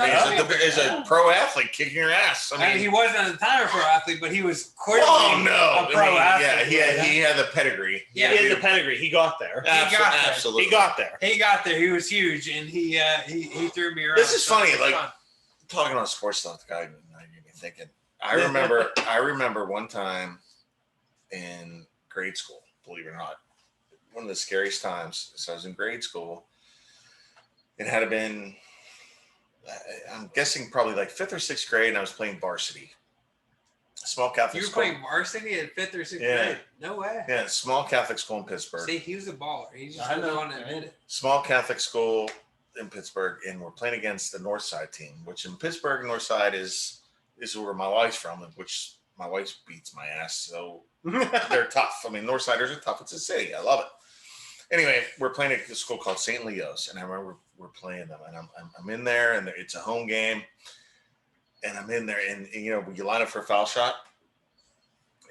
He's a pro athlete kicking your ass. I mean, he wasn't at the time a pro athlete, but he was clearly a pro athlete. Yeah, he had the pedigree. Yeah, he had the pedigree. He got there. Absolutely. He got there. He got there. He was huge, and he threw me around. This is funny. Like talking about sports stuff, the guy made me thinking. I remember one time in grade school. Believe it or not. One of the scariest times. So I was in grade school. It had been, I'm guessing probably like 5th or 6th grade, and I was playing varsity. Small Catholic school. You were playing varsity at 5th or 6th grade? No way. Yeah, small Catholic school in Pittsburgh. See, he was a baller. He just didn't want to admit it. Small Catholic school in Pittsburgh, and we're playing against the North Side team, which in Pittsburgh, North Side is where my wife's from, which my wife beats my ass. So they're tough. I mean, North Siders are tough. It's a city. I love it. Anyway, we're playing at a school called St. Leo's, and I remember we're playing them, and I'm in there, and it's a home game, and I'm in there, and you know, you line up for a foul shot,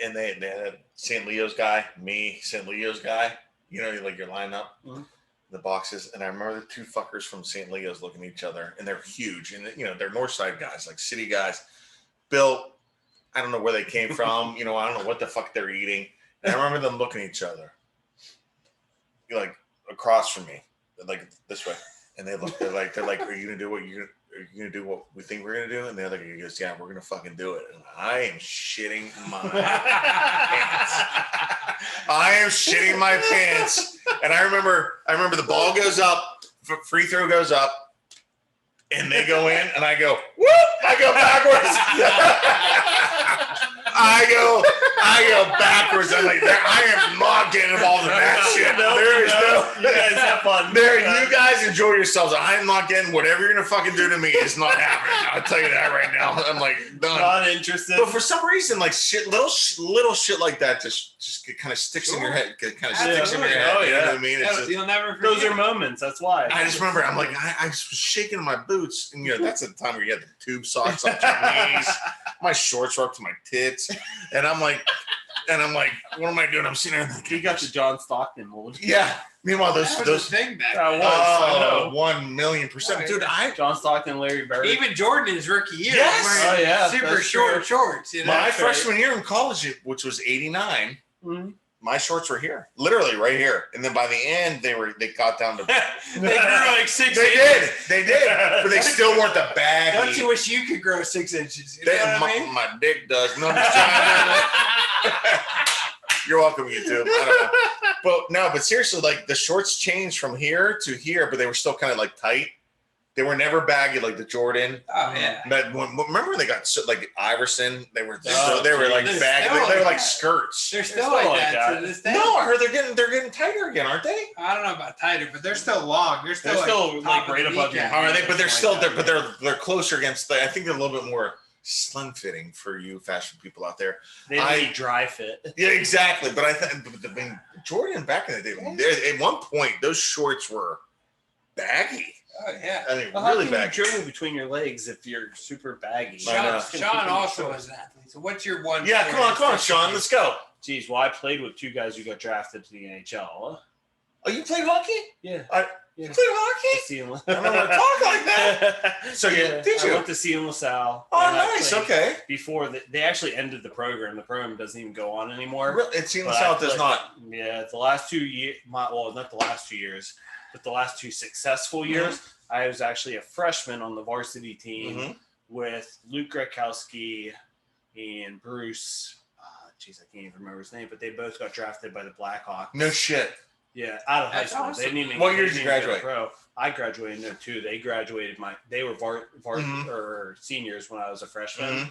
and they had a St. Leo's guy, me, St. Leo's guy, you know, like you're lining up the boxes, and I remember the two fuckers from St. Leo's looking at each other, and they're huge, and you know, they're North Side guys, like city guys, built. I don't know where they came from, you know, I don't know what the fuck they're eating, and I remember them looking at each other. Like across from me, like this way, and they're like, are you gonna do what we think we're gonna do? And the other guy goes, yeah, we're gonna fucking do it. And I am shitting my pants. I am shitting my pants. And I remember the ball goes up, free throw goes up, and they go in, and I go, whoop! I go backwards. I go backwards. I'm like, I am not getting involved in that shit. You guys have fun. You guys enjoy yourselves. I'm not getting whatever you're gonna fucking do to me is not happening. I'll tell you that right now. I'm like done. Not interested. But for some reason, like little shit like that just kind of sticks in your head. Sticks in your head. Oh, you know what I mean? It's You'll never forget. Those are moments. That's why. I just remember. I'm like, I was shaking in my boots, and you know that's the time where you had the tube socks up to your knees. My shorts were up to my tits, and I'm like, what am I doing? I'm sitting there. He got the John Stockton mold. Yeah. Meanwhile, those thing back. 1,000,000%, dude. John Stockton, Larry Bird, even Jordan his rookie year. Yes. Super short shorts. You know? My freshman year in college, which was '89, my shorts were here, literally right here. And then by the end, they got down to. They grew like 6 They inches. did, but they still weren't the baggy. Don't you wish you could grow 6 inches? You know what I mean? My dick does. No, I'm just trying. You're welcome, YouTube. I don't know. But seriously, like the shorts changed from here to here, but they were still kind of like tight. They were never baggy like the Jordan. Oh yeah. Remember when they got like Iverson? They were like They're baggy. They were like skirts. They're still like that to this day. No, I heard they're getting tighter again, aren't they? I don't know about tighter, but they're still long. They're still like right above your. How are they? But they're still there. But they're closer against. I think they're a little bit more slim fitting for you fashion people out there. They need dry fit. Yeah, exactly. But I mean, Jordan back in the day, at one point, those shorts were baggy. Oh yeah, I mean, well, really how can baggy. you dribble between your legs if you're super baggy? Sean also was an athlete. So what's your one? Yeah, come on, Sean, let's go. Geez, well, I played with two guys who got drafted to the NHL. Oh, you played hockey? Yeah. You played hockey? I don't want to talk like that. So yeah, did you? I went to see LaSalle. Oh, nice. Okay. Before they actually ended the program. The program doesn't even go on anymore. Really? It seems LaSalle does not. Yeah, the last 2 years. Well, not the last 2 years, but the last 2 successful years. I was actually a freshman on the varsity team with Luke Grekowski and Bruce. Geez, I can't even remember his name, but they both got drafted by the Blackhawks. No shit. Yeah, out of high school. Awesome. They didn't even. What year did you graduate? I graduated in 02. They graduated they were or seniors when I was a freshman.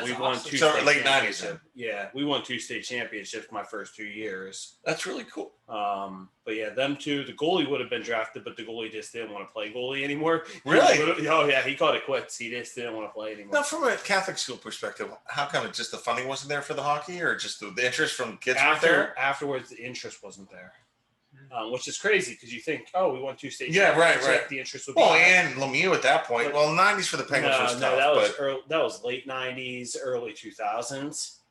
We won awesome. 2 So state late 90s championships. then. Yeah, we won 2 state championships my first 2 years. That's really cool. But yeah, them two. The goalie would have been drafted, but the goalie just didn't want to play goalie anymore. Really? Oh yeah, he called it quits. He just didn't want to play anymore. Now, from a Catholic school perspective, how come it just the funding wasn't there for the hockey, or just the interest from kids weren't there? Afterwards, the interest wasn't there. Which is crazy because you think, we won 2 state Yeah, championships, right. the interest would be Well, high. and Lemieux at that point. Well, 90s for the Penguins was tough. That was late 90s, early 2000s.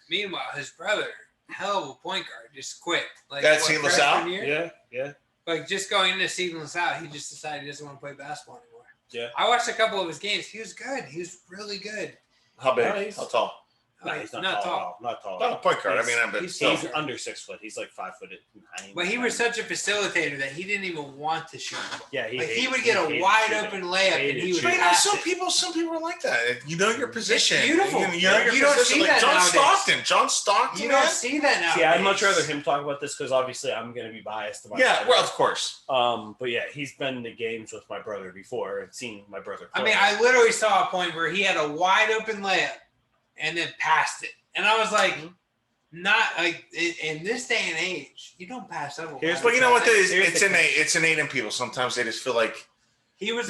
Meanwhile, his brother, hell of a point guard, just quit. Like That's St. LaSalle? Yeah. Like just going into St. LaSalle, he just decided he doesn't want to play basketball anymore. Yeah. I watched a couple of his games. He was good. He was really good. How big? Nice. How tall? No, he's not tall. Not tall. Not a point guard. He's under 6 foot. He's like 5'9". But he was such a facilitator that he didn't even want to shoot. Yeah, he would get a wide open layup and he would. But some people are like that. You know your position. It's beautiful. You know your You don't position. see that nowadays. John Stockton. You don't see that now. See, I'd much rather him talk about this because obviously I'm going to be biased. Yeah, well, of course. But yeah, he's been to games with my brother before and seen my brother play. I mean, I literally saw a point where he had a wide open layup and then passed it. And I was like, not like in this day and age, you don't pass up. But you know what? It's innate in people. Sometimes they just feel like he's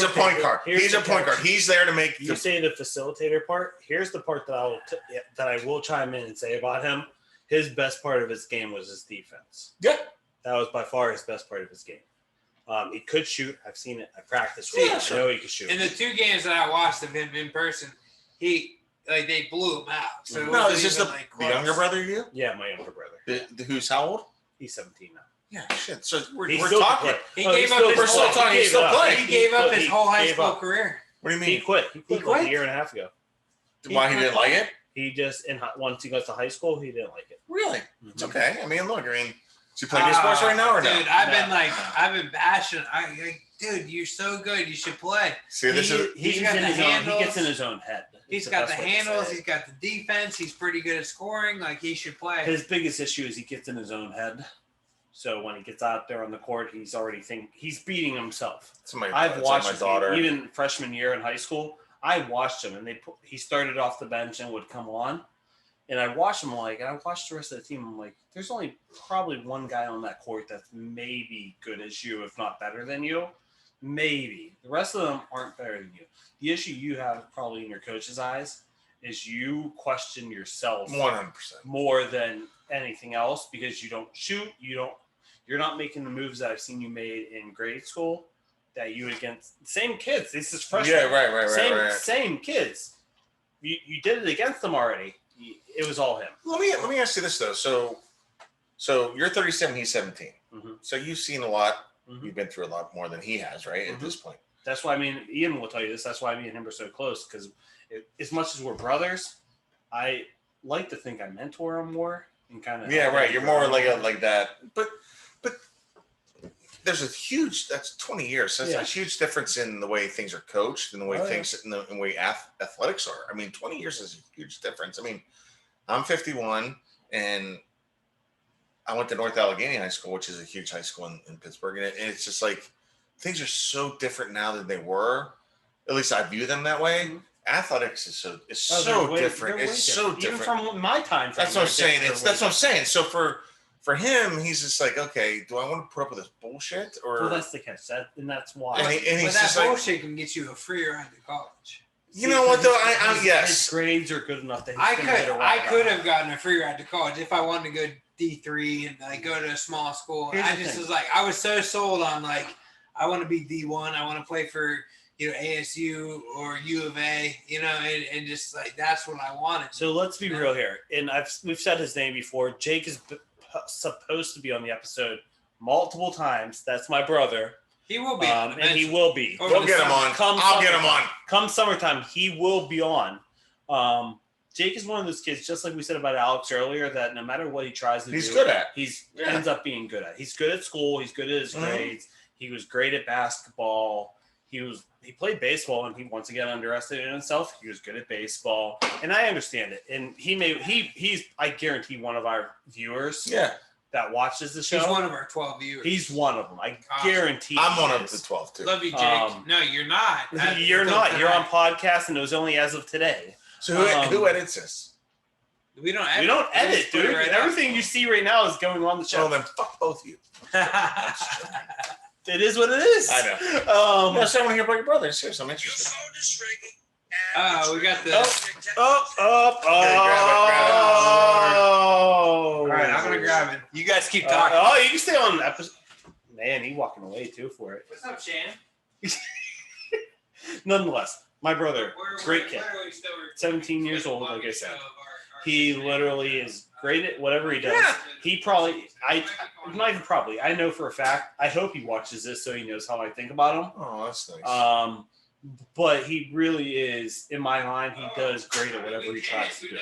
a point guard. He's a point guard. He's there to make. You say the facilitator part. Here's the part that I will chime in and say about him. His best part of his game was his defense. Yeah, that was by far his best part of his game. He could shoot. I've seen it. I practiced. Yeah, I know he could shoot. In the 2 games that I watched of him in person, they blew him out. So no, is this the younger brother you? Yeah, my younger brother. Who's how old? He's 17 now. Yeah, shit. So we're talking. He gave up his whole time. He's still playing. He gave up his whole high school career. What do you mean? He quit. He quit like a year and a half ago. Why he didn't like it? He just once he got to high school, he didn't like it. Really? It's okay. I mean, look. Is he playing good sports right now or no? Dude, I've been bashing. Dude, you're so good. You should play. See, He gets in his own head. He's got the handles. He's got the defense. He's pretty good at scoring. Like, he should play. His biggest issue is he gets in his own head. So when he gets out there on the court, he's already he's beating himself. I've watched my daughter even freshman year in high school. I watched him, and he started off the bench and would come on, and I watched him and I watched the rest of the team. I'm like, there's only probably one guy on that court that's maybe good as you, if not better than you. Maybe the rest of them aren't better than you. The issue you have probably in your coach's eyes is you question yourself 100% more than anything else because you don't shoot. You're not making the moves that I've seen you made in grade school that you against same kids. This is freshmen. Yeah, right. Same kids. You did it against them already. It was all him. Let me ask you this though. So you're 37, he's 17. Mm-hmm. So you've seen a lot. Mm-hmm. You've been through a lot more than he has, right? At this point. That's why Ian will tell you this. That's why me and him are so close because as much as we're brothers, I like to think I mentor him more and kind of. Yeah, right. You're more like that. But there's that's 20 years. That's a huge difference in the way things are coached and the way in the way athletics are. I mean, 20 years is a huge difference. I mean, I'm 51 and I went to North Allegheny High School, which is a huge high school in Pittsburgh. And it's just like things are so different now than they were. At least I view them that way. Mm-hmm. Athletics is so different. It's so different. Even from my time. That's what I'm saying. That's what I'm saying. So for him, he's just like, okay, do I want to put up with this bullshit? Or that's the catch. And that's why. And he's that bullshit can get you a free ride to college. You know what though? Yes. His grades are good enough that I could have gotten a free ride to college if I wanted to go D3 and like go to a small school. I was so sold on like I want to be D1. I want to play for ASU or U of A. And just like that's what I wanted. So let's be real here, and we've said his name before. Jake is supposed to be on the episode multiple times. That's my brother. He will be, and he will be. Go get him on. I'll get him on. Come summertime, he will be on. Jake is one of those kids, just like we said about Alex earlier, that no matter what he tries to do, he's good at. Ends up being good at. He's good at school. He's good at his grades. He was great at basketball. He played baseball, and he once again underestimated himself. He was good at baseball, and I understand it. And he's I guarantee one of our viewers. Yeah. That watches the show. He's one of our 12 viewers. He's one of them. I guarantee. I'm one of the 12 too. Love you, Jake. No, you're not. You're not. You're on podcast, and it was only as of today. So who edits this? We don't edit. We don't edit, dude. Right Everything you see right now is going on the show. Well, then fuck both of you. It is what it is. I know. No, someone here about your brother. Seriously, I'm interested. Oh, we got the. Grab it. All right, I'm gonna grab it. You guys keep talking. You can stay on episode. Man, he walking away too for it. What's up, Shannon? Nonetheless, my brother, great kid, 17 years old. Like I said, he literally is great at whatever he does. Yeah. He probably, not even probably. I know for a fact. I hope he watches this so he knows how I think about him. Oh, that's nice. But he really is, in my mind, he does great at whatever he tries to do.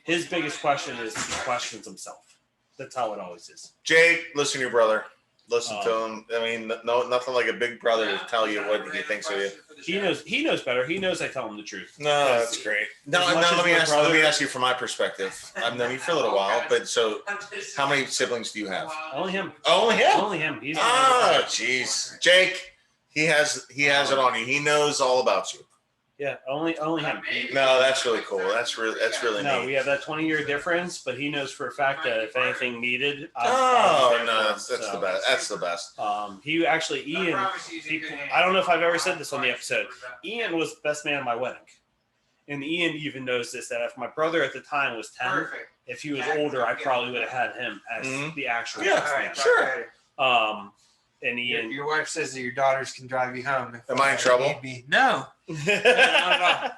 His biggest question is he questions himself. That's how it always is. Jake, listen to your brother. Listen to him. I mean, nothing like a big brother to tell you what he thinks of you. He knows better. He knows I tell him the truth. No, that's great. Now let me ask you from my perspective. I've known you for a little while, but so how many siblings do you have? Only him. Only him? Only him. He's jeez. Jake, he has it on you. He knows all about you. Yeah, only him. No, that's really cool. That's really neat. No, we have that 20-year difference, but he knows for a fact that if anything needed, that's the best. That's the best. He actually, Ian. I don't know if I've ever said this on the episode. Ian was the best man at my wedding, and Ian even knows this. That if my brother at the time was 10, if he was older, I probably would have had him as the actual best man. Sure. And Ian, your wife says that your daughters can drive you home. Am I in trouble? No. Not at all.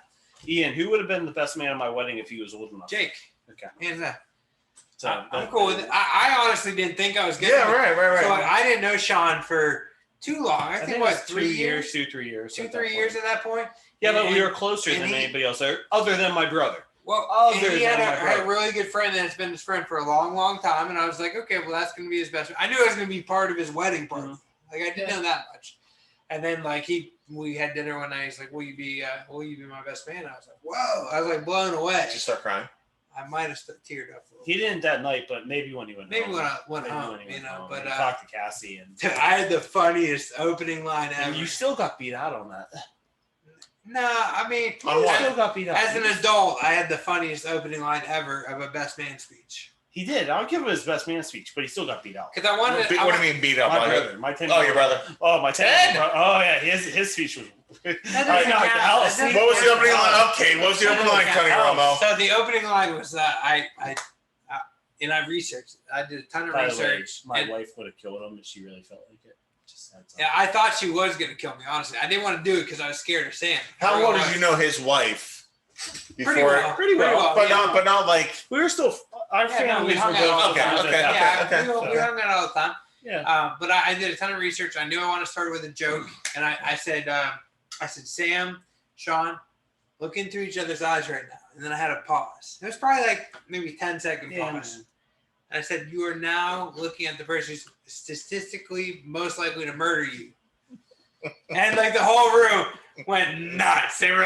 Ian, who would have been the best man at my wedding if he was old enough? Jake. Okay. Hands up. So I'm cool with it. I honestly didn't think I was good. Yeah, right. So I didn't know Sean for too long. I think what, 3 years? 2-3 years. 2-3 years at that point. Yeah, but we were closer than anybody else, other than my brother. Well, he had a really good friend that's been his friend for a long, long time, and I was like, okay, well, that's going to be his best friend. I knew it was going to be part of his wedding party. Mm-hmm. Like I didn't know that much. And then like we had dinner one night. He's like, will you be my best man? I was like, whoa! I was like blown away. Did you start crying? I might have teared up. He didn't that night, but maybe when he went. Maybe home. when I went home, you know. But talked to Cassie and I had the funniest opening line ever. And you still got beat out on that. No, I mean, you still got beat out. As an adult, I had the funniest opening line ever of a best man speech. He did. I'll give him his best man speech, but he still got beat out. Because I wanted. What do you mean beat out? My brother. My 10. Oh, your brother. Oh, my 10. Oh, yeah. His speech was. What was the opening line? Okay, what was the opening line, Tony Romo? So the opening line was I researched. I did a ton of research. My wife would have killed him if she really felt like it. Yeah, I thought she was gonna kill me. Honestly, I didn't want to do it because I was scared of Sam. How well did you know his wife? Before, pretty well, but not like we were still. Our families were both we hung out all the time. Yeah. But I did a ton of research. I knew I wanted to start with a joke, and I said, Sam, Sean, look into each other's eyes right now. And then I had a pause. It was probably like maybe 10-second pause. I said, you are now looking at the person who's statistically most likely to murder you. And like the whole room went nuts. They were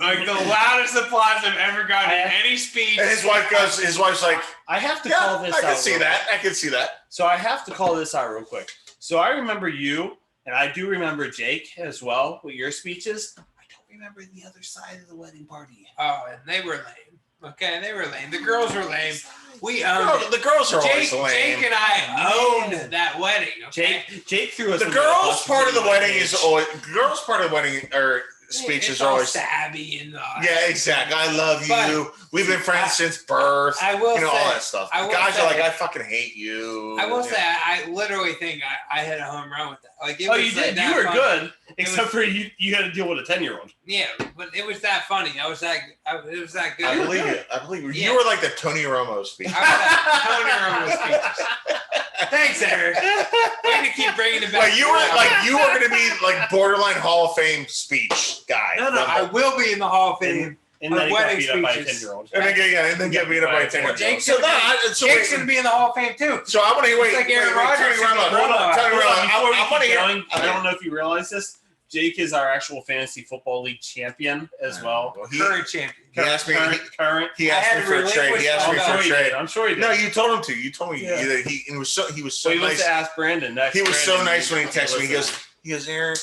like the loudest applause I've ever gotten in any speech. And his wife's like, I have to call this out. I can see that. So I have to call this out real quick. So I remember you, and I do remember Jake as well with your speeches. I don't remember the other side of the wedding party. Oh, and they were lame. Okay, they were lame. The girls were lame. We owned it. The girls are always lame. Jake and I owned that wedding. Okay? Jake threw us. The girls part of the wedding is always. Girls part of the wedding or speeches are always stabby and yeah, exactly. I love you. We've been friends since birth. I will say, all that stuff. Guys are like, I fucking hate you. I will say, I literally think I hit a home run with that. Like, it was you did. You were good, except for you had to deal with a 10-year-old. Yeah, but it was that funny. It was that good. I believe it. Yeah. You were like the Tony Romo speech. I was Tony Romo speeches. Thanks, Eric. Way to keep bringing it back. Like you were going to be like borderline Hall of Fame speech guy. No, I will be in the Hall of Fame. And then wedding beat up by a 10-year-old. And then get beat up by a 10-year-old. Jake's going to be in the Hall of Fame too. So I want to wait. Like Aaron Rodgers. I don't know if you realize this. Jake is our actual fantasy football league champion as well. Current champion. He asked me current. He asked me for a trade. He asked me for a trade. I'm sure he did. No, you told him to. You told me that he was so he nice. To ask Brandon next. He was so nice when he texted me. He goes, Eric.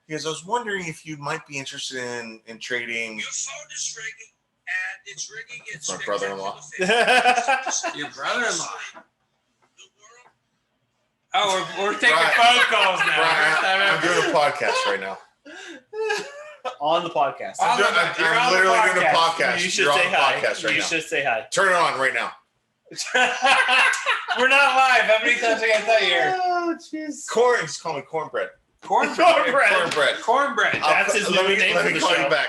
He goes, I was wondering if you might be interested in trading. Your phone is ringing, and it's ringing. It's my brother-in-law. Your brother-in-law. Oh, we're taking phone calls now. I'm doing a podcast right now. On the podcast. I'm literally doing a podcast. You should say hi. You should say hi. Turn it on right now. We're not live. How many times I gotta tell you here? Oh, jeez. He's calling me cornbread. Cornbread. That's his new name for the show. Let me call you back.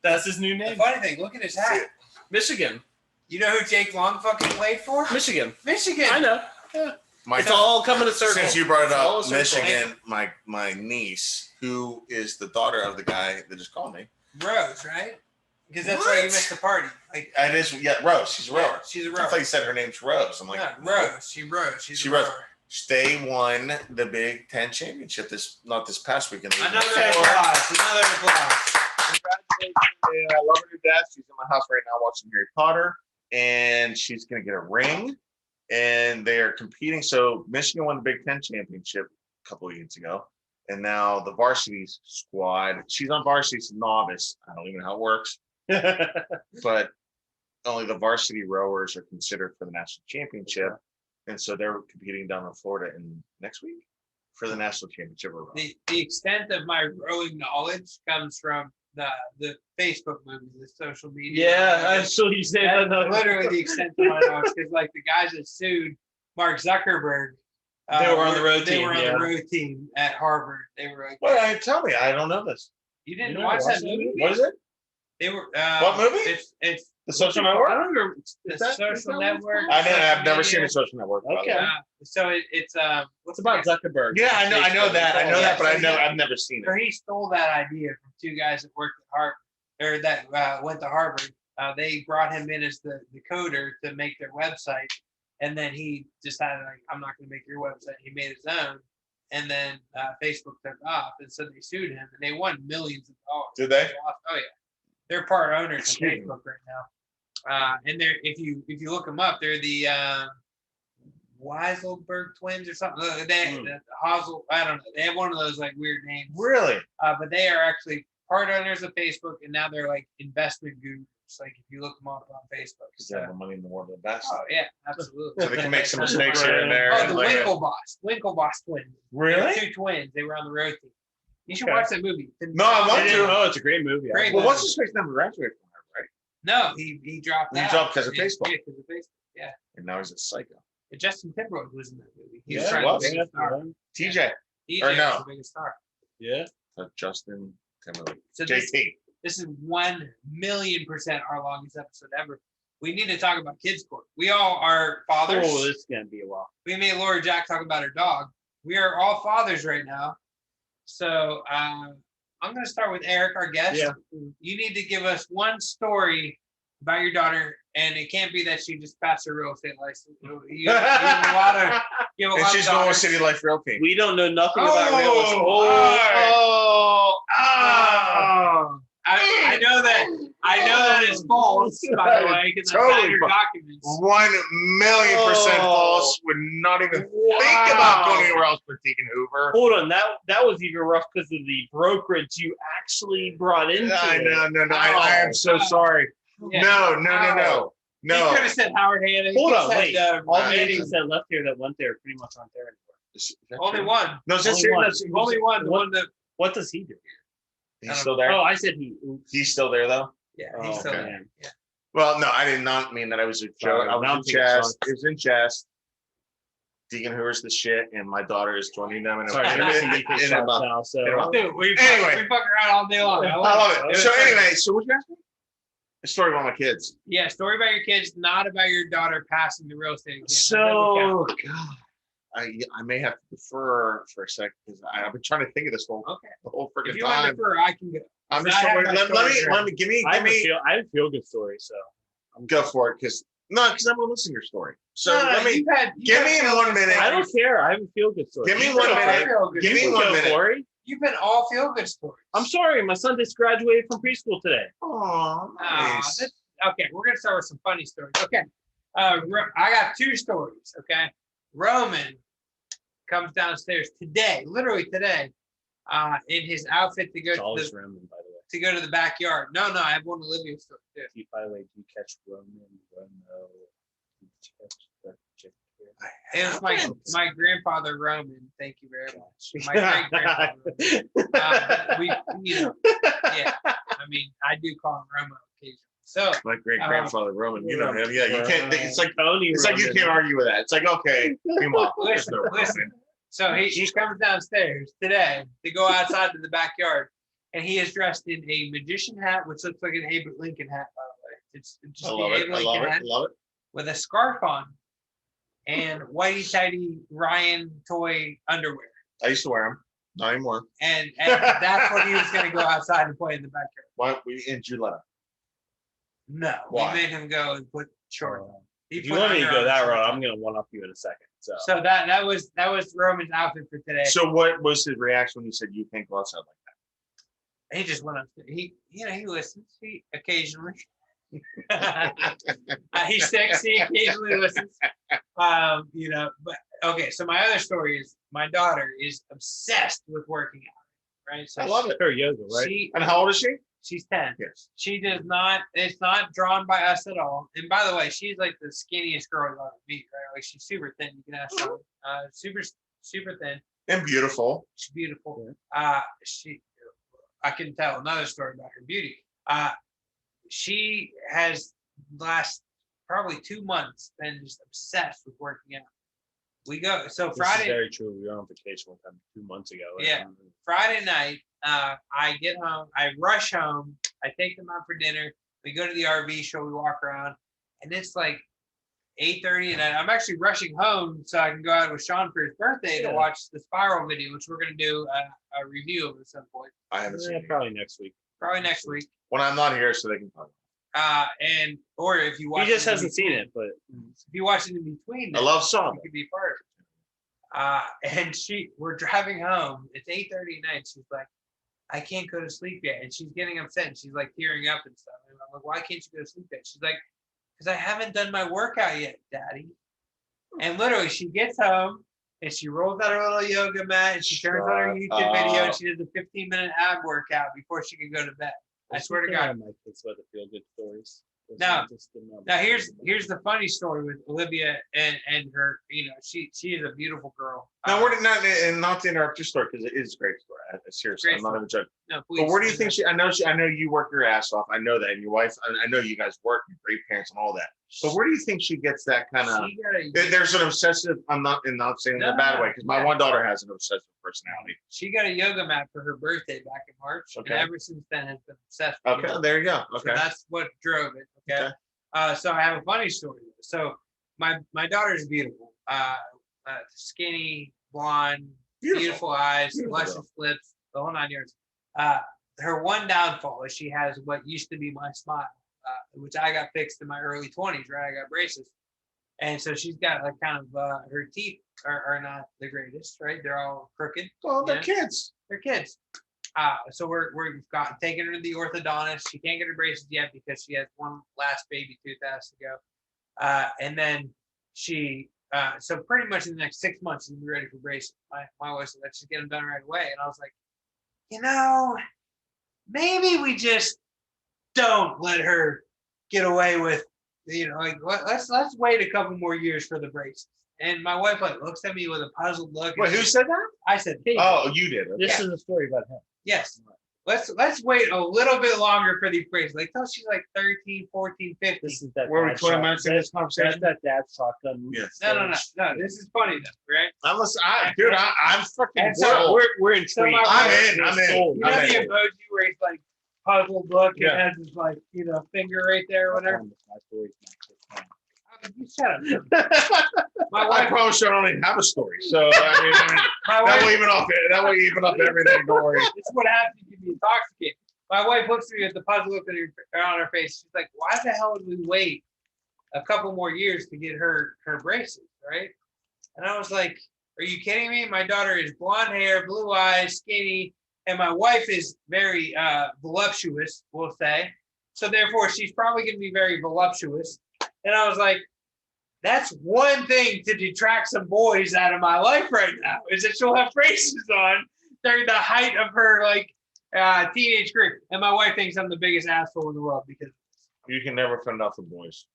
That's his new name. The funny thing, look at his hat. Michigan. You know who Jake Long fucking played for? Michigan. I know. Yeah. It's all coming to circle. Since you brought it up, Michigan, my niece, who is the daughter of the guy that just called me. Rose, right? Because that's why you missed the party. Like it is, Rose. She's a rower. Yeah, she's a rower. I thought you said her name's Rose. I'm like, no, Rose. She rose. She's a rower. They won the Big Ten championship not this past weekend. Another applause. Congratulations. I love her to death. She's in my house right now watching Harry Potter, and she's going to get a ring, and they are competing. So Michigan won the Big Ten championship a couple of years ago, and now the varsity squad, she's on varsity, she's novice. I don't even know how it works, but only the varsity rowers are considered for the national championship. And so they're competing down in Florida next week for the national championship. The extent of my rowing knowledge comes from the Facebook movie, the social media. Yeah, I saw you say that. Literally the extent of my knowledge, because like the guys that sued Mark Zuckerberg, they were on the road team. They were on the road team at Harvard. They were like, well, tell me, I don't know this. You didn't watch that movie? What is it? They were what movie? It's The Social Network? I don't remember. The Social Network. I've never seen The Social Network. Okay. So it's what's about Zuckerberg? Yeah, I know that, but I've never seen it. So he stole that idea from two guys that worked at Harvard, or that went to Harvard. They brought him in as the coder to make their website, and then he decided, like, I'm not going to make your website. He made his own, and then Facebook took off, and so they sued him, and they won millions of dollars. Did they? Oh yeah. They're part owners of Facebook right now, and they're if you look them up, they're the Weiselberg twins or something. The Hazel, I don't know. They have one of those like weird names. Really? But they are actually part owners of Facebook, and now they're like investment gurus. Like if you look them up on Facebook, because they have the money in the world to invest. Oh yeah, absolutely. So they can make some mistakes here and there. Oh, the Winklevoss twins. Really? Two twins. They were on the road team. You should watch that movie. No, I want to. Oh, it's a great movie. Well, what's his face never graduated from her, right? No, he dropped out. He dropped because of Facebook. Yeah, because of Facebook. Yeah. And now he's a psycho. And Justin Timberlake was in that movie. He was trying to be a star. TJ. TJ or no. was the biggest star. Yeah. Justin Timberlake. So JT. This is 1,000,000% our longest episode ever. We need to talk about kids' court. We all are fathers. Oh, this is gonna be a while. We made Laura Jack talk about her dog. We are all fathers right now. So I'm going to start with Eric, our guest. Yeah. You need to give us one story about your daughter And it can't be that she just passed her real estate license. You have a lot of. And she's going with City Life Realty. We don't know nothing about real estate. I know that is false, by the way, because I signed your documents. 1,000,000% false. Would not even think about going anywhere else but Deacon Hoover. Hold on, that was even rough because of the brokerage you actually brought into. No. I am so sorry. Yeah. No. You could have said Howard Hanna. Hold on, wait. All the agents that left here that went there pretty much aren't there anymore. Only one. No, Only one. The one that. What does he do? He's still there. Oh, I said he. He's still there though. Yeah, he's still there. Yeah. Well, no, I did not mean that I was a joke. I was in jest. It was in jest. Deacon Hoover's the shit, and my daughter is joining them. Sorry, Dude, we fuck around all day long. I love it. So anyway, so what you ask me? A story about my kids. Yeah, story about your kids, not about your daughter passing the real estate exam. So, God, I may have to defer for a second because I've been trying to think of this whole freaking time. If you want to defer, I can go. I'm just let me give me. I have a feel good story, so go for it because I'm gonna listen to your story. So let me give me in 1 minute. I don't care. I have a feel good story. Give me 1 minute. Give me 1 minute. You've been all feel good stories. I'm sorry, my son just graduated from preschool today. Oh, nice. Okay, we're gonna start with some funny stories. Okay, I got 2 stories. Okay, Roman comes downstairs today, literally today, in his outfit to go to the Roman, by the way. To go to the backyard. No, I have one Olivia's story too. By the way, do you catch Roman? It was my grandfather Roman. Thank you very much. My great grandfather. Yeah. I mean, I do call him Roman occasionally. So my great grandfather Roman, you know him. Yeah, you can't. It's like Tony. It's like you can't argue with that. It's like okay, come on. Listen. So he comes downstairs today to go outside to the backyard, and he is dressed in a magician hat, which looks like an Abe Lincoln hat, by the way. It's just I love it. With a scarf on and whitey tighty Ryan toy underwear. I used to wear them, not anymore. And that's what he was going to go outside and play in the backyard. Why? And you let him? No, why? We made him go and put shorts on. If you want me to go that route, I'm going to one up you in a second. So that was Roman's outfit for today. So what was his reaction when you said you can't go outside like that? He just went upstairs. He listens. He occasionally. He's sexy. Occasionally listens. But okay. So my other story is my daughter is obsessed with working out. Right. So I love it. Her yoga, right? And how old is she? She's 10. Yes. She does not. It's not drawn by us at all. And by the way, she's like the skinniest girl you'll ever meet. Right. Like she's super thin. You can ask her. Super thin. And beautiful. She's beautiful. I can tell another story about her beauty. She has last probably 2 months been just obsessed with working out. We go Friday. This is very true. We were on vacation with them 2 months ago. Yeah. Friday night, I get home. I rush home. I take them out for dinner. We go to the RV show. We walk around, and it's like 8:30, and I'm actually rushing home so I can go out with Sean for his birthday to watch the Spiral video, which we're going to do a review of at some point. I haven't seen it. Probably next week. When I'm not here, so they can talk. Or if you watch, he just hasn't seen it, but if you watch it in between, I love Sean. You could be part of it. And we're driving home. It's 8:30 at night. She's like, I can't go to sleep yet, and she's getting upset. And she's like tearing up and stuff. And I'm like, why can't you go to sleep yet? She's like, because I haven't done my workout yet, Daddy. And literally, she gets home and she rolls out her little yoga mat and she turns on her YouTube video and she does a 15-minute ab workout before she can go to bed. I swear to God. My kids let the feel good stories. Now here's the funny story with Olivia and her. She is a beautiful girl. Now we're not to interrupt your story because it is a great story. Seriously, I'm not even joking. No, please. But where do you think I know you work your ass off. I know that, and your wife. I know you guys work. You're great parents and all that. But where do you think she gets that kind of? There's an obsessive. I'm not saying in a bad way because my one daughter has an obsessive personality. She got a yoga mat for her birthday back in March, and ever since then has been obsessed. Okay, there you go. Okay, so that's what drove it. Okay. So I have a funny story. So my daughter is beautiful. Skinny, blonde, beautiful eyes, luscious lips, the whole 9 yards. Her one downfall is she has what used to be my smile. which I got fixed in my early 20s, right? I got braces. And so she's got like kind of her teeth are not the greatest, right? They're all crooked. Well, they're kids. They're kids. So we've got taken her to the orthodontist. She can't get her braces yet because she has one last baby tooth that has to go. And then she, so pretty much in the next 6 months, she'll be ready for braces. My wife said, let's just get them done right away. And I was like, maybe we just don't let her get away with, like let's wait a couple more years for the braces. And my wife like looks at me with a puzzled look. Wait, who said that? I said, hey. Oh, you did. Okay. This is a story about him. Yes. Let's wait a little bit longer for these braces. Like till she's like 13, 14, 15. This is that. Were we 20 minutes in this conversation? That's that dad shotgun. Yes. No. This is funny though, right? I'm fucking. And so we're intrigued. I'm in. You know the emoji where he's like puzzled look and has his like finger right there or whatever. You shut up. I probably should only have a story, so I mean that will even up everything. Don't worry. This is what happens if you be intoxicated. My wife looks at me with the puzzle look on her face. She's like, "Why the hell would we wait a couple more years to get her braces, right?" And I was like, "Are you kidding me? My daughter is blonde hair, blue eyes, skinny, and my wife is very voluptuous, we'll say. So therefore, she's probably going to be very voluptuous." And I was like, that's one thing to detract some boys out of my life right now, is that she'll have braces on during the height of her teenage career. And my wife thinks I'm the biggest asshole in the world because you can never fend off the boys.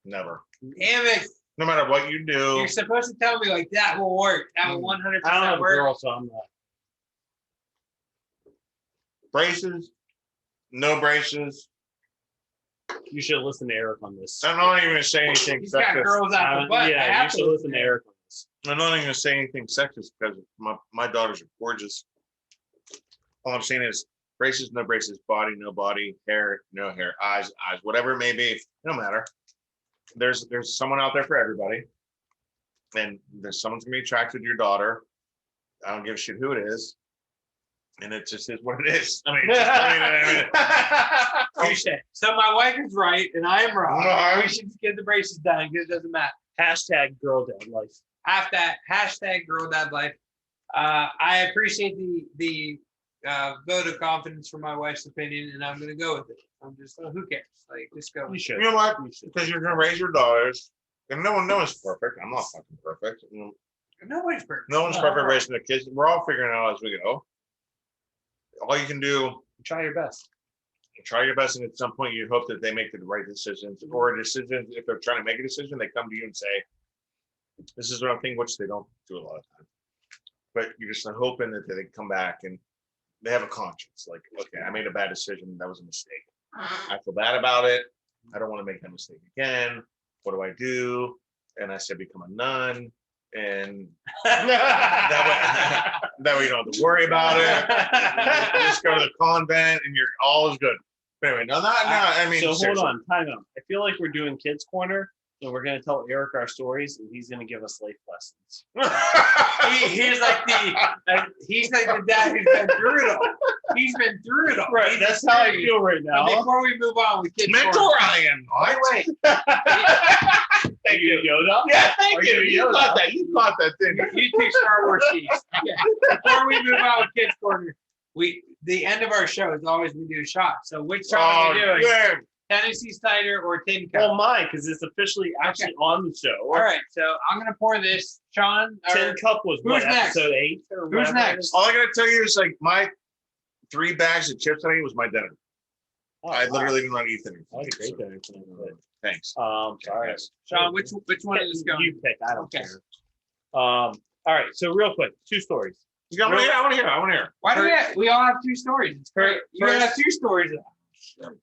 Never. Damn it. No matter what you do. You're supposed to tell me like that will work. That will 100% work. I don't have a girl, so I'm not. Braces, no braces. You should listen to Eric on this. I'm not even going to say anything He's got girls out the butt. Yeah, you should listen to Eric on this. I'm not even going to say anything sexist because my daughters are gorgeous. All I'm saying is braces, no braces, body, no body, hair, no hair, eyes, whatever it may be. No matter. There's someone out there for everybody. And there's someone's going to be attracted to your daughter. I don't give a shit who it is. And it just is what it is. I mean, so my wife is right and I'm wrong. No. We should just get the braces done because it doesn't matter. Hashtag girl dad life. Hashtag girl dad life. I appreciate the vote of confidence for my wife's opinion, and I'm going to go with it. I'm just, who cares? Like, just go. You should. You know what? Because you're going to raise your daughters, and no one knows perfect. I'm not fucking perfect. Nobody's perfect. No one's perfect raising their kids. We're all figuring it out as we go. All you can do, try your best. Try your best, and at some point, you hope that they make the right decisions, or decisions. If they're trying to make a decision, they come to you and say, "This is what I'm thinking," which they don't do a lot of time. But you're just hoping that they come back and they have a conscience. Like, okay, I made a bad decision. That was a mistake. I feel bad about it. I don't want to make that mistake again. What do I do? And I said, become a nun. And that way you don't have to worry about it. You just go to the convent and you're all is good. But anyway, I mean, so seriously. Hold on, time out. I feel like we're doing Kids Corner, so we're going to tell Eric our stories, and he's going to give us life lessons. he's like the dad who's been through it all. He's been through it all. Right, that's how I feel right now. But before we move on with Kids Mentor Corner, I am. By the way, thank you, Yoda. Yeah, thank you. You got that. You got that, didn't you? You two Star Wars keys. Yeah. Before we move on with Kids Corner, the end of our show is always we do a shot. So which shot are we doing? Yeah. Tennessee Cider or Tin Cup? Well, mine, because it's officially actually on the show. All right, so I'm gonna pour this. Sean, Tin Cup was what, episode 8 or whatever? Who's next? All I gotta tell you is like my 3 bags of chips I ate was my dinner. I literally did not eat anything. That was a great dinner. Thanks. Sorry. Sean, which one is this going? You pick. I don't care. All right. So real quick, 2 stories. I want to hear. Why do we all have 2 stories? It's great. You gotta have 2 stories.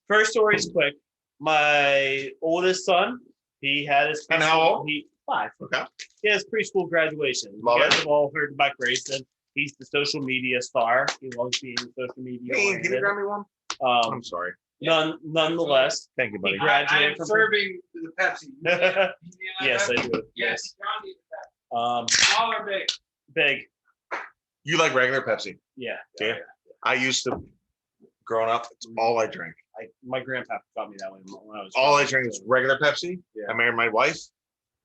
First story is quick. My oldest son, he had his. And how old? 5. Okay. He has preschool graduation. Love you guys it. have all heard about Grayson. He's the social media star. He loves being social media. Hey, can you grab me one? I'm sorry. Nonetheless, thank you, buddy. He graduated I'm from serving the Pepsi. Yes, I do. Yes. John, small or big? Big. You like regular Pepsi? Yeah. I used to Growing up, it's all I drank. My grandpa got me that when I was. All I drank is regular Pepsi. Yeah. I married my wife.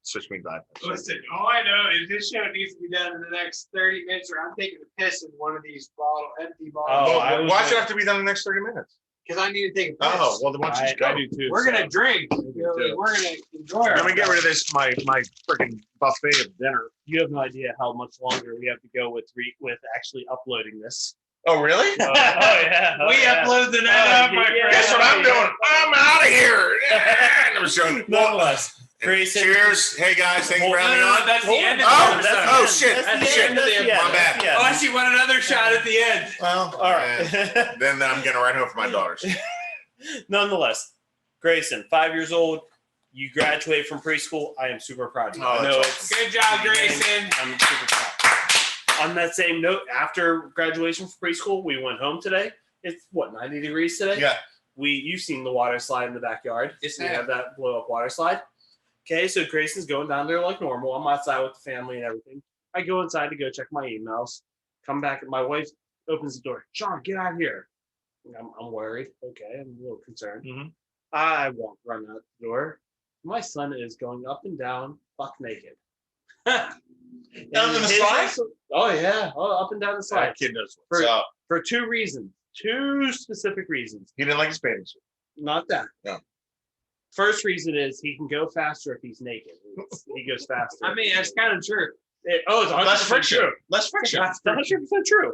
Switch me to Diet Pepsi. Listen, all I know is this show needs to be done in the next 30 minutes, or I'm taking a piss in one of these empty bottles. Oh, Well, why should it have to be done in the next 30 minutes? Because I need to take a piss. Oh, well, then why don't you just go? I do too. We're gonna drink. We're gonna enjoy it. Let me get rid of this. My freaking buffet of dinner. You have no idea how much longer we have to go with actually uploading this. Oh, really? Yeah. We upload the night of, my friend. Guess what I'm doing? I'm out of here. I'm showing. Nonetheless, Grayson. Cheers. Hey guys, thanks for having me on. That's the end of the Oh, episode. oh shit. That's Shit. the end of the My bad. Yeah. Oh, she want another shot at the end. Well, All right. Then I'm getting a ride home for my daughters. Nonetheless, Grayson, 5 years old. You graduate from preschool. I am super proud of you. Oh, I know that's it's Good job, Grayson. I'm super proud. On that same note, after graduation from preschool, we went home today. It's 90 degrees today? Yeah. You've seen the water slide in the backyard. Yes, we I have. have that blow up water slide. Okay, so Grayson's going down there like normal. I'm outside with the family and everything. I go inside to go check my emails. Come back and my wife opens the door. Sean, get out here. I'm worried. Okay, I'm a little concerned. Mhm. I won't run out the door. My son is going up and down, buck naked. Down in the slide? Oh yeah, up and down the slide. That kid knows what's up. For two reasons, two specific reasons. He didn't like his bathing suit. Not that. No. First reason is he can go faster if he's naked. He goes faster. I mean, that's kind of true. It's 100% Less friction. true. Less friction. That's 100% true.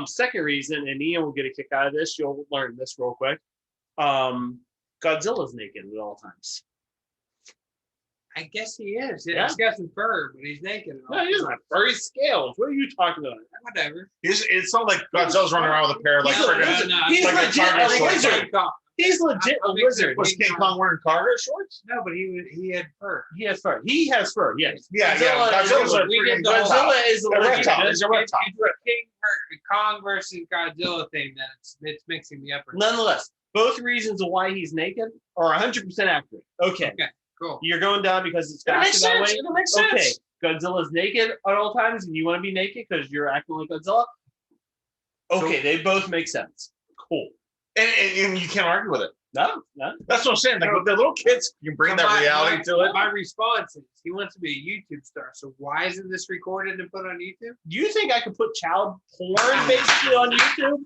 Second reason, and Ian will get a kick out of this. You'll learn this real quick. Godzilla's naked at all times. I guess he is. Yeah. He's got some fur, but he's naked. No, he doesn't have furry scales. What are you talking about? Whatever. It's not like Godzilla's running around with a pair of like He's a friggin' lizard. no, He's like a legit cargo a shorts. lizard. He's legit a lizard. Was King Kong wearing cargo shorts? No, but he had fur. He has fur. He has fur. Yes. Yeah, Godzilla's a we freaking get the whole- Godzilla is a A legit. reptile. He's a reptile. It's the Kong versus Godzilla thing that it's mixing me up. Nonetheless, both reasons of why he's naked are 100% accurate. Okay. Cool. You're going down because it's It makes faster that way. sense. It makes sense. Okay. Godzilla's naked at all times, and you want to be naked because you're acting like Godzilla. Okay, they both make sense. Cool. And you can't argue with it. No. That's what I'm saying. Like the little kids, you bring that reality to it. My response is he wants to be a YouTube star. So why isn't this recorded and put on YouTube? Do you think I could put child porn basically on YouTube?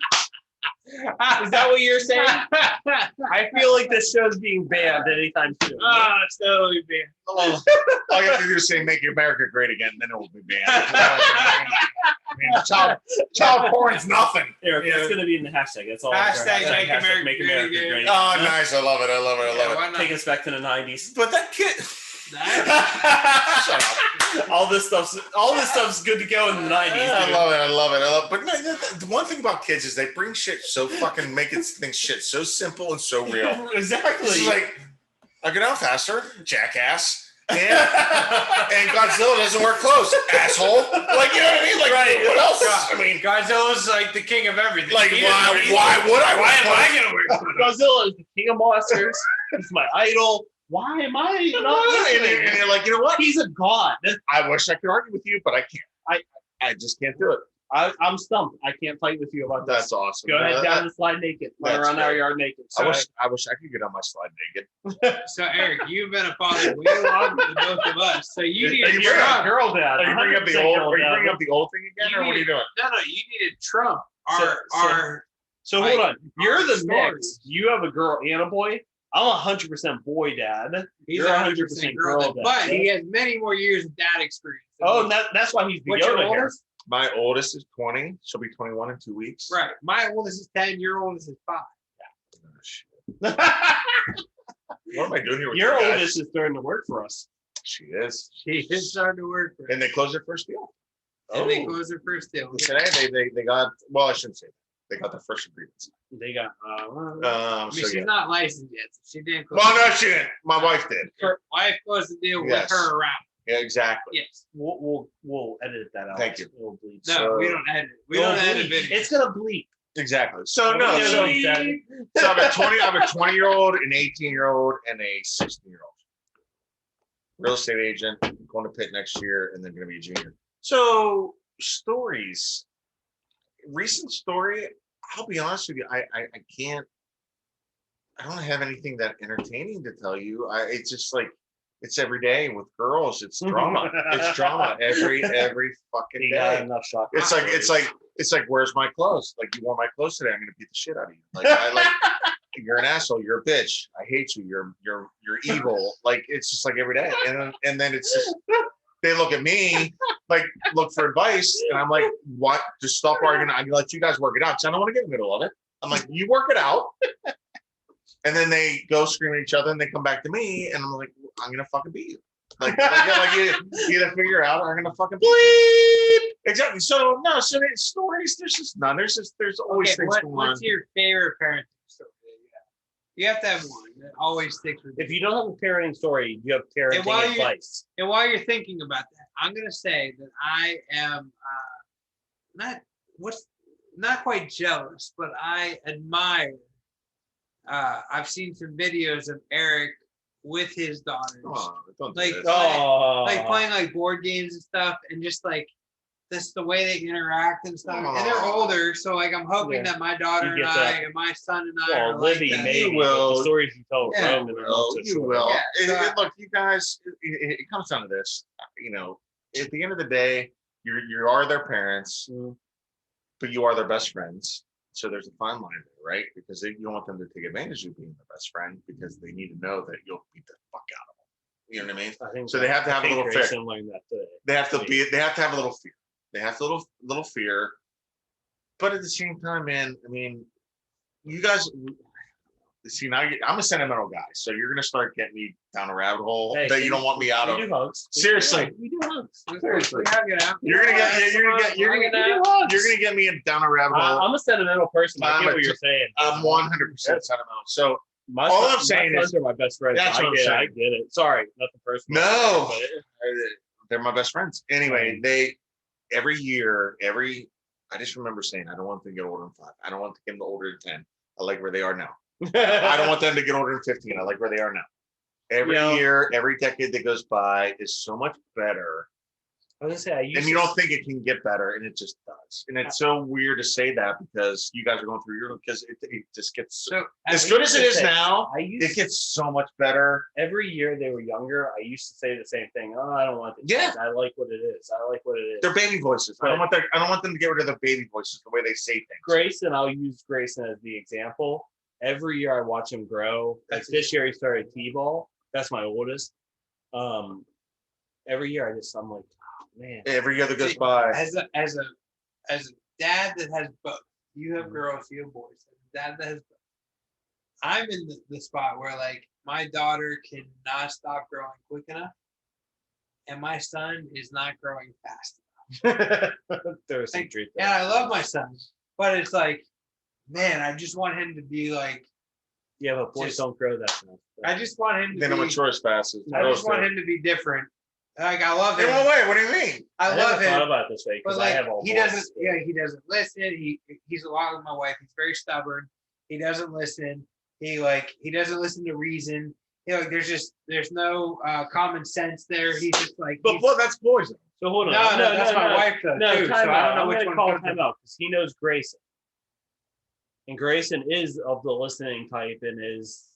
Is that what you're saying? I feel like this show's being banned anytime soon. It's totally banned. All you have to do is say "Make America Great Again," then it will be banned. I mean, child porn's nothing. Eric, Yeah. that's going to be in the hashtag. That's all. Hashtag Make America Make Great America Again. Great. Oh, nice! I love it. I love it. I love Why it. not? Take us back to the 90s. But that kid. Nice. Shut up. All this stuff's good to go in the 90s. I dude. love it. I love it. I love it. But no, the one thing about kids is they bring shit so fucking making things shit so simple and so real. Exactly. It's like I get out faster, jackass. And Godzilla doesn't wear clothes, asshole. Like, you know what I mean? Like, Right. what else? God, I mean, Godzilla's like the king of everything. like, He doesn't know what he's why doing. would I? Why am I gonna wear clothes? Godzilla is the king of monsters. He's my idol. Why am I not listening? And you're like, you know what? He's a god. I wish I could argue with you, but I can't. I just can't do it. I'm stumped. I can't fight with you about this. That's awesome. Go ahead down the slide naked. Run That's around our great. yard naked. I wish I could get on my slide naked. So Eric, you've been a father way longer than both of us. So you need Are to you You're trump. a girl dad. Are you bringing up the 100% old? girl Are you dad. bringing up the old thing again, You or what are you doing? No, you need to trump So- our. So Like, hold on. You're the stories. mix. You have a girl and a boy. I'm 100% boy dad. He's You're 100% girl, girl dad, dad. but he has many more years of dad experience. than Oh, me. and that's why he's the What's your Yoda here. oldest? My oldest is 20. She'll be 21 in 2 weeks. Right. My oldest is 10. Your oldest is 5. Oh, shit. What am I doing here with Your you guys? oldest is starting to work for us. She is. She is starting to work for And they closed their first deal. And they close their first deal. Today they got, well, I shouldn't say that. They got their first agreements. They got. I mean, So she's yeah. not licensed yet, so she didn't close. Well, no, she didn't. My wife did. Her wife closed the deal Yes. with her around. Yeah, exactly. Yes. We'll edit that out. Thank you. It'll bleep. No, So- we don't edit. We It'll don't edit bleep. videos. It's gonna bleep. Exactly. So So no, we so, edit that. so I have a 20-year-old, an 18-year-old, and a 16-year-old. Real estate agent, going to Pitt next year, and then going to be a junior. So stories. Recent story. I'll be honest with you. I can't. I don't have anything that entertaining to tell you. It's just like it's every day with girls. It's drama. It's drama every fucking day. Enough shock. It's like where's my clothes? Like you wore my clothes today. I'm gonna beat the shit out of you. Like you're an asshole. You're a bitch. I hate you. You're evil. Like it's just like every day. And then it's just they look at me like look for advice, and I'm like, what? Just stop arguing. I'm gonna let you guys work it out. So I don't want to get in the middle of it. I'm like, you work it out. And then they go scream at each other, and they come back to me, and I'm like, I'm gonna fucking beat you. Like you either figure out, or I'm gonna fucking beat you. Exactly. So no, so there's stories. There's just none. There's always things going on. What's your favorite parenting story? You have to have one that always sticks with you. If you don't have a parenting story, you have parenting advice. And while you're thinking about that, I'm gonna say that I am not quite jealous, but I admire. I've seen some videos of Eric with his daughters, like playing like board games and stuff, and just like this the way they interact and stuff. And they're older, so like I'm hoping that my daughter and I and my son and I are like Libby, maybe the stories you tell. You will. Yeah. Look, you guys, it comes down to this. You know, at the end of the day, you are their parents, but you are their best friends. So there's a fine line there, right? Because you don't want them to take advantage of you being their best friend, because they need to know that you'll beat the fuck out of them. You know what I mean? I think so. They have to have a little fear. They have to have a little fear. They have a little fear. But at the same time, man, I mean, you guys see now. I'm a sentimental guy, so you're gonna start getting me down a rabbit hole that you don't want me out of. We do hugs. Seriously, we do hugs. Seriously, you're gonna get me down a rabbit hole. I'm a sentimental person. I get what you're saying. I'm 100% sentimental. So I'm saying is, are my best friends. That's what I'm saying. I get it. Sorry, nothing personal. No, they're my best friends. Anyway, every year, I just remember saying, I don't want them to get older than 5. I don't want them to get older than 10. I like where they are now. I don't want them to get older than 15. I like where they are now. Every year, every decade that goes by is so much better. I was gonna say, and you don't think it can get better, and it just does. And it's so weird to say that because you guys are going through because it just gets so as good as it is now. It gets so much better. Every year they were younger, I used to say the same thing. Oh, I don't want it. Yeah, I like what it is. I like what it is. They're baby voices. I don't want them to get rid of the baby voices, the way they say things. Grayson, I'll use Grayson as the example. Every year I watch him grow. Like this year he started T-ball. That's my oldest. Every year I'm like, oh, man. Every year that goes by. As a dad that has both, you have girls, you have boys. As a dad that has both, I'm in the spot where like my daughter cannot stop growing quick enough, and my son is not growing fast enough. There's some truth there. And I love my son, but it's like, man, I just want him to be like. Yeah, but boys don't grow that fast. I just want him to they don't mature as fast. I just want him to be different. Like I love him. In what way? What do you mean? I love him. Thought about it this way because like, I have all. He doesn't. Yeah, he doesn't listen. He's a lot with my wife. He's very stubborn. He doesn't listen. He doesn't listen to reason. There's no common sense there. He's just like. But that's poison. So hold on. No, that's my wife though. No, too, so I don't know which one. Call him out because he knows Grayson. And Grayson is of the listening type and is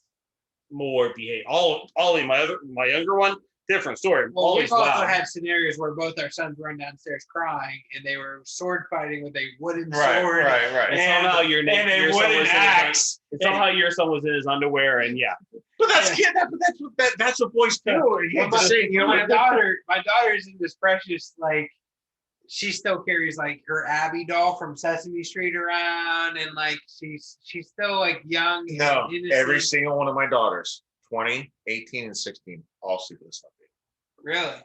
more behaved. Ollie, my younger one, different story. Well, we've also had scenarios where both our sons run downstairs crying and they were sword fighting with a wooden sword. Right. And somehow your axe. And somehow your son was in his underwear and yeah. But that's what boys do. My daughter is in this precious like. She still carries like her Abby doll from Sesame Street around, and like she's still like young. No, every single one of my daughters, 20, 18, and 16, all sleep with a stuffed baby. Really?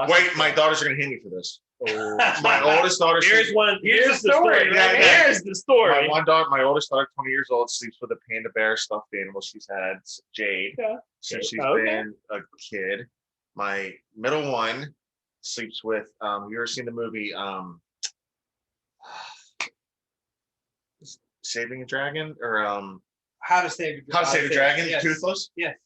Wait, my daughters are gonna hit me for this. Oh, my oldest daughter. Here's the story. Here's the story. My oldest daughter, 20 years old, sleeps with a panda bear stuffed animal she's had, Jade, since she's been a kid. My middle one sleeps with you ever seen the movie Saving a Dragon or How to Save a Dragon? Yes. Toothless? Yes.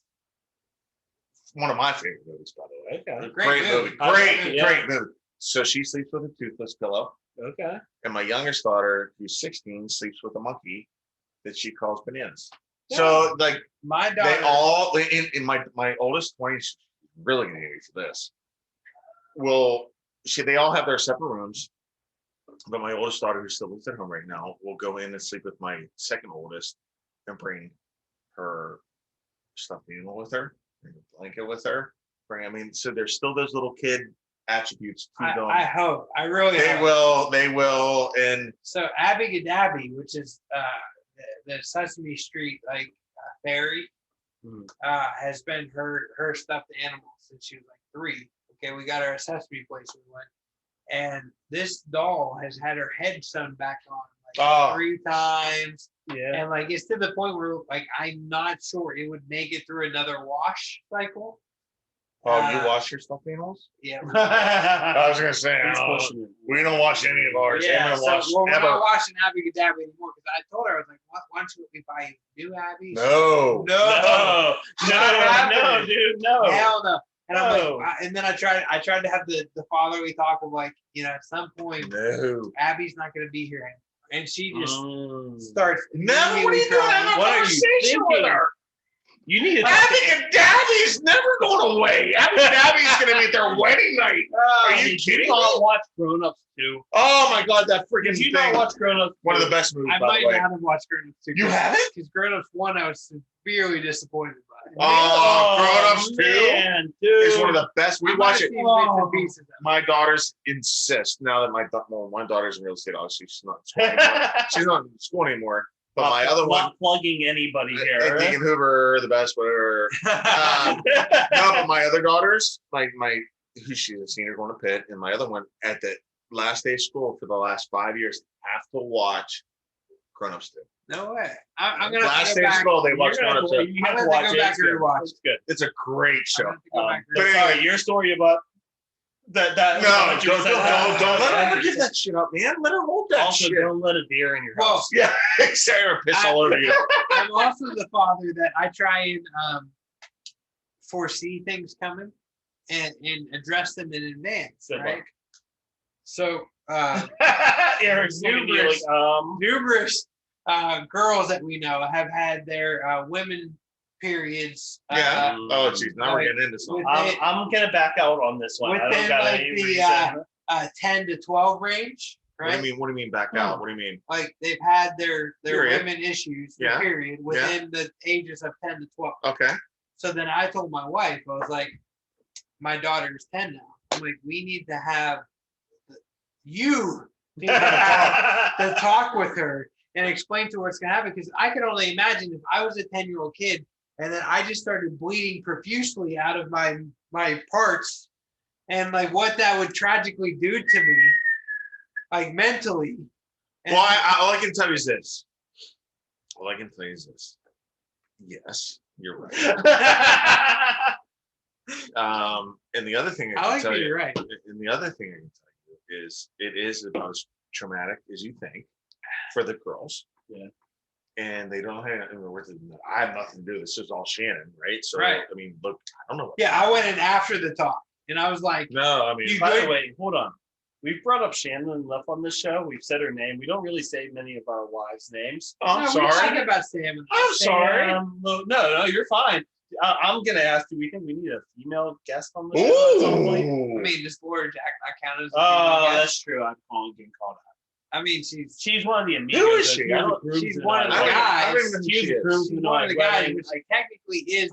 One of my favorite movies, by the way. Great movie. Great movie. So she sleeps with a toothless pillow. Okay. And my youngest daughter, who's 16, sleeps with a monkey that she calls Bananas. Yeah. So like My daughter, they all in my oldest 20, she's really gonna hate me for this. They all have their separate rooms, but my oldest daughter, who still lives at home right now, will go in and sleep with my second oldest and bring her stuffed animal with her, bring a blanket with her. So there's still those little kid attributes to them. I hope. I really They hope. will. And So Abby Gadabby, which is the Sesame Street fairy, has been her stuffed animal since she was like 3. Okay, we got her a Sesame place we went, and this doll has had her head sewn back on 3 times. Yeah. And like it's to the point where like I'm not sure it would make it through another wash cycle. you wash your stuffed animals? Yeah. I was gonna say we don't wash any of ours. Yeah, we're not washing Abby Gadabby anymore because I told her I was like, why don't you let me buy you new Abby? No, dude, no. Hell no. And I'm like, and then I tried to have the fatherly talk of like, at some point, Abby's not gonna be here anymore. And she just starts. Never. What are you doing? Have a conversation with her. You need to. Abby and Dabby's never going away. Abby and Dabby's going to be at their wedding night. Are you kidding me? Not watch Grown Ups 2. Oh my God, that freaking Did you thing. not watch Grown Ups? One of the best movies. I by might the way. not have watched Grown Ups 2. You haven't? Because Grown Ups 1, I was severely disappointed by. Grown Ups 2 is one of the best. We watch it. My daughters insist now that my daughter's in real estate. Obviously, she's not in school anymore. She's not in school anymore. But my other one, not plugging anybody here. Deacon Hoover, the best, whatever. No, but my other daughters, she's a senior going to Pitt, and my other one at the last day of school for the last 5 years have to watch Grown Ups 2. No way. I'm gonna last day of school they watch Grown Ups 2. You have to watch it. It's good. It's a great show. But anyway, your story about that. Don't let her give that shit up, man. Let her hold that also, shit. don't let a deer in your house. Yeah, Sarah piss all over you. I'm also the father that I try and foresee things coming and address them in advance. Good right? luck. So Eric's numerous girls that we know have had their women periods. Oh, geez. Now we're getting into something. I'm gonna back out on this one. I don't got any reason. 10 to 12 range. Right? What do you mean back out? What do you mean? Like they've had their period. women issues, period, within the ages of 10 to 12. Okay. So then I told my wife, I was like, my daughter's 10 now. I'm like, we need to have to talk with her and explain to her what's gonna happen, because I could only imagine if I was a 10-year-old kid and then I just started bleeding profusely out of my parts, and like what that would tragically do to me, like mentally. Well, all I can tell you is this. Yes, you're right. And the other thing I can tell you, you're right. And the other thing I can tell you is it is about as traumatic as you think for the girls. Yeah. And they don't have, I have nothing to do. This is all Shannon, right? So, right. I mean, look, I don't know. I went in after the talk, and I was like, no, I mean, by the way, hold on. We've brought up Shannon enough on this show. We've said her name. We don't really say many of our wives' names. Oh, I'm sorry. We talk about Sam. I'm sorry. No, you're fine. I'm going to ask, do we think we need a female guest on the show at some point? I mean, does Laura Jack not count as a female guest? That's true. I'm getting called out. I mean, she's one of the amigos. Who is she? She's one of the guys. She's one of the guys, which technically is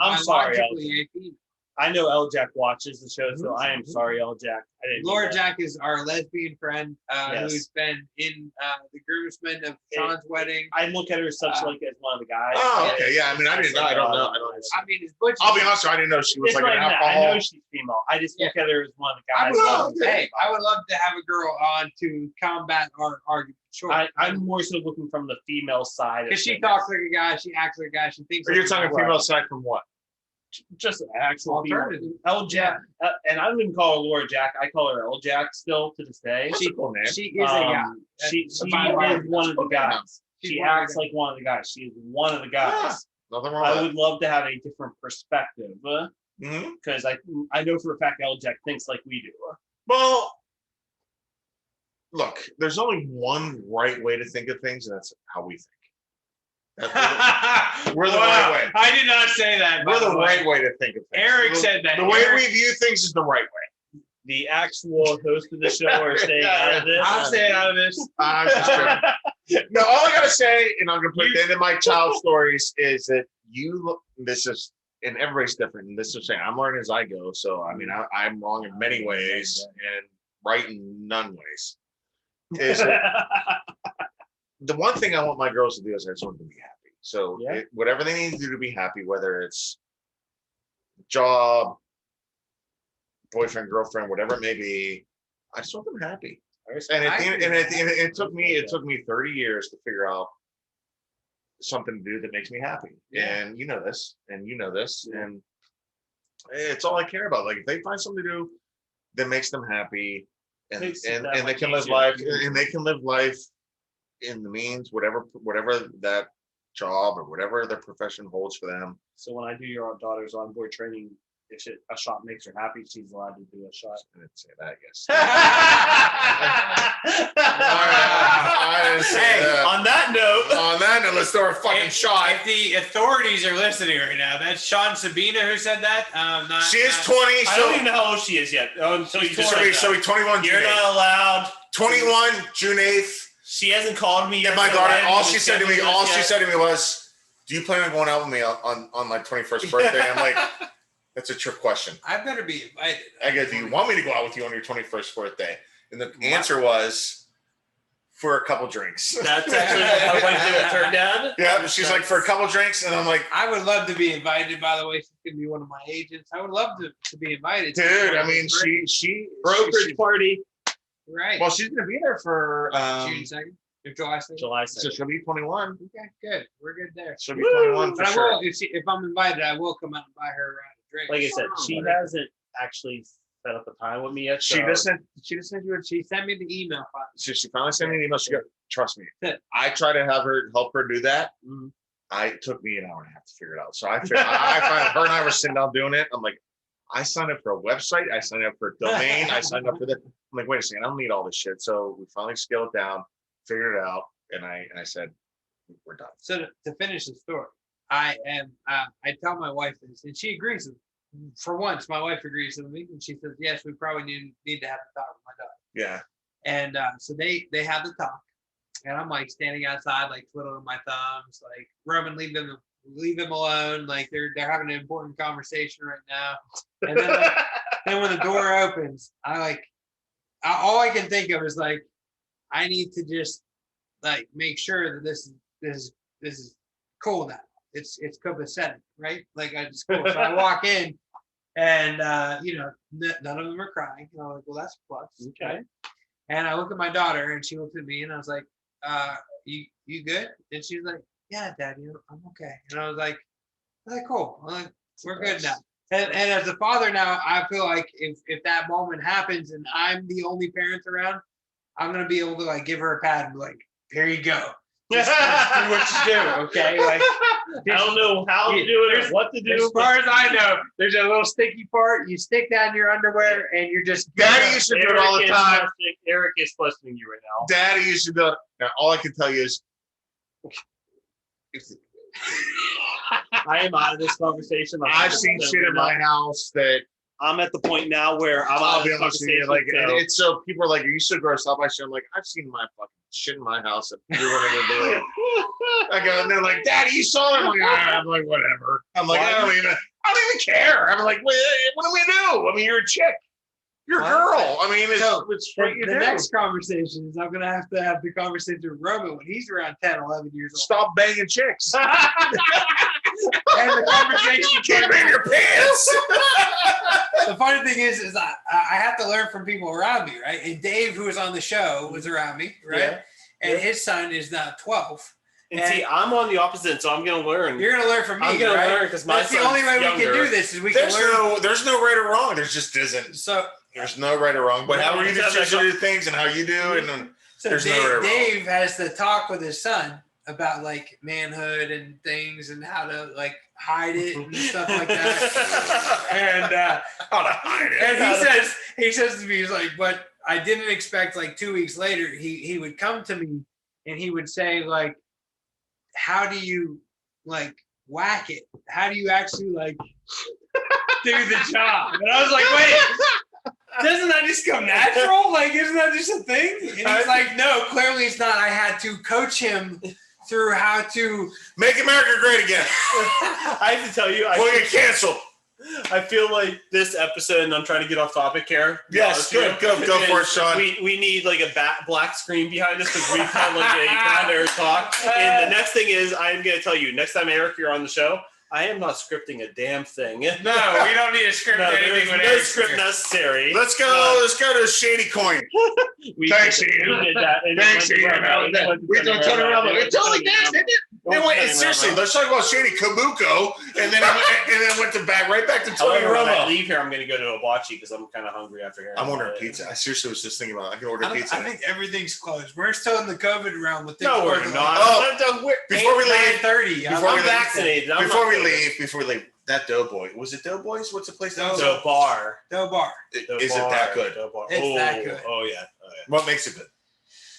I'm sorry, biologically a female. I know L. Jack watches the show, so I am sorry, L. Jack. Laura Jack is our lesbian friend who's been in the groomsmen of Sean's wedding. I look at her as such like as one of the guys. Oh, okay, yeah. I mean, I didn't know. I don't know. I mean, it's Butch. I'll be honest, I didn't know she was like an alcohol. I know she's female. I just look at her as one of the guys. I would love to have a girl on to combat our argument. Sure. I'm more so looking from the female side. Because she talks like a guy, she acts like a guy, she thinks. You're talking female side from what? Just an actual alternative. L. Jack, and I wouldn't call her Laura Jack. I call her L. Jack still to this day. She is a guy. She is one of the guys. She acts like one of the guys. She is one of the guys. Nothing wrong. I would love to have a different perspective because I know for a fact L. Jack thinks like we do. Well, Look, there's only one right way to think of things, and that's how we think. We're the right way. I did not say that. We're the right way to think of things. Eric said that. The way we view things is the right way. The actual host of the show are staying out of this. I'm staying out of this. No, all I gotta say, and I'm gonna put it in my child stories, is that this is, and everybody's different. And this is saying I'm learning as I go. So I mean, I'm wrong in many ways and right in none ways. Is the one thing I want my girls to do is I just want them to be happy. So whatever they need to do to be happy, whether it's job, boyfriend, girlfriend, whatever it may be, I just want them happy. And it took me 30 years to figure out something to do that makes me happy. And you know this, and and it's all I care about. Like if they find something to do that makes them happy, and they can live life, and they can live life in the means, whatever that job or whatever their profession holds for them. So when I do your daughter's onboard training, if a shot makes her happy, she's allowed to do a shot. I didn't say that, I didn't say that. On that note, let's throw a fucking shot. If the authorities are listening right now, that's Sean Sabina who said that. She is 20. I don't even know how old she is yet. So he's 21. You're not allowed. 21, June 8th. She hasn't called me yet. And my daughter, all she said to me was, "Do you plan on going out with me on my 21st birthday?" I'm like, that's a trick question. I better be invited. I go, "Do you want me to go out with you on your 21st birthday?" And the answer was, "For a couple drinks." That's actually how I do a turn down. Yeah, she's like, "For a couple drinks," and I'm like, I would love to be invited. By the way, she's gonna be one of my agents. I would love to be invited. Dude, I mean, she brokerage party. Right. Well, she's gonna be there for June 2nd or July 2nd. July 2nd. So she'll be 21. Okay, good. We're good there. She'll be 21 for but sure. I will, if I'm invited, I will come out and buy her a round of drinks. Like I said, she hasn't actually set up a time with me yet. She doesn't. She just sent you. She sent me the email. She finally sent me an email. She got. Trust me. I try to help her do that. Mm-hmm. It took me an hour and a half to figure it out. So I find her and I were sitting down doing it. I'm like, I signed up for a website. I signed up for a domain. I signed up for this. I'm like, wait a second, I don't need all this shit. So we finally scaled it down, figured it out, and I said, we're done. So to finish the story, I tell my wife this, and she agrees with me. For once, my wife agrees with me, and she says, yes, we probably need to have a talk with my daughter. Yeah. And so they have the talk, and I'm like standing outside, like twiddling my thumbs, like, Roman, leave him alone. Like they're having an important conversation right now. And then then when the door opens, all I can think of is like, I need to just like make sure that this is cool now. It's copacetic, right? Like I just cool. So I walk in, and none of them are crying. And I'm like, well, that's a plus. Okay. And I look at my daughter, and she looks at me, and I was like, you good? And she's like, yeah, Daddy, I'm okay. And I was like, cool. Like, we're good now. And as a father now, I feel like if that moment happens and I'm the only parent around, I'm gonna be able to like give her a pad and be like, here you go. Just do what you do, okay? Like, I don't know how to do it or what to do. As far as I know, there's a little sticky part. You stick down your underwear and you're just. Daddy used to do it all the time. Eric is questioning you right now. Daddy used to do it. Now, all I can tell you is. I am out of this conversation. I've seen shit in my house that I'm at the point now where I'll be honest with you, like it's so people are like, "Are you so grossed out by shit?" I'm like, I've seen my fucking shit in my house that everyone in the doing. I go, and they're like, "Daddy, you saw it?" I'm like, whatever. I'm like, I don't even care. I'm like, what do we do? I mean, you're a chick. You're a girl. I mean, it's what you do. The next conversation is I'm going to have the conversation with Roman when he's around 10, 11 years old. Stop banging chicks. And the conversation you can't bang your pants. The funny thing is I have to learn from people around me, right? And Dave, who was on the show, was around me, right? Yeah. And his son is now 12. And see, I'm on the opposite, so I'm going to learn. You're going to learn from me, I'm going to learn because my That's the only way we can do this is we can learn. There's no right or wrong. There just isn't. So there's no right or wrong. But how you do things and how you do, and so there's no right or wrong. Dave has to talk with his son about like manhood and things and how to like hide it and stuff like that. And how to hide it. And he says to me, he's like, but I didn't expect like 2 weeks later he would come to me and he would say like, how do you like whack it? How do you actually like do the job? And I was like, wait, doesn't that just come natural? Like, isn't that just a thing? And he's like, no, clearly it's not. I had to coach him through how to make America great again. I have to tell you, we'll get canceled. I feel like this episode, and I'm trying to get off topic here. Yes, go for it, Sean. We need like a black screen behind us because we've had like a calendar talk. And the next thing is, I'm going to tell you, next time, Eric, you're on the show, I am not scripting a damn thing. No, we don't need a script. There's no script necessary. Let's go to Shady Coin. Thanks, Ian. We did that. Thanks, Ian. We don't turn around. It totally did. Seriously, let's talk about Shady Kabuko, and then went right back to Tony Romo. When I leave here, I'm going to go to Hibachi because I'm kind of hungry after here. I'm ordering pizza. I seriously was just thinking about it. I can order pizza. I think everything's closed. We're still in the COVID realm with things. No, we're not. Before we leave, 30. I'm vaccinated. Before we leave, that Doughboy. Was it Doughboys? What's the place? Dough Bar. Is it that good? It's that good. Oh yeah. What makes it good?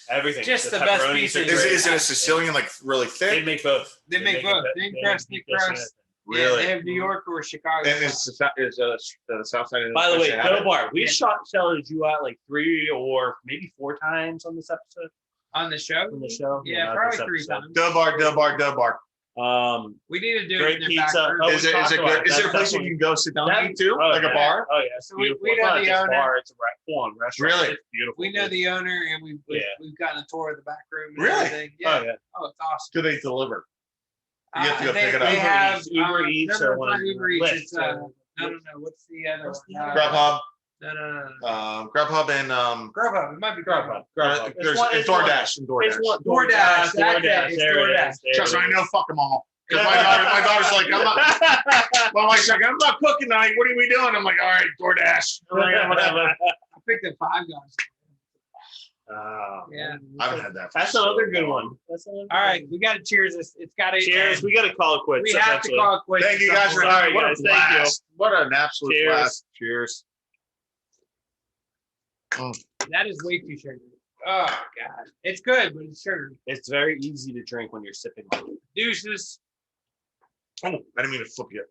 Everything. Just the best pieces. Is it a Sicilian, like really thick? They make both. They make both. Thin crust, thick crust. Really? Yeah, they have New York or Chicago. And is the south side of the By the way, Dough Bar. We shot you out like 3 or maybe 4 times on this episode. On the show? On the show? Yeah, probably 3 times. Dough Bar. We need to do great it in pizza. Is it good? Is there a place you can go sit down and eat too? Like a bar? Oh yeah. It's we beautiful. know the owner. Bar. It's a full-on restaurant. Really? It's beautiful. We know the owner, and we've gotten a tour of the back room. And Really? everything. Yeah. Oh yeah. Oh, it's awesome. Do they deliver? You have to go pick it up. They have Uber Eats or not Uber Eats. It's no. What's the other one? Grubhub. No. Grubhub and Grubhub. It might be Grubhub. There's DoorDash and DoorDash. DoorDash. It's DoorDash. Trust me, I know. Fuck them all. Because my daughter's like, my wife's like, I'm not cooking tonight. What are we doing? I'm like, all right, DoorDash. I picked up 5 guys. Yeah. I haven't had that. That's another good one. All right, we got to cheers. It's got to cheers. We got to call it quits. We have to call it quits. Thank you guys for sorry, guys. Thank you. What an absolute blast. Cheers. That is way too sugary. Oh God, it's good, but it's sugary. It's very easy to drink when you're sipping. Deuces. Oh, I didn't mean to flip you.